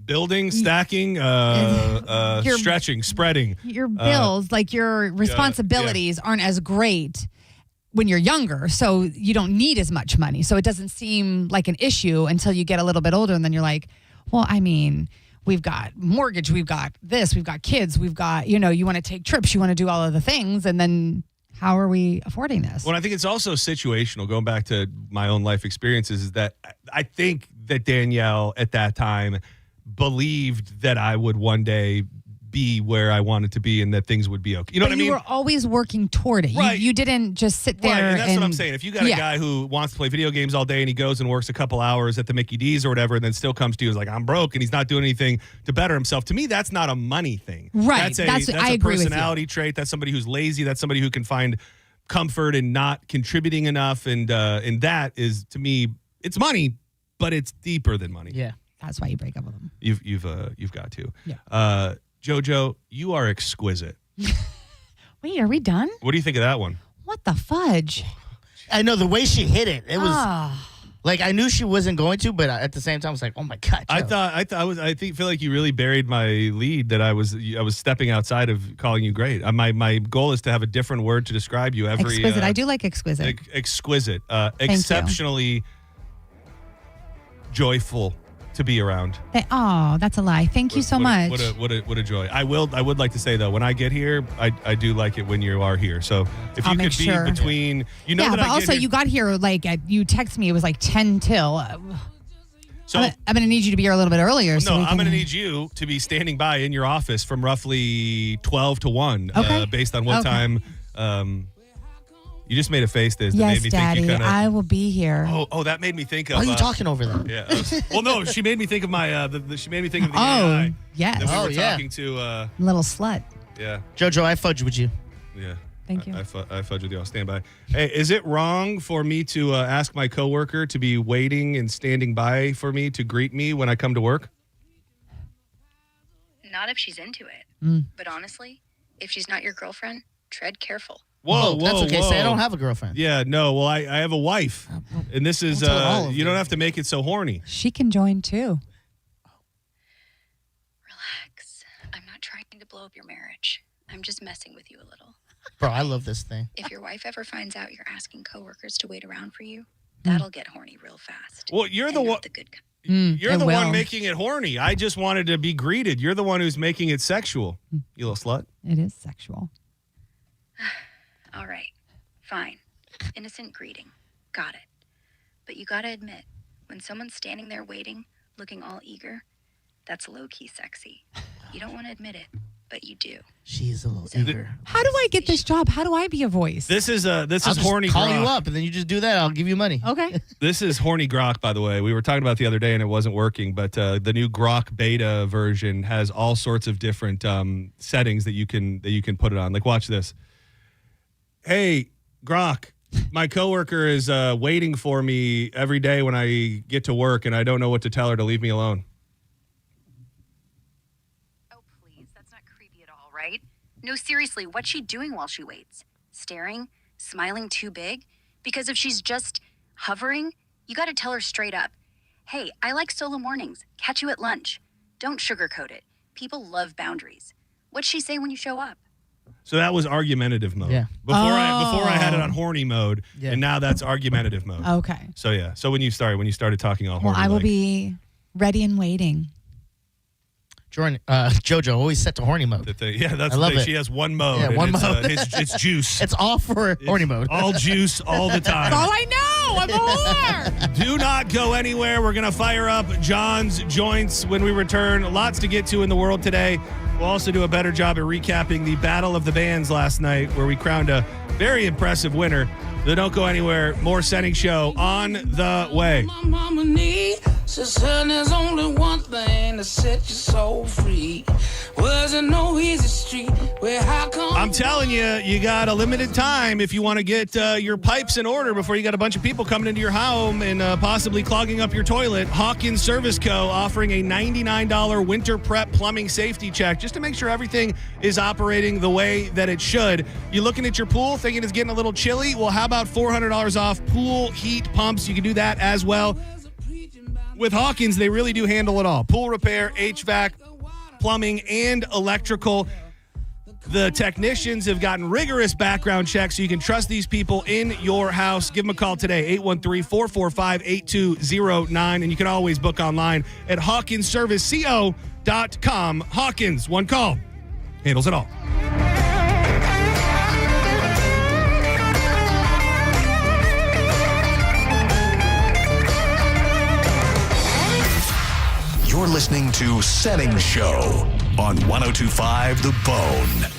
building, stacking, stretching, spreading. Your bills, your responsibilities aren't as great when you're younger, so you don't need as much money. So it doesn't seem like an issue until you get a little bit older, and then you're like, well, I mean, we've got mortgage, we've got this, we've got kids, we've got, you want to take trips, you want to do all of the things, and then how are we affording this? Well, I think it's also situational. Going back to my own life experiences, is that I think that Danielle at that time believed that I would one day be where I wanted to be and that things would be okay. You know what I mean? You were always working toward it. Right. You didn't just sit there. Right, and that's what I'm saying. If you got a guy who wants to play video games all day and he goes and works a couple hours at the Mickey D's or whatever, and then still comes to you and is like, I'm broke, and he's not doing anything to better himself. To me, that's not a money thing. Right. That's I a agree with you. personality trait. That's somebody who's lazy. That's somebody who can find comfort in not contributing enough. And that is, to me, it's money, but it's deeper than money. Yeah. That's why you break up with them. You've got to. Yeah. JoJo, you are exquisite. Wait, are we done? What do you think of that one? What the fudge? I know the way she hit it. It was I knew she wasn't going to, but at the same time, I was like, oh my God. Joe. I feel like you really buried my lead that I was stepping outside of calling you great. My goal is to have a different word to describe you every. Exquisite. I do like exquisite. Exquisite. Exceptionally joyful to be around. Oh, that's a lie. Thank you so much. What a joy. I would like to say though, when I get here, I do like it when you are here. So if I'll you make could be sure. between, you know, yeah, that but I get also here, you got here you text me. It was like 10 till. So I'm going to need you to be here a little bit earlier. No, I'm going to need you to be standing by in your office from roughly 12 to 1, Okay. Based on what Okay. time. You just made a face that Yes, made me Daddy, think you kind I will be here. Oh, that made me think of. Why are you talking over them? Yeah. Well, no, she made me think of my. She made me think of the Oh, AI yes. that we Oh, were yeah. talking to. Little slut. Yeah. Jojo, I fudge with you. Yeah. Thank you. I fudge with you. I'll stand by. Hey, is it wrong for me to ask my coworker to be waiting and standing by for me to greet me when I come to work? Not if she's into it. Mm. But honestly, if she's not your girlfriend, tread careful. Whoa, That's okay. whoa. Say I don't have a girlfriend. Yeah, no. Well, I have a wife, and this is Don't tell all of you don't have to make it so horny. She can join too. Relax. I'm not trying to blow up your marriage. I'm just messing with you a little. Bro, I love this thing. If your wife ever finds out you're asking coworkers to wait around for you, that'll get horny real fast. Well, you're the And not one. the good kind. You're it the will. one making it horny. I just wanted to be greeted. You're the one who's making it sexual. You little slut. It is sexual. All right. Fine. Innocent greeting. Got it. But you gotta admit, when someone's standing there waiting, looking all eager, that's low-key sexy. You don't want to admit it, but you do. She's a little eager. How do I get this job? How do I be a voice? This is I'll just horny. call grok. you up, and then you just do that. I'll give you money. Okay. This is horny grok, by the way. We were talking about it the other day, and it wasn't working. But the new grok beta version has all sorts of different settings that you can put it on. Like, watch this. Hey, grok, my coworker is waiting for me every day when I get to work, and I don't know what to tell her to leave me alone. Oh, please. That's not creepy at all, right? No, seriously, what's she doing while she waits? Staring? Smiling too big? Because if she's just hovering, you gotta tell her straight up, hey, I like solo mornings. Catch you at lunch. Don't sugarcoat it. People love boundaries. What'd she say when you show up? So that was argumentative mode. Yeah. Before I had it on horny mode, Yeah. and now that's argumentative mode. Okay. So yeah. So when you started talking all horny, Well, I will like, be ready and waiting. Jordan, Jojo, always set to horny mode. yeah, that's I love the thing. it. She has one mode. Yeah, and one it's, mode. It's juice. It's all for horny mode. All juice all the time. That's all I know. I'm a whore. Do not go anywhere. We're going to fire up John's Joints when we return. Lots to get to in the world today. We'll also do a better job at recapping the Battle of the Bands last night, where we crowned a very impressive winner. So don't go anywhere. More Senning Show on the way. My mama need, she said there's only one thing to set your soul free. Wasn't no easy street where how come I'm telling you, you got a limited time if you want to get your pipes in order before you got a bunch of people coming into your home and possibly clogging up your toilet. Hawkins Service Co. offering a $99 winter prep plumbing safety check just to make sure everything is operating the way that it should. You looking at your pool thinking it's getting a little chilly? Well, how about $400 off pool heat pumps? You can do that as well. With Hawkins, they really do handle it all. Pool repair, HVAC, plumbing, and electrical. The technicians have gotten rigorous background checks, so you can trust these people in your house. Give them a call today, 813-445-8209, and you can always book online at hawkinsserviceco.com. Hawkins, one call, handles it all. You're listening to Senning Show on 102.5 The Bone.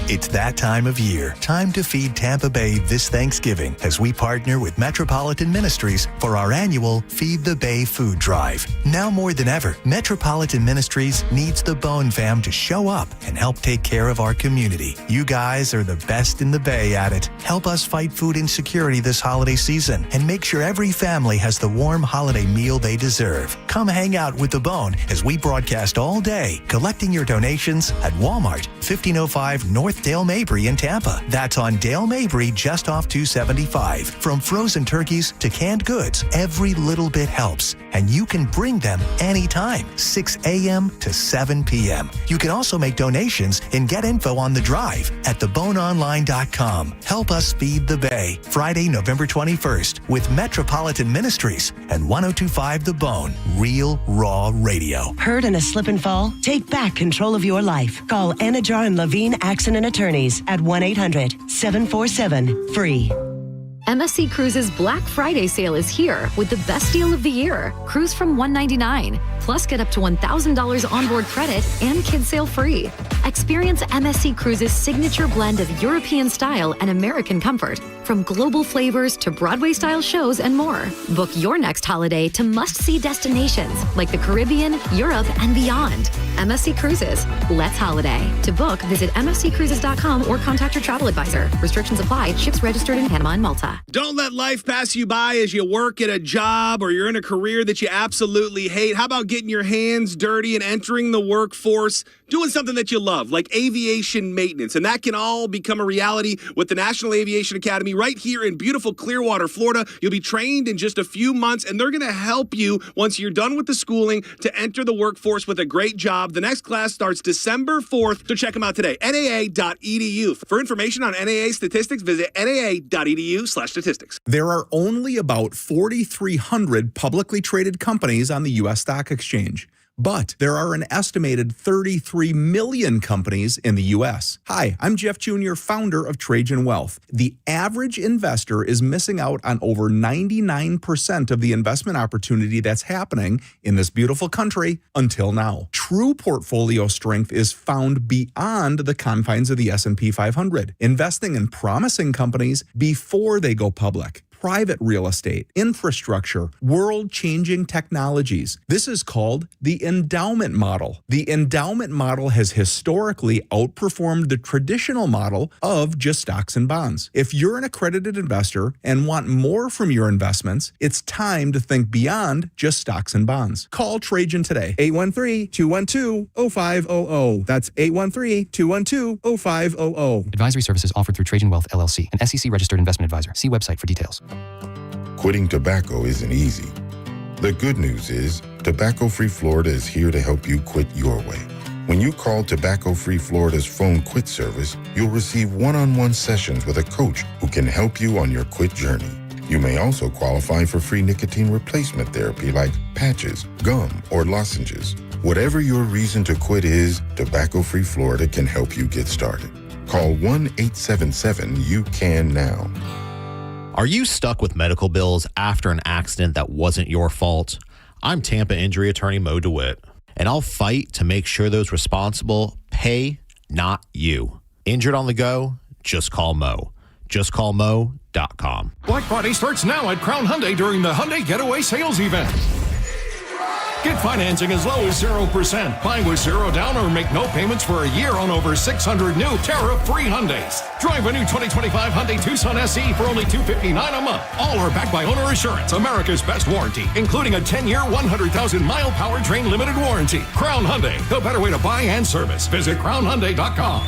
It's that time of year. Time to feed Tampa Bay this Thanksgiving as we partner with Metropolitan Ministries for our annual Feed the Bay food drive. Now more than ever, Metropolitan Ministries needs the Bone fam to show up and help take care of our community. You guys are the best in the Bay at it. Help us fight food insecurity this holiday season and make sure every family has the warm holiday meal they deserve. Come hang out with the Bone as we broadcast all day, collecting your donations at Walmart, 1505 North North Dale Mabry in Tampa. That's on Dale Mabry just off 275. From frozen turkeys to canned goods, every little bit helps. And you can bring them anytime, 6 a.m. to 7 p.m. You can also make donations and get info on the drive at theboneonline.com. Help us feed the Bay. Friday, November 21st with Metropolitan Ministries and 1025 The Bone. Real Raw Radio. Hurt in a slip and fall? Take back control of your life. Call Anajar and Levine Accident Attorneys at 1-800-747-FREE. MSC Cruises Black Friday sale is here with the best deal of the year. Cruise from $199. Plus, get up to $1,000 onboard credit and kids sail free. Experience MSC Cruises' signature blend of European style and American comfort. From global flavors to Broadway-style shows and more. Book your next holiday to must-see destinations like the Caribbean, Europe, and beyond. MSC Cruises. Let's holiday. To book, visit msccruises.com or contact your travel advisor. Restrictions apply. Ships registered in Panama and Malta. Don't let life pass you by as you work at a job or you're in a career that you absolutely hate. How about getting your hands dirty and entering the workforce, doing something that you love, like aviation maintenance? And that can all become a reality with the National Aviation Academy right here in beautiful Clearwater, Florida. You'll be trained in just a few months, and they're going to help you once you're done with the schooling to enter the workforce with a great job. The next class starts December 4th, so check them out today. NAA.edu. For information on NAA statistics, visit NAA.edu/statistics. There are only about 4,300 publicly traded companies on the U.S. stock exchange. But there are an estimated 33 million companies in the U.S. Hi, I'm Jeff Jr., founder of Trajan Wealth. The average investor is missing out on over 99% of the investment opportunity that's happening in this beautiful country until now. True portfolio strength is found beyond the confines of the S&P 500, investing in promising companies before they go public. Private real estate, infrastructure, world-changing technologies. This is called the endowment model. The endowment model has historically outperformed the traditional model of just stocks and bonds. If you're an accredited investor and want more from your investments, it's time to think beyond just stocks and bonds. Call Trajan today, 813-212-0500. That's 813-212-0500. Advisory services offered through Trajan Wealth, LLC, an SEC-registered investment advisor. See website for details. Quitting tobacco isn't easy. The good news is, Tobacco-Free Florida is here to help you quit your way. When you call Tobacco-Free Florida's phone quit service, you'll receive one-on-one sessions with a coach who can help you on your quit journey. You may also qualify for free nicotine replacement therapy like patches, gum, or lozenges. Whatever your reason to quit is, Tobacco-Free Florida can help you get started. Call 1-877-YOU-CAN-NOW. Are you stuck with medical bills after an accident that wasn't your fault? I'm Tampa injury attorney Mo DeWitt, and I'll fight to make sure those responsible pay, not you. Injured on the go? Just call Mo. JustCallMo.com. Black Friday starts now at Crown Hyundai during the Hyundai Getaway Sales Event. Get financing as low as 0%. Buy with zero down or make no payments for a year on over 600 new tariff-free Hyundais. Drive a new 2025 Hyundai Tucson SE for only $259 a month. All are backed by Owner Assurance, America's best warranty, including a 10-year, 100,000-mile powertrain limited warranty. Crown Hyundai, the better way to buy and service. Visit crownhyundai.com.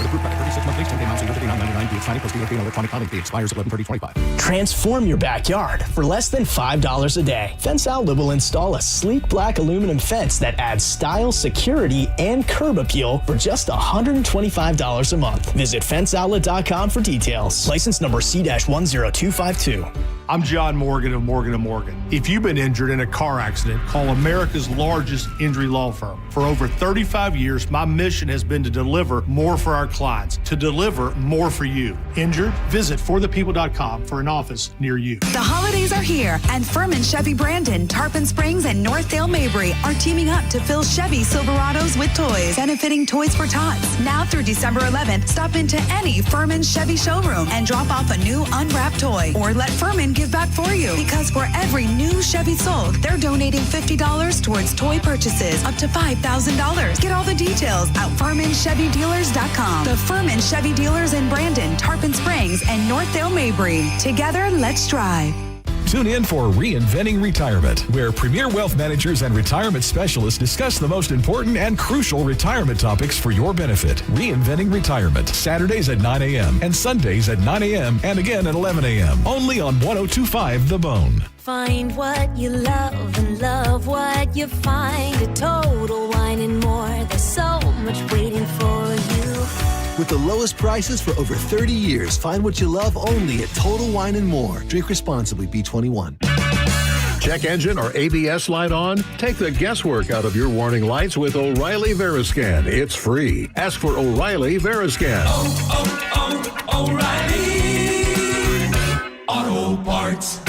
Approved by 36 monthly, 10-day amounts, $59.99. Be excited plus the electronic filing fee expires 11/30/25. Transform your backyard for less than $5 a day. Fence Outlet will install a sleek black aluminum fence that adds style, security, and curb appeal for just $125 a month. Visit fenceoutlet.com for details. License number C-10252. I'm John Morgan of Morgan & Morgan. If you've been injured in a car accident, call America's largest injury law firm. For over 35 years, my mission has been to deliver more for our clients, to deliver more for you. Injured? Visit forthepeople.com for an office near you. The holidays are here, and Furman Chevy Brandon, Tarpon Springs, and North Dale Mabry are teaming up to fill Chevy Silverados with toys, benefiting Toys for Tots. Now through December 11th, stop into any Furman Chevy showroom and drop off a new unwrapped toy, or let Furman give back for you, because for every new Chevy sold, they're donating $50 towards toy purchases up to $5,000. Get all the details at FurmanChevyDealers.com. The Furman Chevy Dealers in Brandon, Tarpon Springs, and North Dale Mabry. Together, let's drive. Tune in for Reinventing Retirement, where premier wealth managers and retirement specialists discuss the most important and crucial retirement topics for your benefit. Reinventing Retirement, Saturdays at 9 a.m. and Sundays at 9 a.m. and again at 11 a.m. Only on 102.5 The Bone. Find what you love and love what you find at Total Wine and More. There's so much waiting for you. With the lowest prices for over 30 years, find what you love only at Total Wine and More. Drink responsibly, B21. Check engine or ABS light on? Take the guesswork out of your warning lights with O'Reilly Veriscan. It's free. Ask for O'Reilly Veriscan. O'Reilly Auto Parts.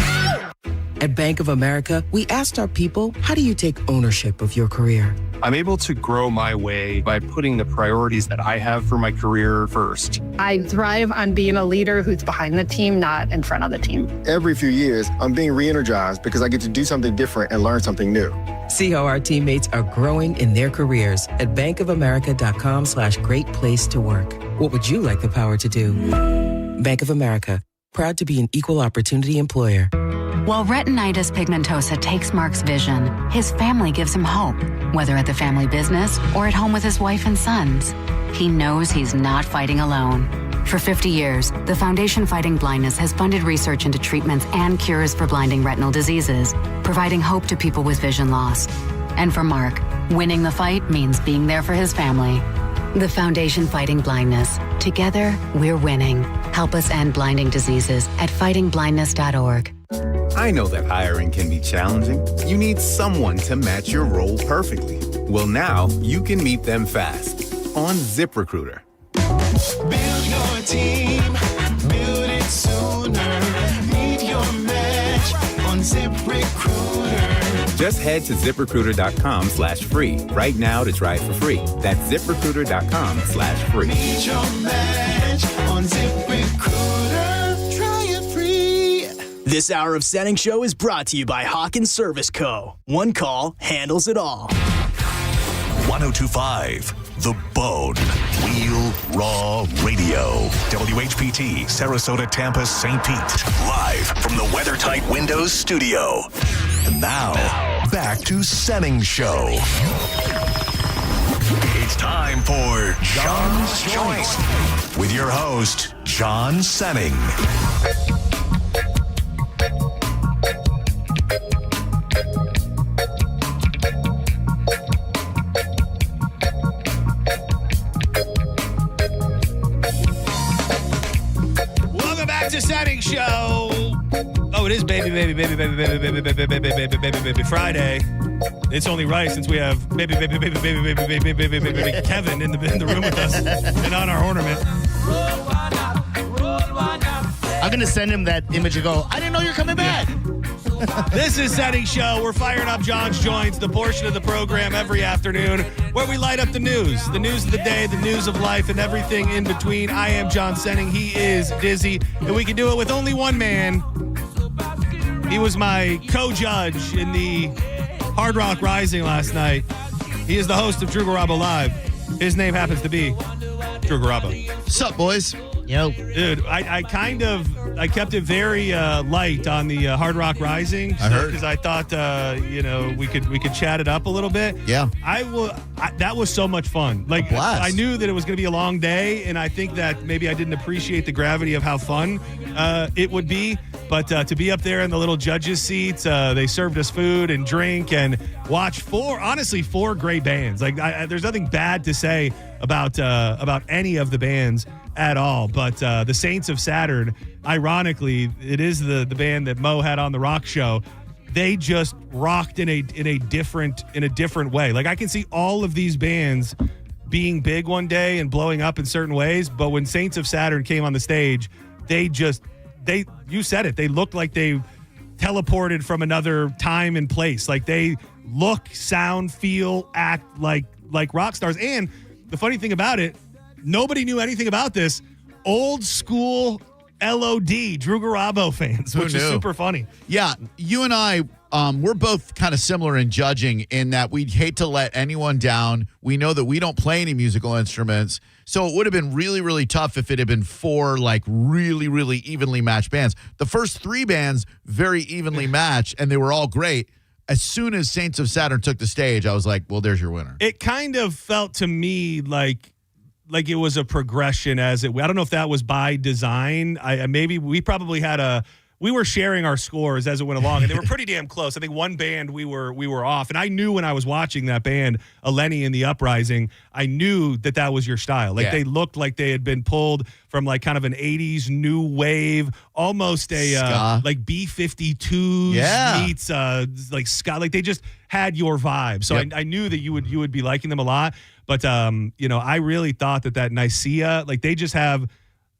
At Bank of America, we asked our people, how do you take ownership of your career? I'm able to grow my way by putting the priorities that I have for my career first. I thrive on being a leader who's behind the team, not in front of the team. Every few years, I'm being re-energized because I get to do something different and learn something new. See how our teammates are growing in their careers at bankofamerica.com/great place to work. What would you like the power to do? Bank of America, proud to be an equal opportunity employer. While retinitis pigmentosa takes Mark's vision, his family gives him hope, whether at the family business or at home with his wife and sons. He knows he's not fighting alone. For 50 years, the Foundation Fighting Blindness has funded research into treatments and cures for blinding retinal diseases, providing hope to people with vision loss. And for Mark, winning the fight means being there for his family. The Foundation Fighting Blindness. Together, we're winning. Help us end blinding diseases at fightingblindness.org. I know that hiring can be challenging. You need someone to match your role perfectly. Well, now you can meet them fast on ZipRecruiter. Build your team, build it sooner. Meet your match on ZipRecruiter. Just head to ZipRecruiter.com/free right now to try it for free. That's ZipRecruiter.com/free. Meet your match on ZipRecruiter. Try it free. This hour of Senning Show is brought to you by Hawkins Service Co. One call handles it all. 102.5 The Bone. Real Raw Radio. WHPT, Sarasota, Tampa, St. Pete. Live from the WeatherTight Windows studio. And now, back to Senning Show. It's time for John's Joint with your host, John Senning. Welcome back to Senning Show. Oh, it is baby Friday. It's only right since we have baby Kevin in the room with us and on our ornament. I'm going to send him that image and go, I didn't know you're coming back. This is Senning Show. We're firing up John's Joints, the portion of the program every afternoon where we light up the news of the day, the news of life, and everything in between. I am John Senning. He is Dizzy. And we can do it with only one man. He was my co-judge in the Hard Rock Rising last night. He is the host of Drew Garabo Live. His name happens to be Drew Garabo. What's up, boys? Yo. Dude, I kept it very light on the Hard Rock Rising. I heard. Because I thought, we could chat it up a little bit. Yeah. That was so much fun. Like, I knew that it was going to be a long day, and I think that maybe I didn't appreciate the gravity of how fun it would be. But to be up there in the little judges' seats, they served us food and drink and watch four great bands. Like, there's nothing bad to say about any of the bands at all. But the Saints of Saturn, ironically, it is the band that Mo had on the rock show. They just rocked in a different way. Like, I can see all of these bands being big one day and blowing up in certain ways, but when Saints of Saturn came on the stage, you said it, they looked like they teleported from another time and place. Like, they look, sound, feel, act like rock stars. And the funny thing about it, nobody knew anything about this. Old school LOD, Drew Garabo fans, which is super funny. Yeah, you and I we're both kind of similar in judging in that we'd hate to let anyone down. We know that we don't play any musical instruments. So it would have been really, really tough if it had been 4 like really, really evenly matched bands. The first 3 bands very evenly matched, and they were all great. As soon as Saints of Saturn took the stage, I was like, well, there's your winner. It kind of felt to me like it was a progression I don't know if that was by design. Maybe we probably had we were sharing our scores as it went along, and they were pretty damn close. I think one band we were off, and I knew when I was watching that band, Eleni and the Uprising, I knew that was your style. Like they looked like they had been pulled from like kind of an 80s new wave, almost a like B-52s meets like ska. Like they just had your vibe. So I knew that you would be liking them a lot. But I really thought that Nicaea, like they just have.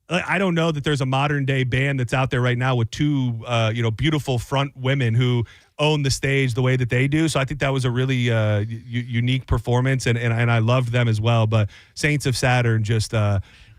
I don't know that there's a modern day band that's out there right now with 2, beautiful front women who own the stage the way that they do. So I think that was a really unique performance, and I loved them as well. But Saints of Saturn just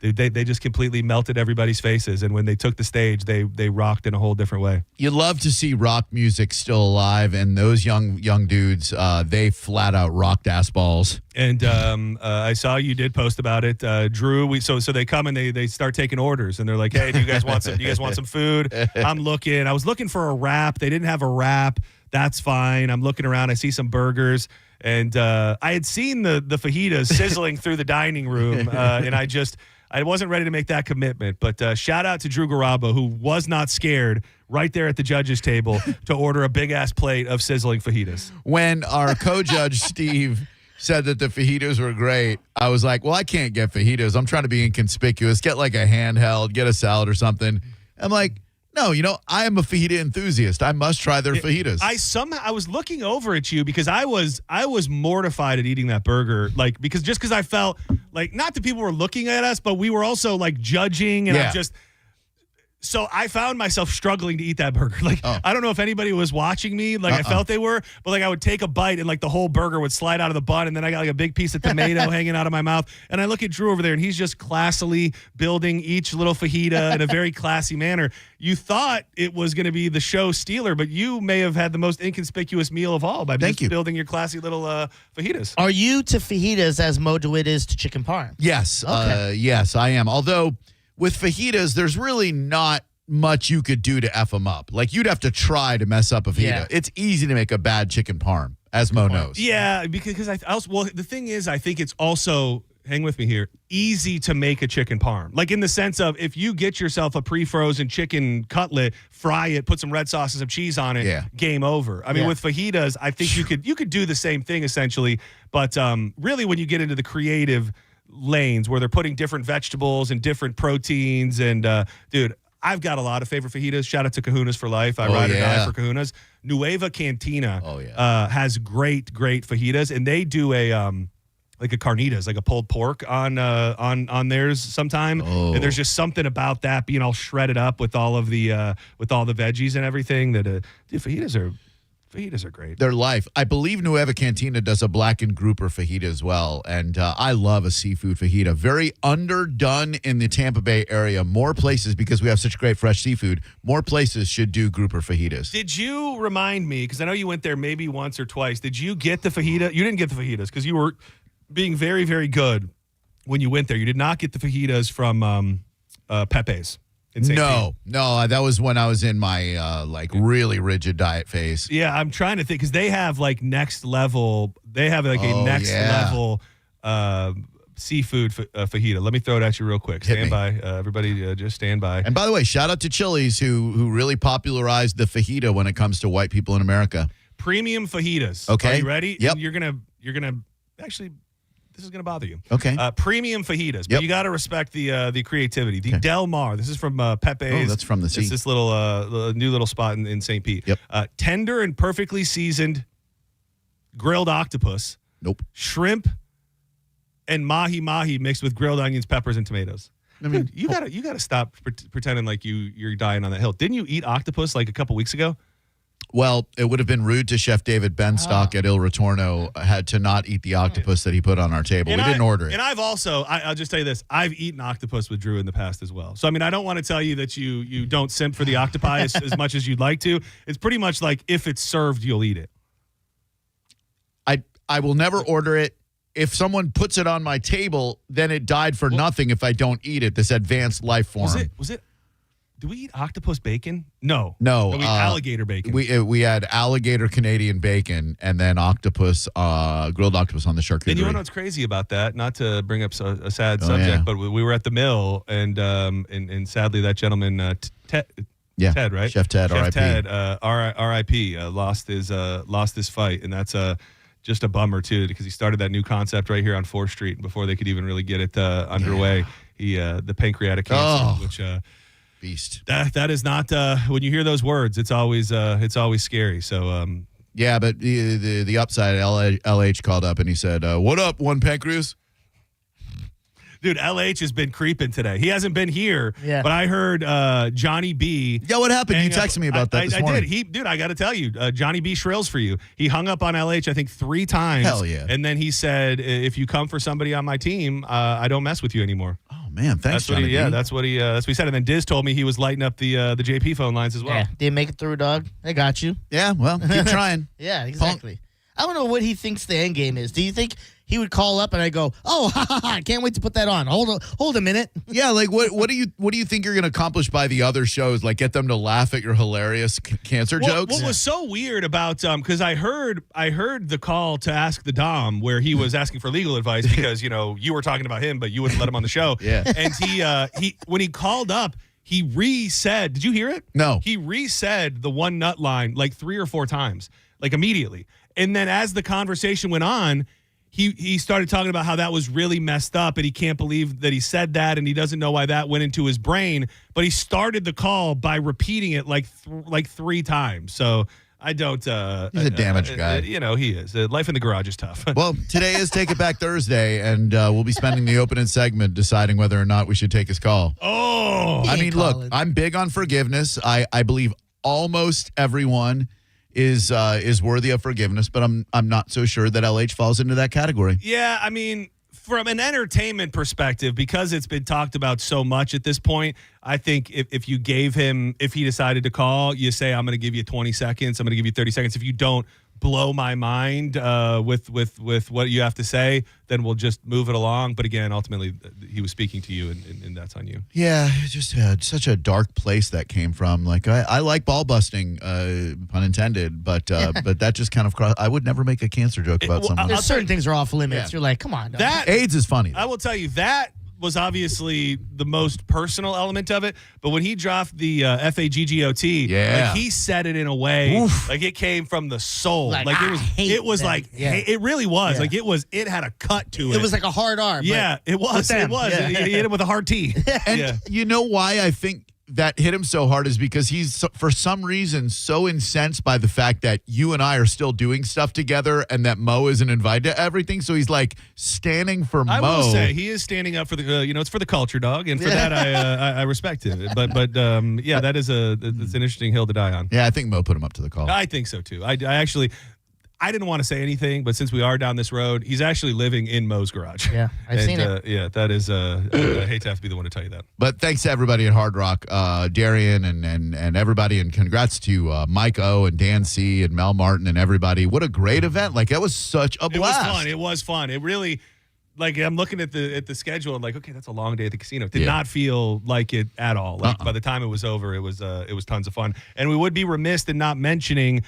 they just completely melted everybody's faces, and when they took the stage, they rocked in a whole different way. You love to see rock music still alive, and those young dudes, they flat out rocked ass balls. And I saw you did post about it, Drew. So they come and they start taking orders, and they're like, "Hey, do you guys want some food?" I was looking for a wrap. They didn't have a wrap. That's fine. I'm looking around. I see some burgers, and I had seen the fajitas sizzling through the dining room, and I wasn't ready to make that commitment. But shout out to Drew Garabo, who was not scared right there at the judges' table to order a big ass plate of sizzling fajitas. When our co-judge Steve said that the fajitas were great, I was like, well, I can't get fajitas. I'm trying to be inconspicuous. Get like a handheld, get a salad or something. I'm like, no, I am a fajita enthusiast. I must try their fajitas. I was looking over at you because I was mortified at eating that burger, like because I felt like not that people were looking at us, but we were also like judging, and so I found myself struggling to eat that burger. Like, I don't know if anybody was watching me. Like, I felt they were. But, like, I would take a bite, and, like, the whole burger would slide out of the bun, and then I got, like, a big piece of tomato hanging out of my mouth. And I look at Drew over there, and he's just classily building each little fajita in a very classy manner. You thought it was going to be the show stealer, but you may have had the most inconspicuous meal of all by building your classy little fajitas. Are you to fajitas as Mo DeWitt is to chicken parm? Yes. Okay. Yes, I am. Although with fajitas, there's really not much you could do to F them up. Like, you'd have to try to mess up a fajita. Yeah. It's easy to make a bad chicken parm, as Mo knows. Yeah, because the thing is, I think it's also, hang with me here, easy to make a chicken parm. Like, in the sense of, if you get yourself a pre-frozen chicken cutlet, fry it, put some red sauce and some cheese on it, game over. I mean, with fajitas, I think you could do the same thing, essentially. But really, when you get into the creative lanes where they're putting different vegetables and different proteins, and dude, I've got a lot of favorite fajitas. Shout out to Kahuna's for life. I ride or die for Kahuna's. Nueva Cantina has great fajitas, and they do a like a carnitas, like a pulled pork on theirs sometime. And there's just something about that being all shredded up with all of the veggies and everything that dude, fajitas are great. They're life. I believe Nueva Cantina does a blackened grouper fajita as well, and I love a seafood fajita. Very underdone in the Tampa Bay area. More places, because we have such great fresh seafood, more places should do grouper fajitas. Did you remind me, because I know you went there maybe once or twice, did you get the fajita? You didn't get the fajitas because you were being very, very good when you went there. You did not get the fajitas from Pepe's. No, that was when I was in my really rigid diet phase. Yeah, I'm trying to think because they have like next level. They have like a next level seafood fajita. Let me throw it at you real quick. Stand by, everybody. Just stand by. And by the way, shout out to Chili's who really popularized the fajita when it comes to white people in America. Premium fajitas. Okay, are you ready? Yep. And you're gonna actually. This is going to bother you. Okay. Premium fajitas, but you got to respect the creativity. The Del Mar. This is from Pepe's. Oh, that's from the sea. It's this little new little spot in St. Pete. Yep. Tender and perfectly seasoned grilled octopus. Nope. Shrimp and mahi mixed with grilled onions, peppers, and tomatoes. I mean, you gotta stop pretending like you're dying on that hill. Didn't you eat octopus like a couple weeks ago? Well, it would have been rude to Chef David Benstock at Il Ritorno had to not eat the octopus that he put on our table. We didn't order it. And I've also, I'll just tell you this, I've eaten octopus with Drew in the past as well. So, I mean, I don't want to tell you that you don't simp for the octopi as much as you'd like to. It's pretty much like if it's served, you'll eat it. I will never order it. If someone puts it on my table, then it died for nothing if I don't eat it, this advanced life form. Was it? Do we eat octopus bacon? No. No. We eat alligator bacon. We had alligator Canadian bacon and then octopus, grilled octopus on the charcuterie. And you want to know what's crazy about that? Not to bring up a sad subject, but we were at the mill, and sadly that gentleman, Ted, right? Chef Ted, Chef R.I.P. Ted, R.I.P. Lost his fight, and that's just a bummer too, because he started that new concept right here on 4th Street before they could even really get it underway. He the pancreatic cancer, which. Beast. That is not when you hear those words, it's always scary. So yeah, but the upside, LH called up and he said, "What up, one pancreas?" Dude, LH has been creeping today. He hasn't been here, but I heard Johnny B. Yeah, what happened? You texted me about that this morning. I did. I got to tell you, Johnny B. shrills for you. He hung up on LH, I think, 3 times. Hell yeah. And then he said, if you come for somebody on my team, I don't mess with you anymore. Oh, man. Thanks, Johnny B. That's what he said. And then Diz told me he was lighting up the JP phone lines as well. Yeah, didn't make it through, dog. I got you. Yeah, well, keep trying. Yeah, exactly. I don't know what he thinks the end game is. Do you think he would call up and I go, "Oh, I can't wait to put that on. Hold a minute." Yeah, like what do you think you're going to accomplish by the other shows? Like get them to laugh at your hilarious cancer jokes? What was so weird about because I heard the call to Ask the Dom where he was asking for legal advice because you were talking about him but you wouldn't let him on the show. Yeah, and he when he called up. He re-said, did you hear it? No. He re-said the one nut line like 3 or 4 times, like immediately. And then as the conversation went on, he started talking about how that was really messed up and he can't believe that he said that and he doesn't know why that went into his brain. But he started the call by repeating it like 3 times. So I don't. He's a damaged guy. He is. Life in the garage is tough. Well, today is Take It Back Thursday, and we'll be spending the opening segment deciding whether or not we should take his call. Oh, I mean, look, I'm big on forgiveness. I believe almost everyone is worthy of forgiveness, but I'm not so sure that LH falls into that category. Yeah, I mean, from an entertainment perspective, because it's been talked about so much at this point, I think if you gave him, if he decided to call, you say, I'm going to give you 20 seconds, I'm going to give you 30 seconds. If you don't blow my mind with what you have to say, then we'll just move it along. But again, ultimately, he was speaking to you, and that's on you. Yeah, it's just such a dark place that came from. Like, I like ball busting, pun intended, but that just kind of I would never make a cancer joke about someone. There's certain things are off limits. Yeah. You're like, come on. Dog. That AIDS is funny. I will tell you that was obviously the most personal element of it, but when he dropped the FAGGOT, like he said it in a way like it came from the soul. Like it was like it really was. Like it had a cut to it. It was like a hard R. Yeah, it was. It was. Yeah. He hit it with a hard T. And you know why I think that hit him so hard is because he's, for some reason, so incensed by the fact that you and I are still doing stuff together and that Mo isn't invited to everything. So he's like standing for Mo. I will say he is standing up for the, it's for the culture, dog, and for that I respect it. But yeah, that is it's an interesting hill to die on. Yeah, I think Mo put him up to the call. I think so too. I actually. I didn't want to say anything, but since we are down this road, he's actually living in Mo's garage. Yeah, I've seen it. Yeah, that is. I hate to have to be the one to tell you that. But thanks to everybody at Hard Rock, Darian and everybody, and congrats to Mike O and Dan C and Mel Martin and everybody. What a great event! Like, that was such a blast. It was fun. It really. Like, I'm looking at the schedule and like, okay, that's a long day at the casino. Did not feel like it at all. Like by the time it was over, it was tons of fun. And we would be remiss in not mentioning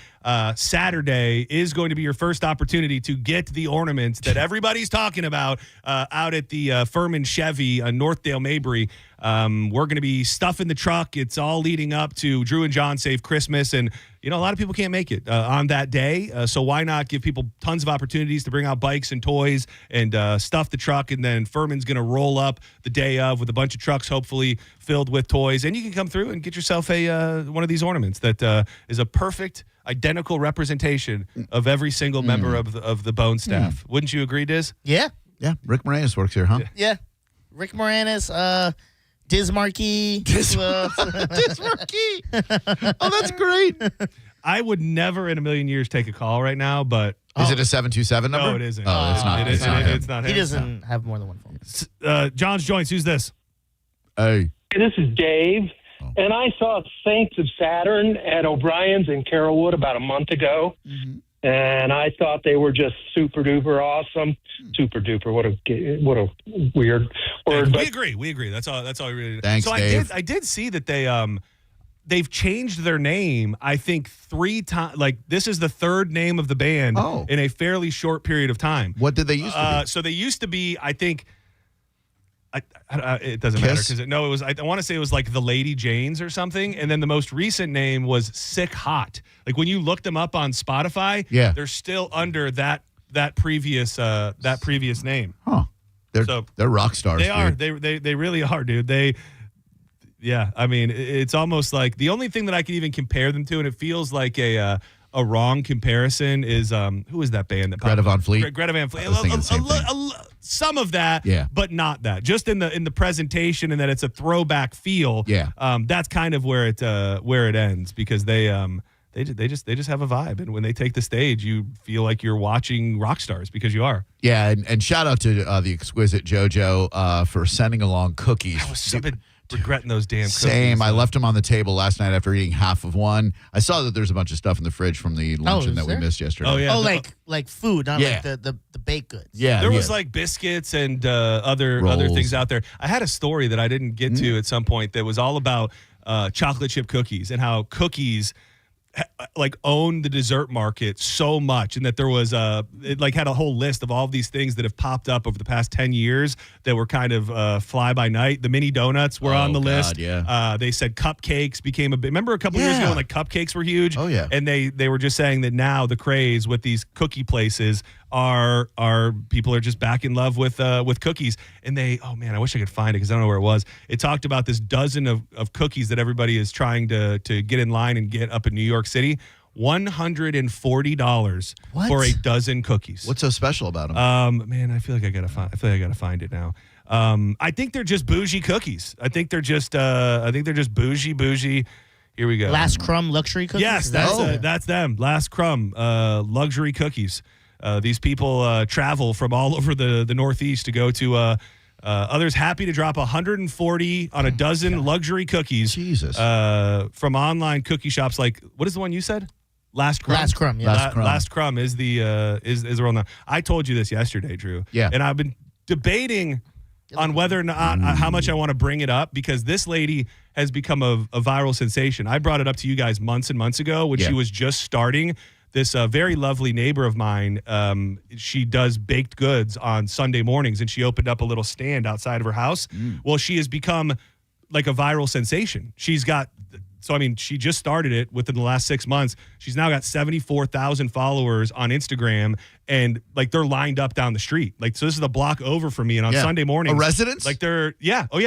Saturday is going to be your first opportunity to get the ornaments that everybody's talking about out at the Furman Chevy Northdale Mabry. We're going to be stuffing the truck. It's all leading up to Drew and John Save Christmas. And, a lot of people can't make it on that day. So why not give people tons of opportunities to bring out bikes and toys and stuff the truck. And then Furman's going to roll up the day of with a bunch of trucks, hopefully filled with toys. And you can come through and get yourself one of these ornaments that is a perfect, identical representation of every single member of the Bone staff. Wouldn't you agree, Diz? Yeah. Yeah. Rick Moranis works here, huh? Yeah. Rick Moranis, Diz Marquis. Diz Marquis. Oh, that's great. I would never in a million years take a call right now, but Is it a 727 number? no, it isn't. Oh, it's not. It's not him. He doesn't have more than one phone. John's Joints. Who's this? Hey. This is Dave, and I saw Saints of Saturn at O'Brien's in Carrollwood about a month ago, and I thought they were just super duper awesome. Super duper. What a weird word. We agree. That's all we really did. Thanks, so Dave. I did see that they've changed their name, I think 3 times. Like, this is the 3rd name of the band in a fairly short period of time. What did they used to be? So they used to be, I think, it doesn't matter because it was. I want to say it was like the Lady Janes or something, and then the most recent name was Sick Hot. Like when you looked them up on Spotify, they're still under that previous name. Huh? They're rock stars. They are. Dude. They really are, dude. Yeah. I mean, it's almost like the only thing that I can even compare them to, and it feels like a wrong comparison, is who is that band that Greta Van Fleet? Greta Van Fleet. I was thinking the same thing. Some of that, Yeah. but not that. Just in the presentation, and that it's a throwback feel. Yeah. That's kind of where it ends, because they just have a vibe, and when they take the stage, you feel like you're watching rock stars, because you are. Yeah, and shout out to the exquisite JoJo for sending along cookies. I've been regretting those damn cookies. Same. I left them on the table last night after eating half of one. I saw that there's a bunch of stuff in the fridge from the luncheon that we missed yesterday. Oh, yeah. Oh, like food, not like the baked goods. Yeah. There was like biscuits and other things out there. I had a story that I didn't get to at some point that was all about chocolate chip cookies, and how cookies like own the dessert market so much, and that there was it like had a whole list of all of these things that have popped up over the past 10 years that were kind of fly by night. The mini donuts were on the list. Yeah. They said cupcakes became a big. Remember a couple years ago when like cupcakes were huge? Oh yeah. And they were just saying that now the craze with these cookie places are people are just back in love with cookies. And oh man, I wish I could find it because I don't know where it was. It talked about this dozen of cookies that everybody is trying to get in line and get up in New York City. $140 for a dozen cookies. What's so special about them? Man, I feel like I gotta find it now. I think they're just bougie cookies. I think they're just bougie. Here we go. Last Crumb luxury cookies? Yes, that's them. Last Crumb luxury cookies. These people travel from all over the Northeast to go to others happy to drop $140 on a dozen luxury cookies. Jesus. From online cookie shops like, what is the one you said? Last Crumb. Last Crumb, yeah. Last Crumb is the real name. I told you this yesterday, Drew. Yeah. And I've been debating on whether or not how much I want to bring it up, because this lady has become a viral sensation. I brought it up to you guys months and months ago when she was just starting. This very lovely neighbor of mine, she does baked goods on Sunday mornings, and she opened up a little stand outside of her house. Well, she has become like a viral sensation. She just started it within the last 6 months. She's now got 74,000 followers on Instagram, and like they're lined up down the street. Like, so this is the block over from me, and on Sunday mornings, a residence? Like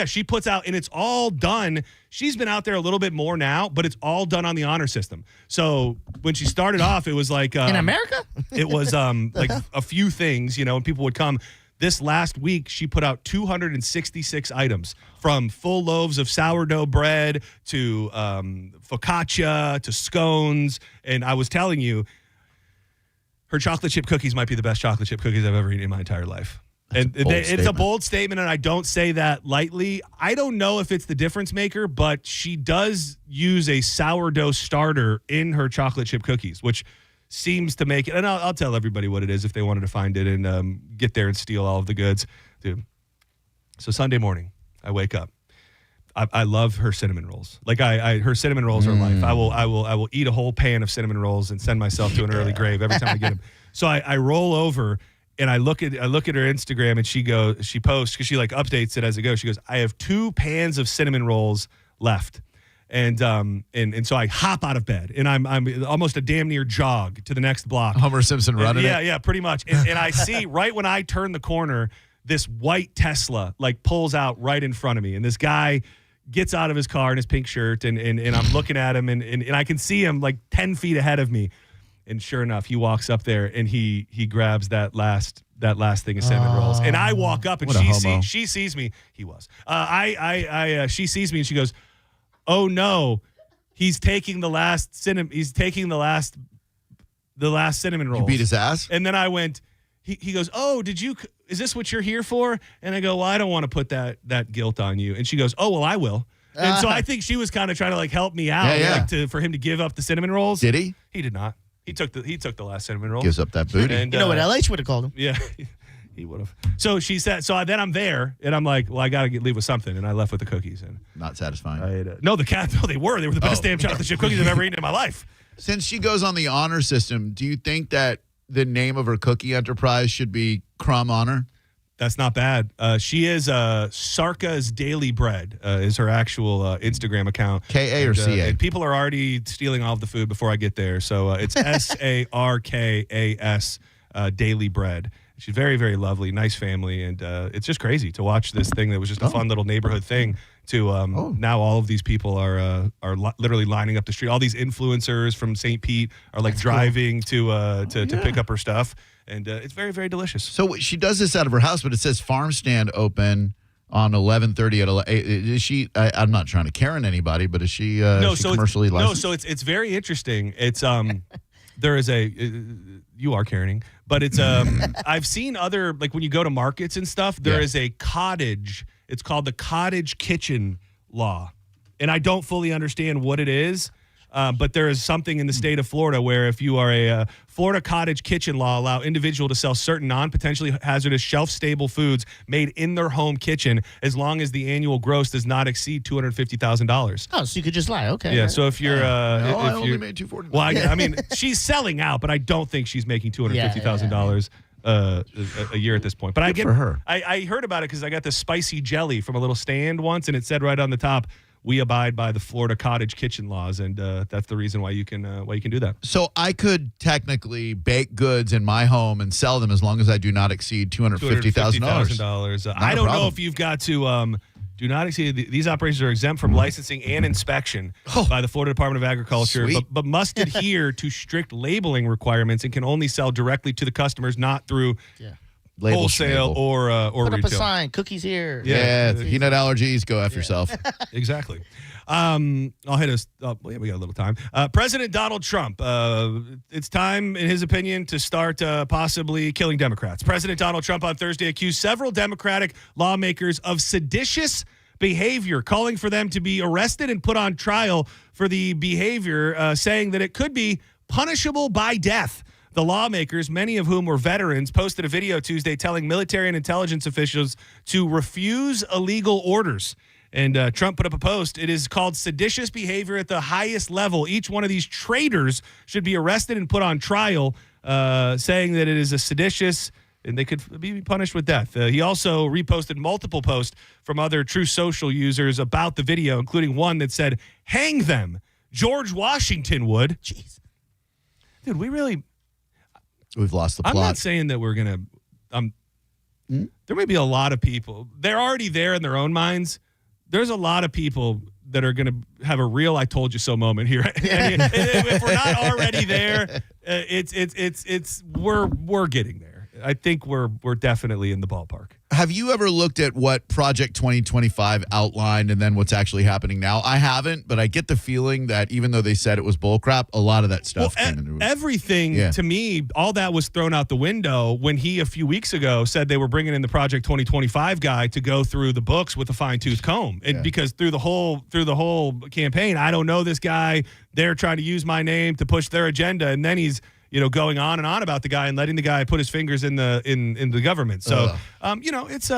she puts out, and it's all done. She's been out there a little bit more now, but it's all done on the honor system. So when she started off, it was like in America? It was like a few things, and people would come. This last week, she put out 266 items, from full loaves of sourdough bread to focaccia to scones. And I was telling you, her chocolate chip cookies might be the best chocolate chip cookies I've ever eaten in my entire life. It's a bold statement, and I don't say that lightly. I don't know if it's the difference maker, but she does use a sourdough starter in her chocolate chip cookies, which seems to make it, and I'll tell everybody what it is if they wanted to find it and get there and steal all of the goods. Dude. So Sunday morning, I wake up. I love her cinnamon rolls. Like her cinnamon rolls are life. I will eat a whole pan of cinnamon rolls and send myself to an early grave every time I get them. So I roll over and I look at her Instagram, and she posts, because she like updates it as it goes. She goes, I have 2 pans of cinnamon rolls left. And so I hop out of bed, and I'm almost a damn near jog to the next block. Homer Simpson running it? Yeah, pretty much. And I see right when I turn the corner, this white Tesla like pulls out right in front of me, and this guy gets out of his car in his pink shirt, and I'm looking at him, and I can see him like 10 feet ahead of me. And sure enough, he walks up there, and he grabs that last thing of cinnamon rolls. And I walk up, and she sees me. He was. She sees me, and she goes, "Oh no, he's taking the last cinnamon. He's taking the last cinnamon roll. You beat his ass? And then I went, he goes, oh, is this what you're here for? And I go, well, I don't want to put that guilt on you. And she goes, oh, well, I will. And so I think she was kind of trying to like help me out for him to give up the cinnamon rolls. Did he? He did not. He took the last cinnamon roll. Gives up that booty. And, you know what LH would have called him? Yeah, he would have. So she said. So then I'm there, and I'm like, well, I got to leave with something, and I left with the cookies. And not satisfying. I ate it. No, they were the best damn chocolate chip cookies I've ever eaten in my life. Since she goes on the honor system, do you think that the name of her cookie enterprise should be Crumb Honor? That's not bad. She is Sarka's Daily Bread is her actual Instagram account. K-A or C-A? And people are already stealing all of the food before I get there. So it's Sarkas Daily Bread. She's very, very lovely, nice family. And it's just crazy to watch this thing that was just a fun little neighborhood thing to now all of these people are literally lining up the street. All these influencers from St. Pete are like driving to pick up her stuff. And it's very, very delicious. So she does this out of her house, but it says farm stand open on 11:30 at 11. Is she? I'm not trying to Karen anybody, but is she? Commercially licensed? No, so it's very interesting. It's there is you are Karening, but it's I've seen other, like when you go to markets and stuff, there is a cottage. It's called the cottage kitchen law, and I don't fully understand what it is. But there is something in the state of Florida where if you are a Florida cottage kitchen law allow individual to sell certain non-potentially hazardous shelf-stable foods made in their home kitchen as long as the annual gross does not exceed $250,000. Oh, so you could just lie. Okay. Yeah, so if you're... I only made $240. Well, I mean, she's selling out, but I don't think she's making $250,000 a year at this point. But for her. I heard about it because I got this spicy jelly from a little stand once, and it said right on the top, we abide by the Florida cottage kitchen laws, and that's the reason why you can do that. So I could technically bake goods in my home and sell them as long as I do not exceed $250,000. I don't know if you've got to do not exceed. These operations are exempt from licensing and inspection by the Florida Department of Agriculture, but must adhere to strict labeling requirements and can only sell directly to the customers, not through wholesale or Put retail. up a sign, cookies here. Yeah, peanut allergies, go after yourself. Exactly. I'll hit us. We got a little time. President Donald Trump. It's time, in his opinion, to start possibly killing Democrats. President Donald Trump on Thursday accused several Democratic lawmakers of seditious behavior, calling for them to be arrested and put on trial for the behavior, saying that it could be punishable by death. The lawmakers, many of whom were veterans, posted a video Tuesday telling military and intelligence officials to refuse illegal orders. And Trump put up a post. It is called seditious behavior at the highest level. Each one of these traitors should be arrested and put on trial, saying that it is a seditious, and they could be punished with death. He also reposted multiple posts from other True Social users about the video, including one that said, hang them. George Washington would. Jeez. Dude, We've lost the plot. I'm not saying that we're going to there may be a lot of people. They're already there in their own minds. There's a lot of people that are going to have a real "I told you so" moment here. If we're not already there, we're getting there. I think we're definitely in the ballpark. Have you ever looked at what Project 2025 outlined and then what's actually happening now? I haven't, but I get the feeling that even though they said it was bullcrap, a lot of that stuff came into it. Everything, to me, all that was thrown out the window when he, a few weeks ago, said they were bringing in the Project 2025 guy to go through the books with a fine-tooth comb. And because through the whole campaign, I don't know this guy. They're trying to use my name to push their agenda. And then he's going on and on about the guy and letting the guy put his fingers in the government. So, it's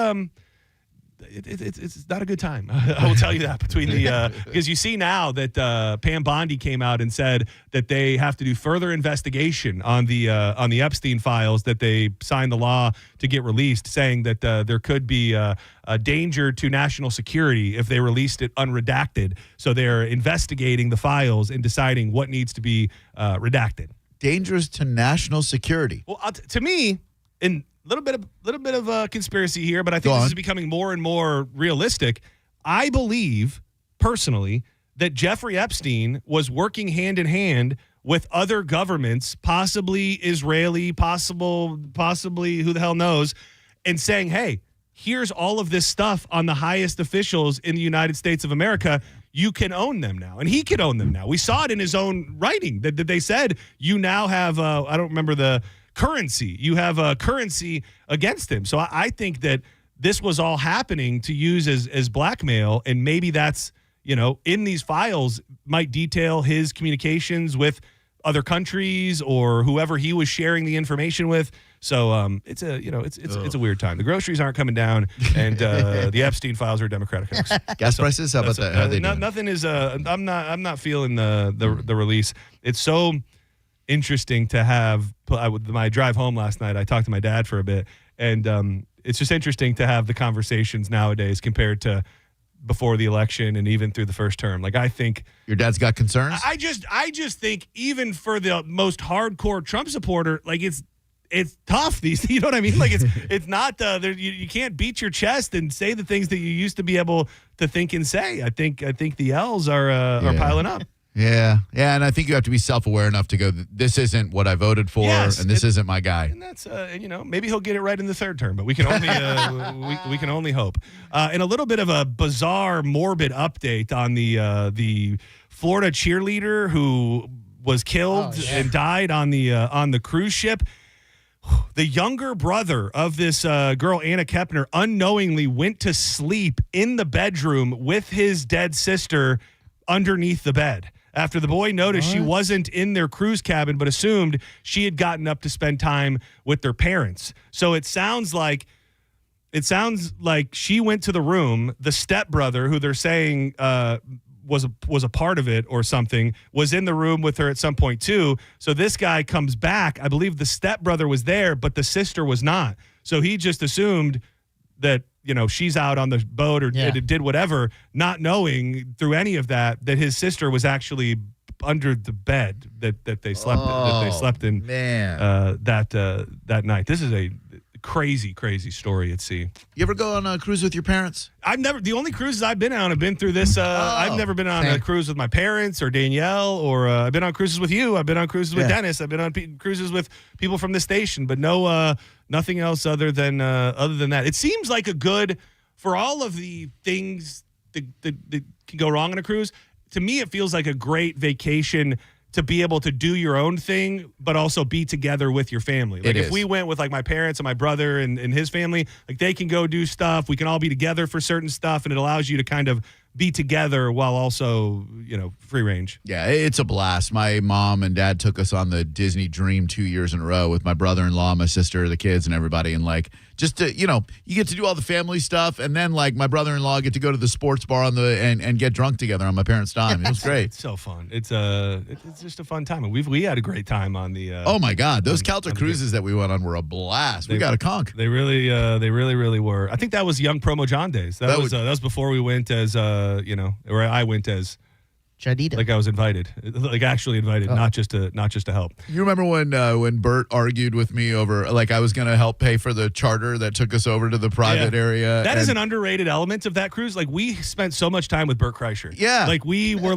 not a good time. I will tell you that between because you see now that Pam Bondi came out and said that they have to do further investigation on the Epstein files, that they signed the law to get released, saying that there could be a danger to national security if they released it unredacted. So they're investigating the files and deciding what needs to be redacted. Dangerous to national security. Well, to me, in little bit of conspiracy here, but I think this is becoming more and more realistic. I believe personally that Jeffrey Epstein was working hand in hand with other governments, possibly Israeli, possibly who the hell knows, and saying, hey, here's all of this stuff on the highest officials in the United States of America. you can own them now, and he can own them now. We saw it in his own writing that they said you now have, I don't remember the currency. You have a currency against him. So I think that this was all happening to use as blackmail, and maybe that's, in these files might detail his communications with other countries or whoever he was sharing the information with. So it's a weird time. The groceries aren't coming down, and the Epstein files are Democratic hoax. Gas prices? How about that? How are they doing? Nothing is. I'm not feeling the release. It's so interesting to have. My drive home last night, I talked to my dad for a bit, and it's just interesting to have the conversations nowadays compared to before the election and even through the first term. Like, I think your dad's got concerns. I just think even for the most hardcore Trump supporter, like it's tough. You know what I mean? Like it's not you can't beat your chest and say the things that you used to be able to think and say. I think the L's are piling up. Yeah, and I think you have to be self-aware enough to go, this isn't what I voted for, and this isn't my guy. And that's, maybe he'll get it right in the third term, but we can only we can only hope. And a little bit of a bizarre, morbid update on the Florida cheerleader who was killed and died on the cruise ship. The younger brother of this girl, Anna Kepner, unknowingly went to sleep in the bedroom with his dead sister underneath the bed. After the boy noticed she wasn't in their cruise cabin, but assumed she had gotten up to spend time with their parents. So it sounds like she went to the room. The stepbrother, who they're saying was a part of it or something, was in the room with her at some point too. So this guy comes back. I believe the stepbrother was there, but the sister was not. So he just assumed that, she's out on the boat or did whatever, not knowing through any of that his sister was actually under the bed that they slept in that night. This is a crazy story at sea. You ever go on a cruise with your parents? The only cruises I've been on have been through this. I've never been on a cruise with my parents or Danielle, or I've been on cruises with you. I've been on cruises with Dennis. I've been on cruises with people from the station, but nothing else other than that. It seems like for all of the things that can go wrong on a cruise, to me, it feels like a great vacation to be able to do your own thing, but also be together with your family. Like if we went with like my parents and my brother and his family, like they can go do stuff. We can all be together for certain stuff, and it allows you to kind of be together while also, free range. Yeah, it's a blast. My mom and dad took us on the Disney Dream 2 years in a row with my brother-in-law, my sister, the kids, and everybody. And just to, you get to do all the family stuff, and then my brother-in-law get to go to the sports bar and get drunk together on my parents' dime. It was great. It's so fun. It's just a fun time, and we had a great time on the. Oh my God, those Calta cruises that we went on were a blast. We got a conch. They really were. I think that was Young Promo John days. That was before we went as or I went as Chadita. Like I was invited, like actually invited, not just to help. You remember when Bert argued with me over, I was going to help pay for the charter that took us over to the private area? That is an underrated element of that cruise. Like, we spent so much time with Bert Kreischer. Yeah. Like, we were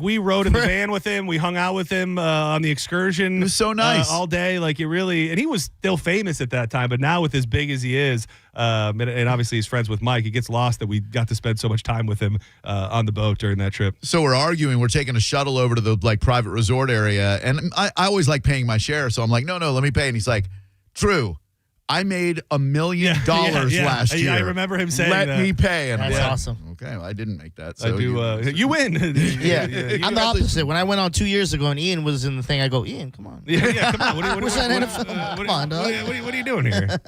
we rode in the van with him. We hung out with him on the excursion. It was so nice. All day. And he was still famous at that time, but now with as big as he is, and obviously he's friends with Mike, it gets lost that we got to spend so much time with him on the boat during that trip. So we're arguing. We're taking a shuttle over to the private resort area, and I always like paying my share. So I'm like, no, let me pay. And he's like, True, I made $1 million last year. I remember him saying Let that. me pay. And That's I'm like, awesome. Okay, well, I didn't make that. So I do. You win. I'm the opposite. When I went on 2 years ago and Ian was in the thing, I go, Ian, come on. Yeah, come on. Where's that NFL? Come on, dog. What are you doing here?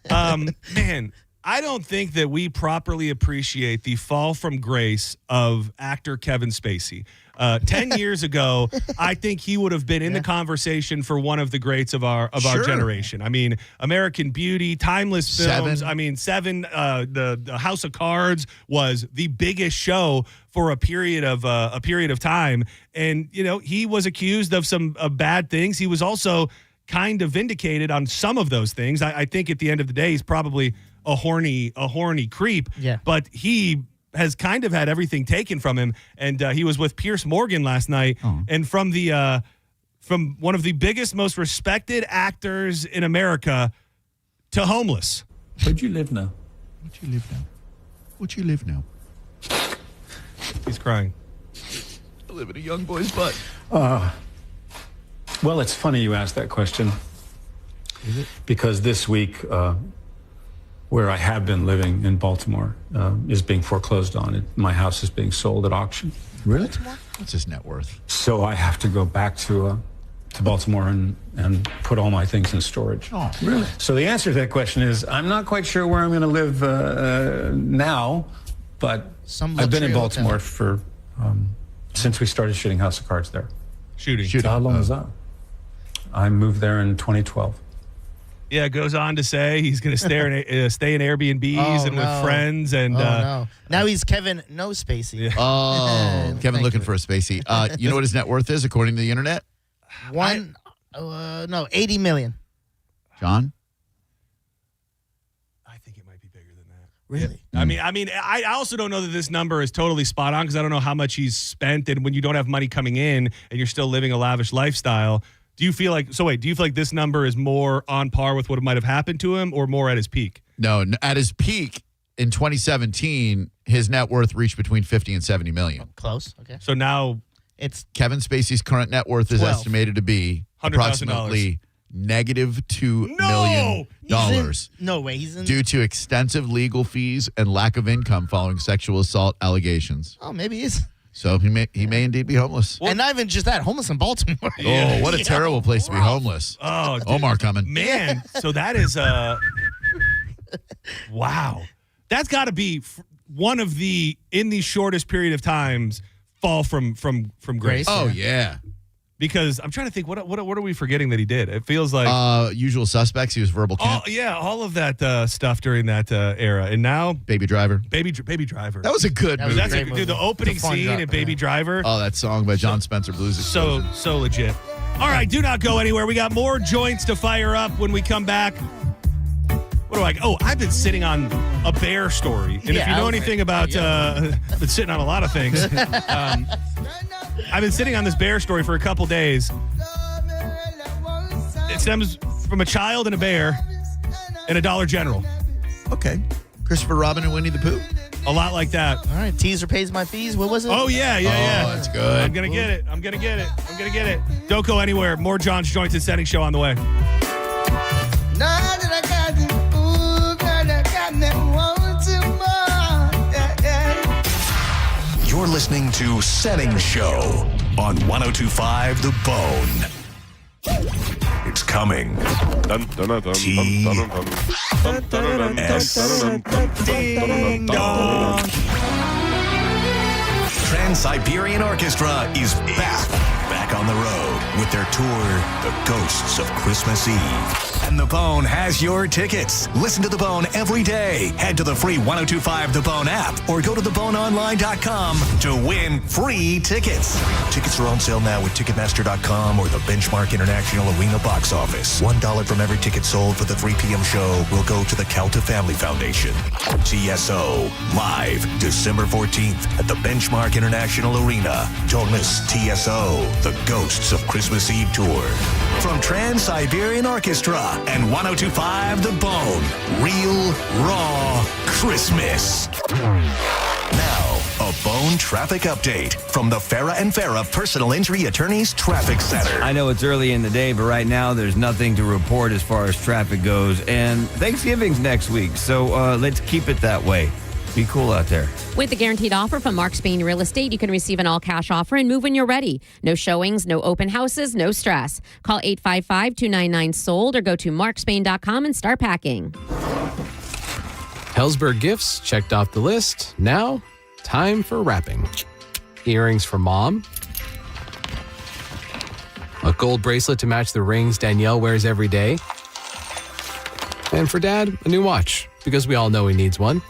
Man, I don't think that we properly appreciate the fall from grace of actor Kevin Spacey. 10 years ago, I think he would have been in the conversation for one of the greats of our generation. I mean, American Beauty, timeless films. Seven. I mean, Seven, the House of Cards was the biggest show for a period of time. And, he was accused of some bad things. He was also kind of vindicated on some of those things. I think at the end of the day, he's probably a horny creep. Yeah. But he has kind of had everything taken from him, and he was with Pierce Morgan last night, and from one of the biggest, most respected actors in America to homeless. Where'd you live now? What you live now? He's crying. I live in a young boy's butt. Well, it's funny you asked that question. Is it? Because this week, where I have been living in Baltimore, is being foreclosed on. My house is being sold at auction. Really? What's his net worth? So I have to go back to Baltimore and put all my things in storage. Oh, really? So the answer to that question is, I'm not quite sure where I'm going to live now, but I've been in Baltimore for since we started shooting House of Cards there. Shooting. So how long was that? I moved there in 2012. Yeah, goes on to say he's going to stay in Airbnbs and with friends. And no. Now he's Kevin No Spacey. Oh, Kevin looking for a Spacey. You know what his net worth is according to the internet? 80 million. John? I think it might be bigger than that. Really? I also don't know that this number is totally spot on because I don't know how much he's spent. And when you don't have money coming in and you're still living a lavish lifestyle, do you feel like this number is more on par with what might have happened to him or more at his peak? No, at his peak in 2017, his net worth reached between 50 and 70 million. Close. Okay. So now it's Kevin Spacey's current net worth is 12. estimated to be $100,000. approximately -$2 million. No way. He's in. Due to extensive legal fees and lack of income following sexual assault allegations. Oh, maybe he's. So he may indeed be homeless. And not even just that, homeless in Baltimore. Oh, what a terrible place to be homeless. Oh, dude. Omar coming. Man, so that is wow. That's got to be one of the, in the shortest period of times, fall from grace. Oh, yeah. Because I'm trying to think, what are we forgetting that he did? It feels like Usual Suspects. He was verbal camp. all of that stuff during that era, and now Baby Driver. Baby Driver. That was a good movie. That's dude. The opening scene in Baby Driver. Oh, that song by John Spencer Blues. So legit. All right, do not go anywhere. We got more joints to fire up when we come back. What do I? Oh, I've been sitting on a bear story, and if you know anything about, I've been sitting on a lot of things. I've been sitting on this bear story for a couple days. It stems from a child and a bear and a Dollar General. Okay. Christopher Robin and Winnie the Pooh. A lot like that. All right. Teaser pays my fees. What was it? Oh, yeah. Oh, that's good. I'm going to get it. Don't go anywhere. More John's Joints and Senning Show on the way. Now that I got you, ooh, girl, I got me wanting more. Yeah. You're listening to Senning Show on 102.5 The Bone. It's coming. Ding dong. Trans-Siberian Orchestra is back on the road with their tour, The Ghosts of Christmas Eve. And The Bone has your tickets. Listen to The Bone every day. Head to the free 102.5 The Bone app or go to theboneonline.com to win free tickets. Tickets are on sale now at Ticketmaster.com or the Benchmark International Arena box office. $1 from every ticket sold for the 3 p.m. show will go to the Calta Family Foundation. TSO, live December 14th at the Benchmark International Arena. Don't miss TSO, The Ghosts of Christmas Eve Tour. From Trans-Siberian Orchestra and 102.5 The Bone. Real, raw Christmas. Now, a Bone traffic update from the Farah and Farah Personal Injury Attorneys Traffic Center. I know it's early in the day, but right now there's nothing to report as far as traffic goes. And Thanksgiving's next week, so let's keep it that way. Be cool out there. With the guaranteed offer from Mark Spain Real Estate, you can receive an all-cash offer and move when you're ready. No showings, no open houses, no stress. Call 855-299-SOLD or go to markspain.com and start packing. Hellsberg gifts checked off the list. Now, time for wrapping. Earrings for mom. A gold bracelet to match the rings Danielle wears every day. And for dad, a new watch, because we all know he needs one.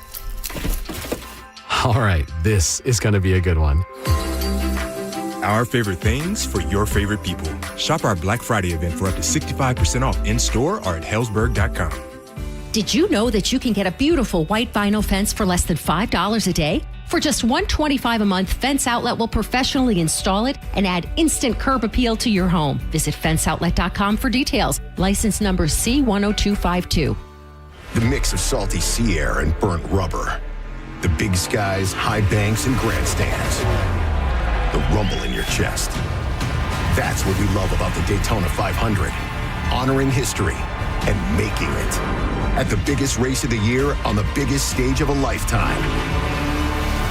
All right, this is going to be a good one. Our favorite things for your favorite people. Shop our Black Friday event for up to 65% off in-store or at hellsberg.com. Did you know that you can get a beautiful white vinyl fence for less than $5 a day? For just $125 a month, Fence Outlet will professionally install it and add instant curb appeal to your home. Visit fenceoutlet.com for details. License number C10252. The mix of salty sea air and burnt rubber. The big skies, high banks, and grandstands. The rumble in your chest. That's what we love about the Daytona 500. Honoring history and making it. At the biggest race of the year on the biggest stage of a lifetime.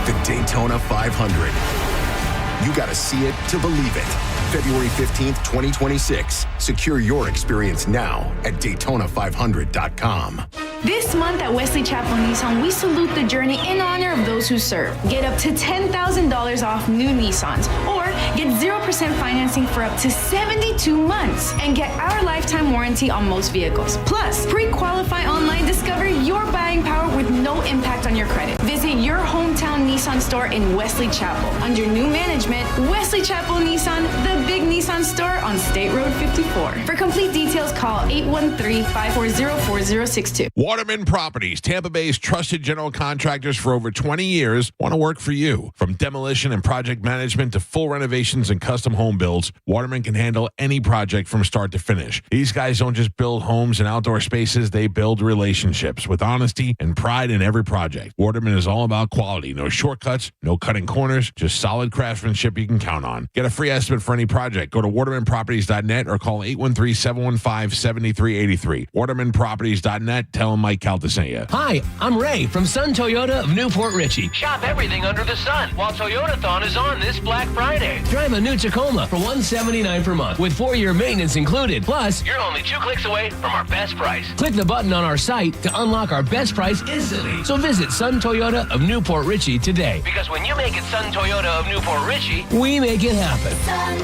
The Daytona 500. You got to see it to believe it. February 15th, 2026. Secure your experience now at Daytona500.com. This month at Wesley Chapel Nissan, we salute the journey in honor of those who serve. Get up to $10,000 off new Nissans or get 0% financing for up to 72 months and get our lifetime warranty on most vehicles. Plus, pre-qualify online, discover your buying power with no impact on your credit. Visit your hometown Nissan store in Wesley Chapel. Under new management, Wesley Chapel Nissan, the big Nissan store on State Road 54. For complete details, call 813-540-4062. Waterman Properties, Tampa Bay's trusted general contractors for over 20 years, want to work for you. From demolition and project management to full renovations and custom home builds, Waterman can handle any project from start to finish. These guys don't just build homes and outdoor spaces, they build relationships with honesty and pride in every project. Waterman is all about quality, no shortcuts, no cutting corners, just solid craftsmanship you can count on. Get a free estimate for any project. Go to watermanproperties.net or call 813-715-7383. watermanproperties.net. Tell them Mike Calta sent you. Hi, I'm Ray from Sun Toyota of Newport Richey. Shop everything under the sun while Toyotathon is on this Black Friday. Drive a new Tacoma for $179 per month with 4-year maintenance included. Plus, you're only 2 clicks away from our best price. Click the button on our site to unlock our best price instantly. So visit Sun Toyota of Newport Richey today. Because when you make it Sun Toyota of Newport Richey, we make it happen. Sun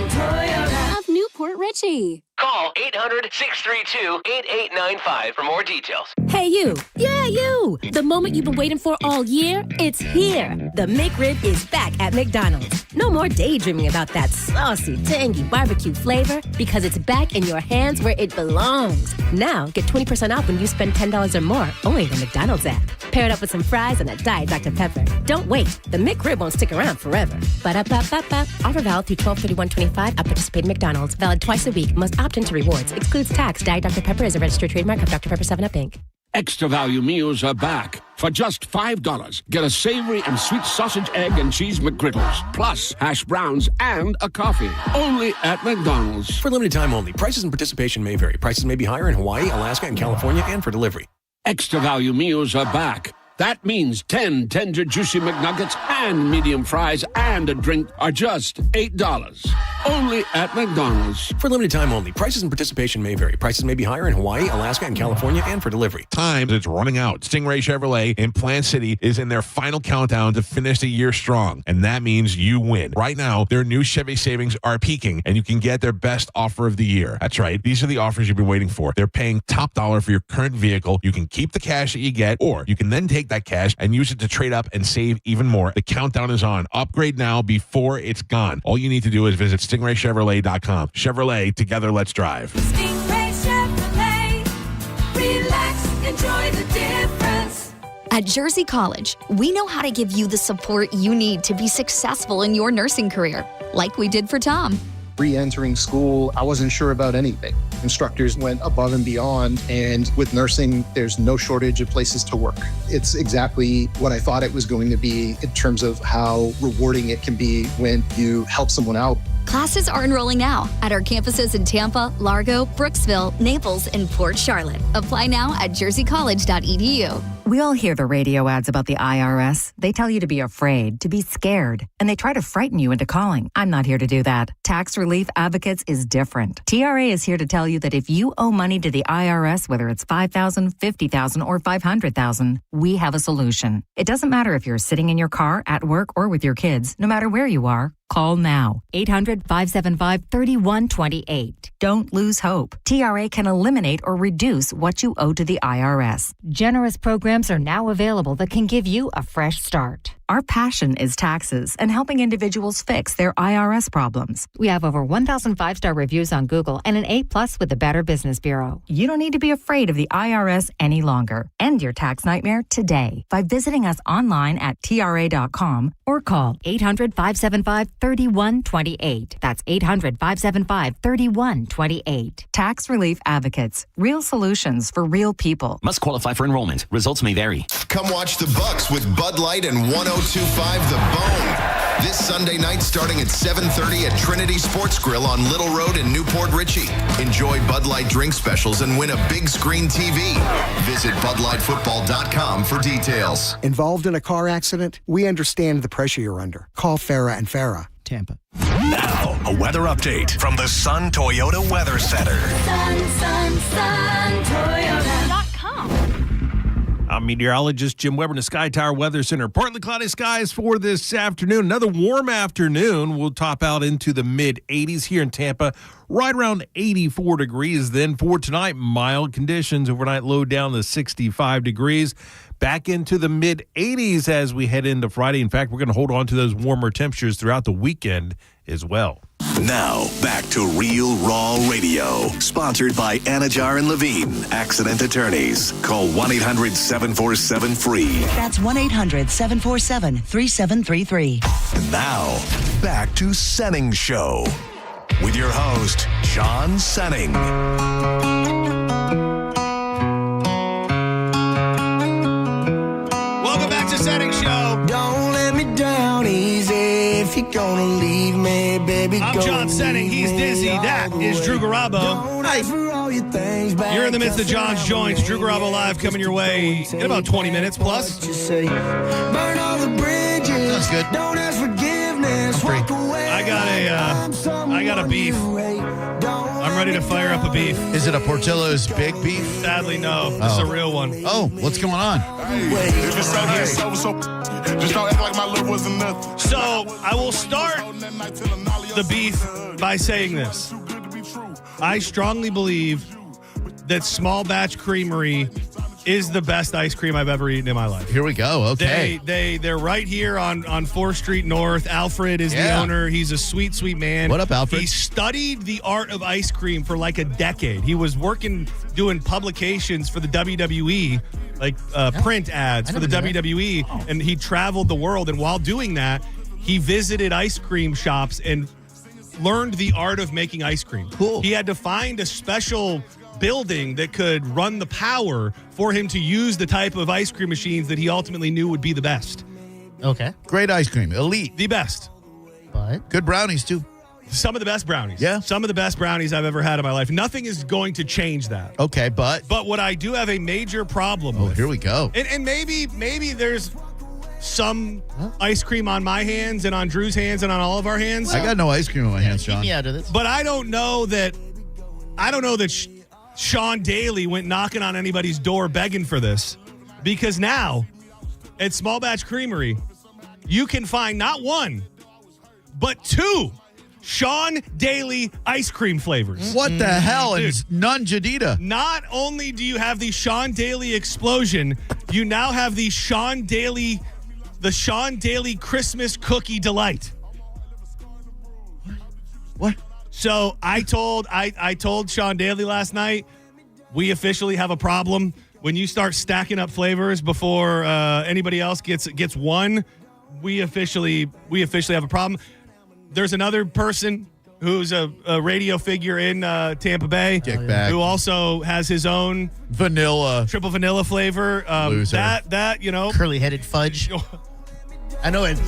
Toyota of Newport Richey. Call 800-632-8895 for more details. Hey, you. Yeah, you. The moment you've been waiting for all year, it's here. The McRib is back at McDonald's. No more daydreaming about that saucy, tangy barbecue flavor because it's back in your hands where it belongs. Now, get 20% off when you spend $10 or more only in the McDonald's app. Pair it up with some fries and a Diet Dr. Pepper. Don't wait. The McRib won't stick around forever. Ba-da-ba-ba-ba. Offer valid through 12/31/25 at participating McDonald's. Valid twice a week. Must opt into rewards. Excludes tax. Diet Dr. Pepper is a registered trademark of Dr. Pepper 7-Up Inc. Extra value meals are back. For just $5, get a savory and sweet sausage, egg, and cheese McGriddles, plus hash browns and a coffee. Only at McDonald's. For limited time only. Prices and participation may vary. Prices may be higher in Hawaii, Alaska, and California, and for delivery. Extra value meals are back. That means 10 tender, juicy McNuggets and medium fries and a drink are just $8. Only at McDonald's. For limited time only. Prices and participation may vary. Prices may be higher in Hawaii, Alaska, and California, and for delivery. Time is running out. Stingray Chevrolet in Plant City is in their final countdown to finish the year strong, and that means you win. Right now, their new Chevy savings are peaking, and you can get their best offer of the year. That's right. These are the offers you've been waiting for. They're paying top dollar for your current vehicle. You can keep the cash that you get, or you can then take that cash and use it to trade up and save even more. The countdown is on. Upgrade now before it's gone. All you need to do is visit StingrayChevrolet.com. Chevrolet, together, let's drive. Stingray Chevrolet. Relax, enjoy the difference. At Jersey College, we know how to give you the support you need to be successful in your nursing career, like we did for Tom. Re-entering school, I wasn't sure about anything. Instructors went above and beyond, and with nursing, there's no shortage of places to work. It's exactly what I thought it was going to be in terms of how rewarding it can be when you help someone out. Classes are enrolling now at our campuses in Tampa, Largo, Brooksville, Naples, and Port Charlotte. Apply now at jerseycollege.edu. We all hear the radio ads about the IRS. They tell you to be afraid, to be scared, and they try to frighten you into calling. I'm not here to do that. Tax Relief Advocates is different. TRA is here to tell you that if you owe money to the IRS, whether it's $5,000, $50,000, or $500,000, we have a solution. It doesn't matter if you're sitting in your car, at work, or with your kids. No matter where you are, call now. 800-575-3128. Don't lose hope. TRA can eliminate or reduce what you owe to the IRS. Generous programs are now available that can give you a fresh start. Our passion is taxes and helping individuals fix their IRS problems. We have over 1,000 5-star reviews on Google and an A+ with the Better Business Bureau. You don't need to be afraid of the IRS any longer. End your tax nightmare today by visiting us online at TRA.com or call 800-575-3128. That's 800-575-3128. Tax Relief Advocates. Real solutions for real people. Must qualify for enrollment. Results may vary. Come watch the Bucks with Bud Light and 102.5 The Bone. This Sunday night starting at 7:30 at Trinity Sports Grill on Little Road in Newport Richey. Enjoy Bud Light drink specials and win a big screen TV. Visit BudLightFootball.com for details. Involved in a car accident? We understand the pressure you're under. Call Farah and Farah, Tampa. Now, a weather update from the Sun Toyota Weather Center. Toyota.com. I'm meteorologist Jim Weber in the Sky Tower Weather Center. Partly cloudy skies for this afternoon. Another warm afternoon. We'll top out into the mid-80s here in Tampa, right around 84 degrees. Then for tonight, mild conditions. Overnight low down to 65 degrees. Back into the mid-80s as we head into Friday. In fact, we're going to hold on to those warmer temperatures throughout the weekend as well. Now, back to Real Raw Radio. Sponsored by Anajar and Levine, Accident Attorneys. Call 1-800-747-FREE. That's 1-800-747-3733. And now, back to Senning Show with your host, Sean Senning. Welcome back to Senning Show. Don't let me down easy. If you're gonna leave me, baby, I'm John Senning. He's Dizzy. That is Drew Garabo. Hi. You're in the midst of John's Joints. Drew Garabo Live coming your way in about 20 minutes plus. Burn all the bridges. That's good. Don't ask forgiveness. Walk away. I got a beef. I'm ready to fire up a beef. Is it a Portillo's big beef? Sadly, no. This is a real one. Oh, what's going on? Just don't act like my love wasn't nothing. So I will start the beef by saying this. I strongly believe that Small Batch Creamery is the best ice cream I've ever eaten in my life. Here we go. Okay. They're right here on 4th Street North. Alfred is the owner. He's a sweet, sweet man. What up, Alfred? He studied the art of ice cream for like a decade. He was doing publications for the WWE, like print ads for the WWE, and he traveled the world. And while doing that, he visited ice cream shops and learned the art of making ice cream. Cool. He had to find a special building that could run the power for him to use the type of ice cream machines that he ultimately knew would be the best. Okay. Great ice cream. Elite. The best. But good brownies, too. Some of the best brownies. Yeah. Some of the best brownies I've ever had in my life. Nothing is going to change that. Okay, but what I do have a major problem with. Here we go. And maybe there's some ice cream on my hands and on Drew's hands and on all of our hands. I got no ice cream in my hands, Sean. Keep me out of this. But I don't know that Sean Daly went knocking on anybody's door begging for this, because now at Small Batch Creamery, you can find not one, but 2 Sean Daly ice cream flavors. What the hell? Dude, And none Jadita. Not only do you have the Sean Daly explosion, you now have the Sean Daly Christmas Cookie Delight. What? So I told Sean Daly last night, we officially have a problem. When you start stacking up flavors before anybody else gets one, we officially have a problem. There's another person who's a radio figure in Tampa Bay who also has his own triple vanilla flavor. Loser. That curly-headed fudge. I know it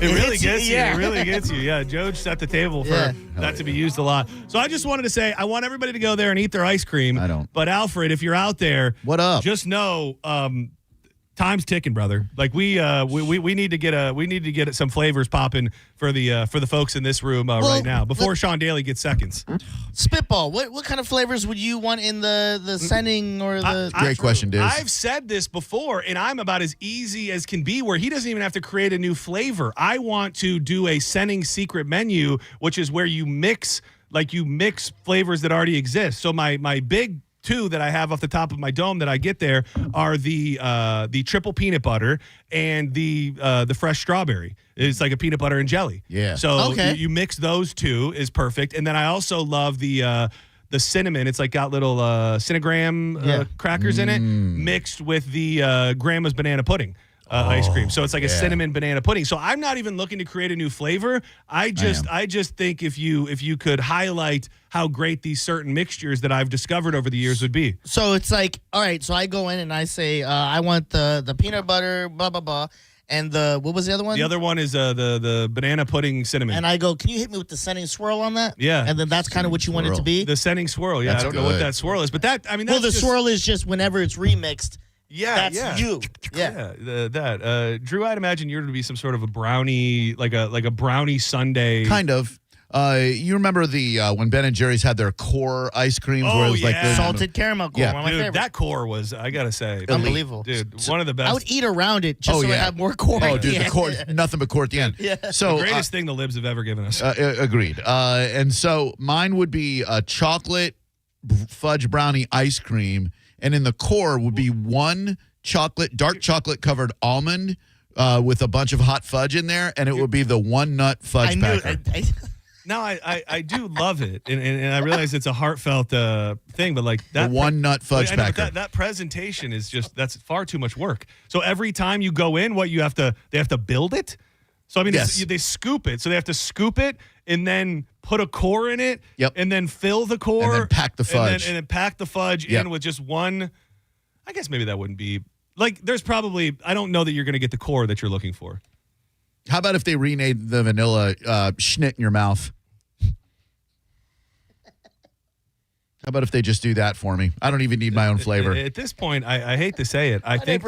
really gets you. It really gets you. Yeah, Joe set the table for that to be used a lot. So I just wanted to say, I want everybody to go there and eat their ice cream. I don't. But Alfred, if you're out there, what up? Just know, time's ticking, brother. Like we need to get some flavors popping for the folks in this room right now before Sean Daly gets seconds. Spitball. What kind of flavors would you want in the Senning or the? Great question, Diz. I've said this before, and I'm about as easy as can be, where he doesn't even have to create a new flavor. I want to do a Senning secret menu, which is where you mix flavors that already exist. So my big two that I have off the top of my dome that I get there are the triple peanut butter and the fresh strawberry. It's like a peanut butter and jelly. Yeah. So you mix those two is perfect. And then I also love the cinnamon. It's like got little Cinnagram crackers in it mixed with the Grandma's banana pudding. Ice cream. So it's like a cinnamon banana pudding. So I'm not even looking to create a new flavor. I just think if you could highlight how great these certain mixtures that I've discovered over the years would be. So it's like, all right, so I go in and I say, I want the peanut butter, blah, blah, blah. And what was the other one? The other one is the banana pudding cinnamon. And I go, can you hit me with the Senning swirl on that? Yeah. And then that's kind of what you want it to be? The Senning swirl, yeah. That's I don't know what that swirl is. But that, I mean, that's well, the swirl is just whenever it's remixed. Yeah, that's you. Yeah, Drew, I'd imagine you're to be some sort of a brownie, like a brownie sundae. Kind of. You remember the when Ben and Jerry's had their core ice creams where it was like the salted caramel core. Yeah. One of my Dude, favorites. that core was, I gotta say, unbelievable. Dude, one of the best. I would eat around it just so I have more core. Oh, dude, the core, nothing but core at the end. Yeah. So the greatest thing the Libs have ever given us. Agreed. And so mine would be a chocolate fudge brownie ice cream, and in the core would be one dark chocolate covered almond with a bunch of hot fudge in there, and it would be the one nut fudge packer. No, I do love it, and I realize it's a heartfelt thing, but like that the one nut fudge packer. That presentation is that's far too much work. So every time you go in, they have to build it. So I mean, they scoop it, so they have to scoop it and then put a core in it, and then fill the core, and then pack the fudge, and then pack the fudge in with just one. I guess maybe that wouldn't be like. There's probably I don't know that you're going to get the core that you're looking for. How about if they renamed the vanilla schnit in your mouth? How about if they just do that for me? I don't even need my own flavor. At this point, I hate to say it. I think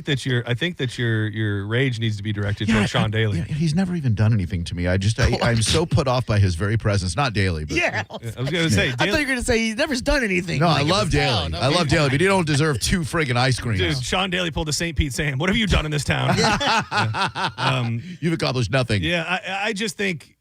that your rage needs to be directed towards Sean Daly. He's never even done anything to me. I'm so put off by his very presence. Not Daly, but yeah. I was going to say. I thought you were going to say he's never done anything. No, like I love Daly. I love Daly, but he don't deserve 2 friggin' ice creams. Dude, Sean Daly pulled a St. Pete Sam. What have you done in this town? You've accomplished nothing. Yeah, I just think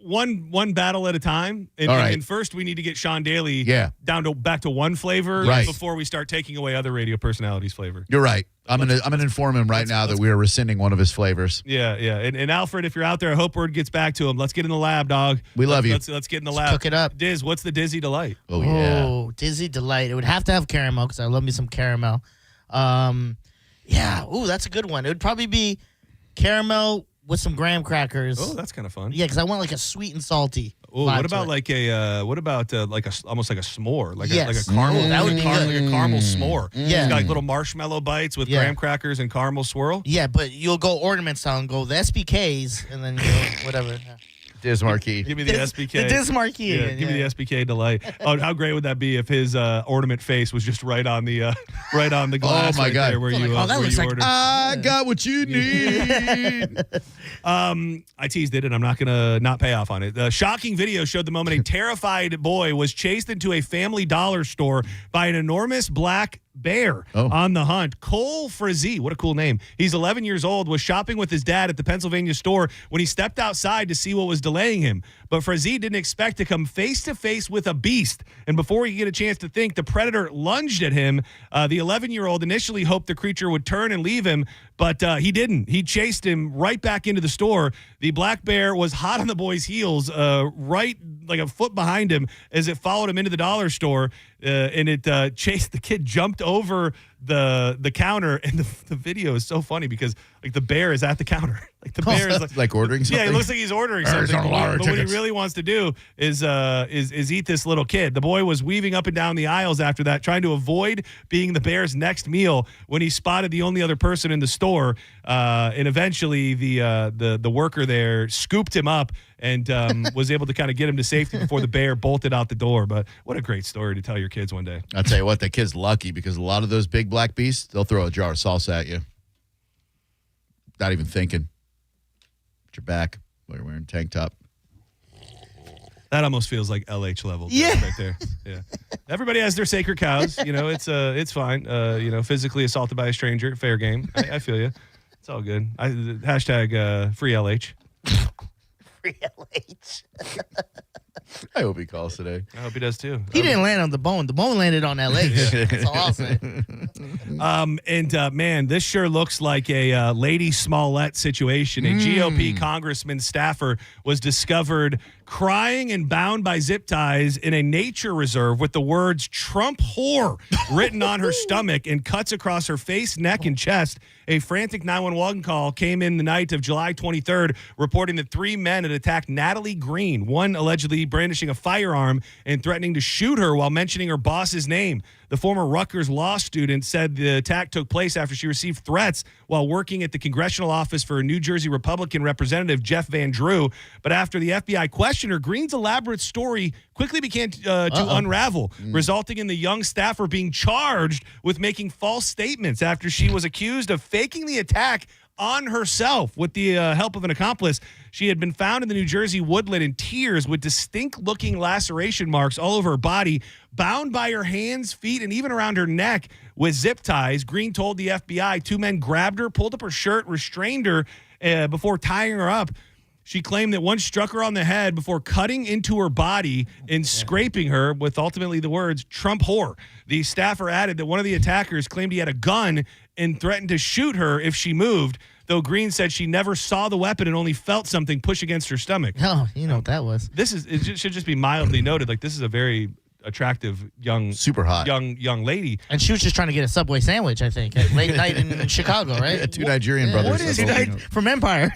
one battle at a time. And, all right. And first, we need to get Sean Daly back to one flavor before we start taking away other radio personalities' flavor. You're right. I'm gonna inform him right now that we are rescinding one of his flavors. Yeah. And Alfred, if you're out there, I hope word gets back to him. Let's get in the lab, dog. We love you. Let's get in the lab. Cook it up. Diz, what's the Dizzy Delight? Oh yeah. Oh, Dizzy Delight. It would have to have caramel because I love me some caramel. Yeah. Ooh, that's a good one. It would probably be caramel with some graham crackers. Oh, that's kind of fun. Yeah, because I want like a sweet and salty. Oh, what about like almost like a s'more, like a caramel? That would be like good. a caramel s'more. Yeah, it's got like little marshmallow bites with graham crackers and caramel swirl. Yeah, but you'll go ornament style and go the SBKs and then whatever. Diz Marquee. Give me the SBK. The Diz Marquee. Yeah, give me the SBK Delight. Oh, how great would that be if his ornament face was just right on the glass? Oh my God! There where you ordered. I got what you need. I teased it, and I'm not gonna not pay off on it. The shocking video showed the moment a terrified boy was chased into a Family Dollar store by an enormous black bear on the hunt. Cole Frazee, what a cool name. He's 11 years old, was shopping with his dad at the Pennsylvania store when he stepped outside to see what was delaying him. But Frazee didn't expect to come face to face with a beast. And before he could get a chance to think, the predator lunged at him. The 11-year-old initially hoped the creature would turn and leave him, but he didn't. He chased him right back into the store. The black bear was hot on the boy's heels, right like a foot behind him as it followed him into the dollar store. And it chased the kid, jumped over the counter, and the video is so funny because like the bear is at the counter, like the bear is like ordering something. Yeah, it looks like he's ordering something. But what he really wants to do is eat this little kid. The boy was weaving up and down the aisles after that, trying to avoid being the bear's next meal when he spotted the only other person in the store. And eventually the worker there scooped him up and was able to kind of get him to safety before the bear bolted out the door. But what a great story to tell your kids one day. I'll tell you what, that kid's lucky because a lot of those big black beasts, they'll throw a jar of salsa at you. Not even thinking. At your back while you're wearing a tank top. That almost feels like LH level. Yeah. Right there. Yeah. Everybody has their sacred cows. You know, it's fine. Physically assaulted by a stranger, fair game. I feel you. It's all good. Hashtag free LH. Free LH. I hope he calls today. I hope he does too. He didn't land on the bone. The bone landed on LA. That's all I'll say. Man, this sure looks like a Lady Smollett situation. A GOP congressman staffer was discovered crying and bound by zip ties in a nature reserve with the words Trump whore written on her stomach and cuts across her face, neck, and chest. A frantic 911 call came in the night of July 23rd, reporting that 3 men had attacked Natalie Green, one allegedly brandishing a firearm and threatening to shoot her while mentioning her boss's name. The former Rutgers law student said the attack took place after she received threats while working at the congressional office for New Jersey Republican Representative Jeff Van Drew. But after the FBI questioned her, Green's elaborate story quickly began to unravel, resulting in the young staffer being charged with making false statements after she was accused of faking the attack on herself with the help of an accomplice. She had been found in the New Jersey woodland in tears with distinct-looking laceration marks all over her body, bound by her hands, feet, and even around her neck with zip ties. Green told the FBI 2 men grabbed her, pulled up her shirt, restrained her before tying her up. She claimed that one struck her on the head before cutting into her body and scraping her with ultimately the words, Trump whore. The staffer added that one of the attackers claimed he had a gun and threatened to shoot her if she moved, though Green said she never saw the weapon and only felt something push against her stomach. Oh, you know what that was. It should just be mildly noted. Like, this is a very attractive young, super hot young lady, and she was just trying to get a Subway sandwich, I think, at late night in Chicago, right? Yeah, 2 Nigerian brothers. What is from Empire?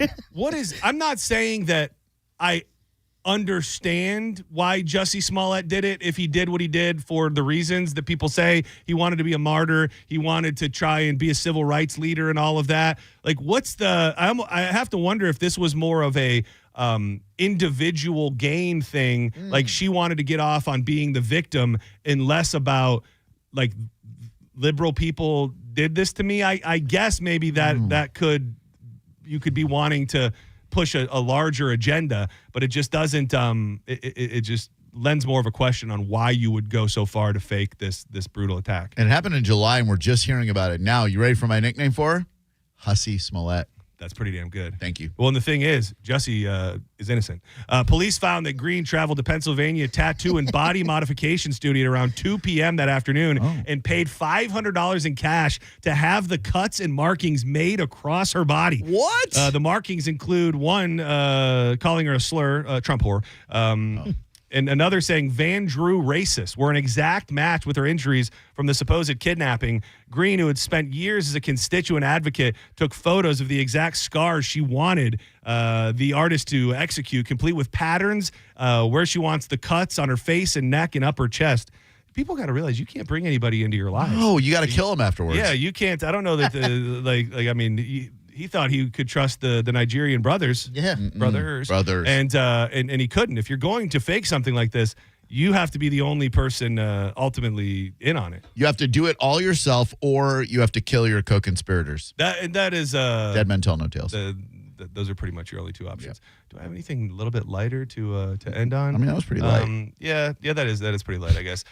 I'm not saying that I understand why Jussie Smollett did it, if he did what he did for the reasons that people say. He wanted to be a martyr, he wanted to try and be a civil rights leader and all of that. Like, I have to wonder if this was more of a individual gain thing, like she wanted to get off on being the victim and less about, like, liberal people did this to me. I guess maybe that could, you could be wanting to push a larger agenda, but it just doesn't, it just lends more of a question on why you would go so far to fake this brutal attack. And it happened in July, and we're just hearing about it now. You ready for my nickname for her? Hussy Smollett. That's pretty damn good. Thank you. Well, and the thing is, Jussie is innocent. Police found that Green traveled to Pennsylvania tattoo and body modification studio at around 2 p.m. that afternoon and paid $500 in cash to have the cuts and markings made across her body. What? The markings include one calling her a slur, Trump whore, and another saying Van Drew racist, were an exact match with her injuries from the supposed kidnapping. Green, who had spent years as a constituent advocate, took photos of the exact scars she wanted the artist to execute, complete with patterns where she wants the cuts on her face and neck and upper chest. People got to realize you can't bring anybody into your life. Oh, you got to kill them afterwards. Yeah, you can't. I don't know that I mean, he thought he could trust the Nigerian brothers. Yeah. Brothers. And he couldn't. If you're going to fake something like this, you have to be the only person ultimately in on it. You have to do it all yourself, or you have to kill your co-conspirators. That is dead men tell no tales. Those are pretty much your only two options. Yeah. Do I have anything a little bit lighter to end on? I mean, that was pretty light. Yeah, that is pretty light, I guess.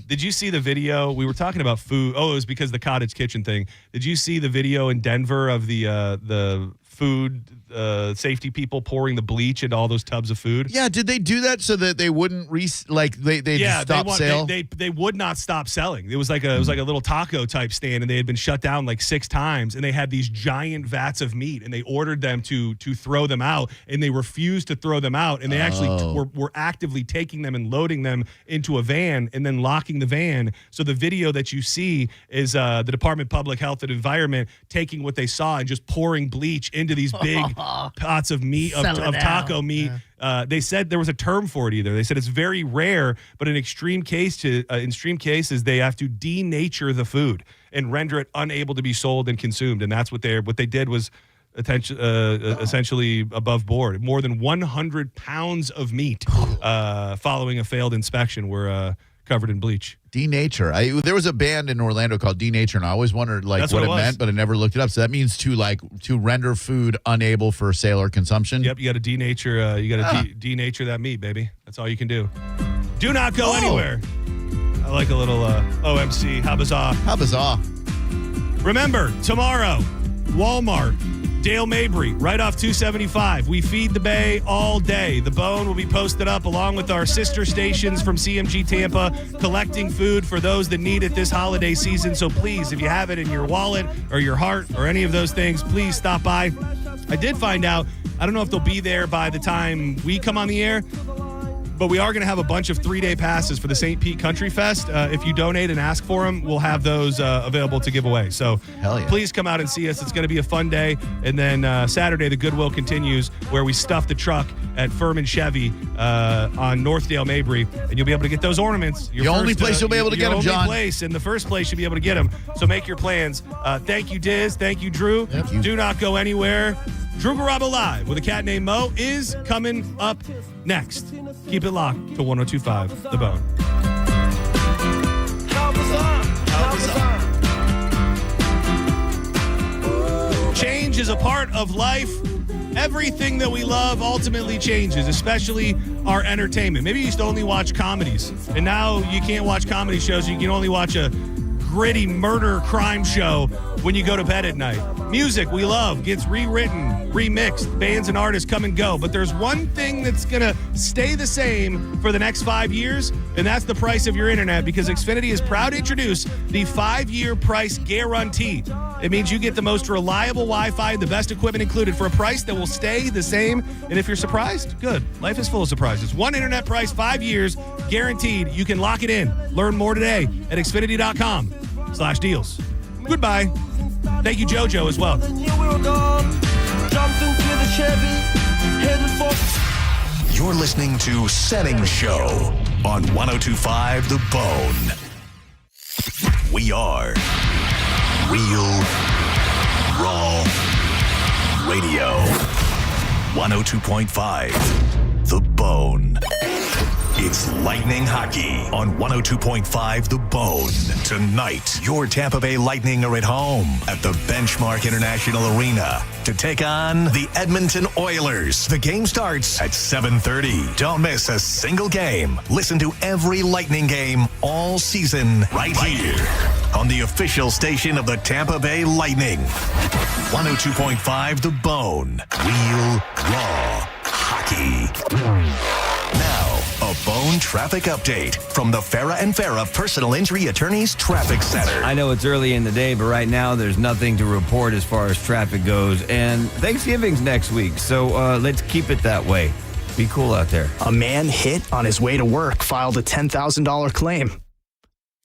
Did you see the video? We were talking about food. Oh, it was because of the cottage kitchen thing. Did you see the video in Denver of the food safety people pouring the bleach into all those tubs of food? Yeah, did they do that so that they wouldn't stop sale? They would not stop selling. It was like a little taco type stand, and they had been shut down like 6 times, and they had these giant vats of meat, and they ordered them to throw them out, and they refused to throw them out, and they actually were actively taking them and loading them into a van and then locking the van. So the video that you see is the Department of Public Health and Environment taking what they saw and just pouring bleach into these big pots of meat, of taco meat. Yeah. They said there was a term for it either. They said it's very rare, but in extreme cases, they have to denature the food and render it unable to be sold and consumed. And that's what they did was essentially above board. More than 100 pounds of meat following a failed inspection were covered in bleach. Denature. There was a band in Orlando called Denature, and I always wondered what it meant, but I never looked it up. So that means to render food unable for sale or consumption. Yep, you got to denature. Denature that meat, baby. That's all you can do. Do not go anywhere. I like a little OMC. How bizarre. How bizarre. Remember, tomorrow, Walmart Dale Mabry, right off 275. We feed the Bay all day. The Bone will be posted up along with our sister stations from CMG Tampa, collecting food for those that need it this holiday season. So please, if you have it in your wallet or your heart or any of those things, please stop by. I did find out, I don't know if they'll be there by the time we come on the air, but we are going to have a bunch of 3-day passes for the St. Pete Country Fest. If you donate and ask for them, we'll have those available to give away. So please come out and see us. It's going to be a fun day. And then Saturday, the Goodwill continues, where we stuff the truck at Furman Chevy on Northdale Mabry, and you'll be able to get those ornaments. The only place you'll be able to get them, John. The only place, in the first place, you'll be able to get them. So make your plans. Thank you, Diz. Thank you, Drew. Thank you. Do not go anywhere. Drew Garabo Live with a cat named Mo is coming up next. Keep it locked to 102.5 The Bone. Change is a part of life. Everything that we love ultimately changes, especially our entertainment. Maybe you used to only watch comedies, and now you can't watch comedy shows. You can only watch a gritty murder crime show when you go to bed at night. Music we love gets rewritten, remixed. Bands and artists come and go. But there's one thing that's going to stay the same for the next 5 years, and that's the price of your internet, because Xfinity is proud to introduce the 5-year price guarantee. It means you get the most reliable Wi-Fi, the best equipment included, for a price that will stay the same. And if you're surprised, good. Life is full of surprises. One internet price, 5 years, guaranteed. You can lock it in. Learn more today at Xfinity.com/deals. Goodbye. Thank you, JoJo, as well. You're listening to Senning Show on 102.5 The Bone. We are Real Raw Radio. 102.5 The Bone. It's Lightning Hockey on 102.5 The Bone. Tonight, your Tampa Bay Lightning are at home at the Benchmark International Arena to take on the Edmonton Oilers. The game starts at 7:30. Don't miss a single game. Listen to every Lightning game all season right here on the official station of the Tampa Bay Lightning. 102.5 The Bone. Real Raw Hockey. Now, a Bone traffic update from the Farah and Farah Personal Injury Attorneys Traffic Center. I know it's early in the day, but right now there's nothing to report as far as traffic goes. And Thanksgiving's next week, so let's keep it that way. Be cool out there. A man hit on his way to work filed a $10,000 claim.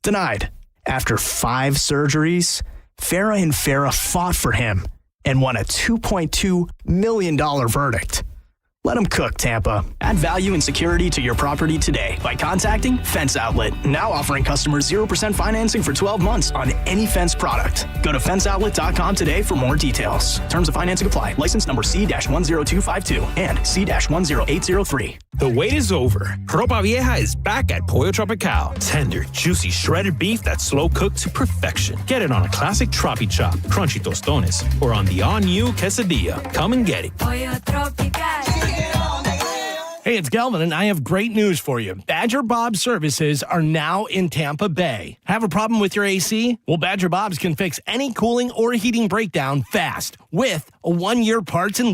Denied. After 5 surgeries, Farah and Farah fought for him and won a $2.2 million verdict. Let them cook, Tampa. Add value and security to your property today by contacting Fence Outlet. Now offering customers 0% financing for 12 months on any Fence product. Go to fenceoutlet.com today for more details. Terms of financing apply. License number C-10252 and C-10803. The wait is over. Ropa Vieja is back at Pollo Tropical. Tender, juicy, shredded beef that's slow cooked to perfection. Get it on a classic Tropi Chop, crunchy tostones, or on the all-new quesadilla. Come and get it. Pollo Tropical. Hey, it's Galvin, and I have great news for you. Badger Bob services are now in Tampa Bay. Have a problem with your AC? Well, Badger Bob's can fix any cooling or heating breakdown fast with a 1-year parts and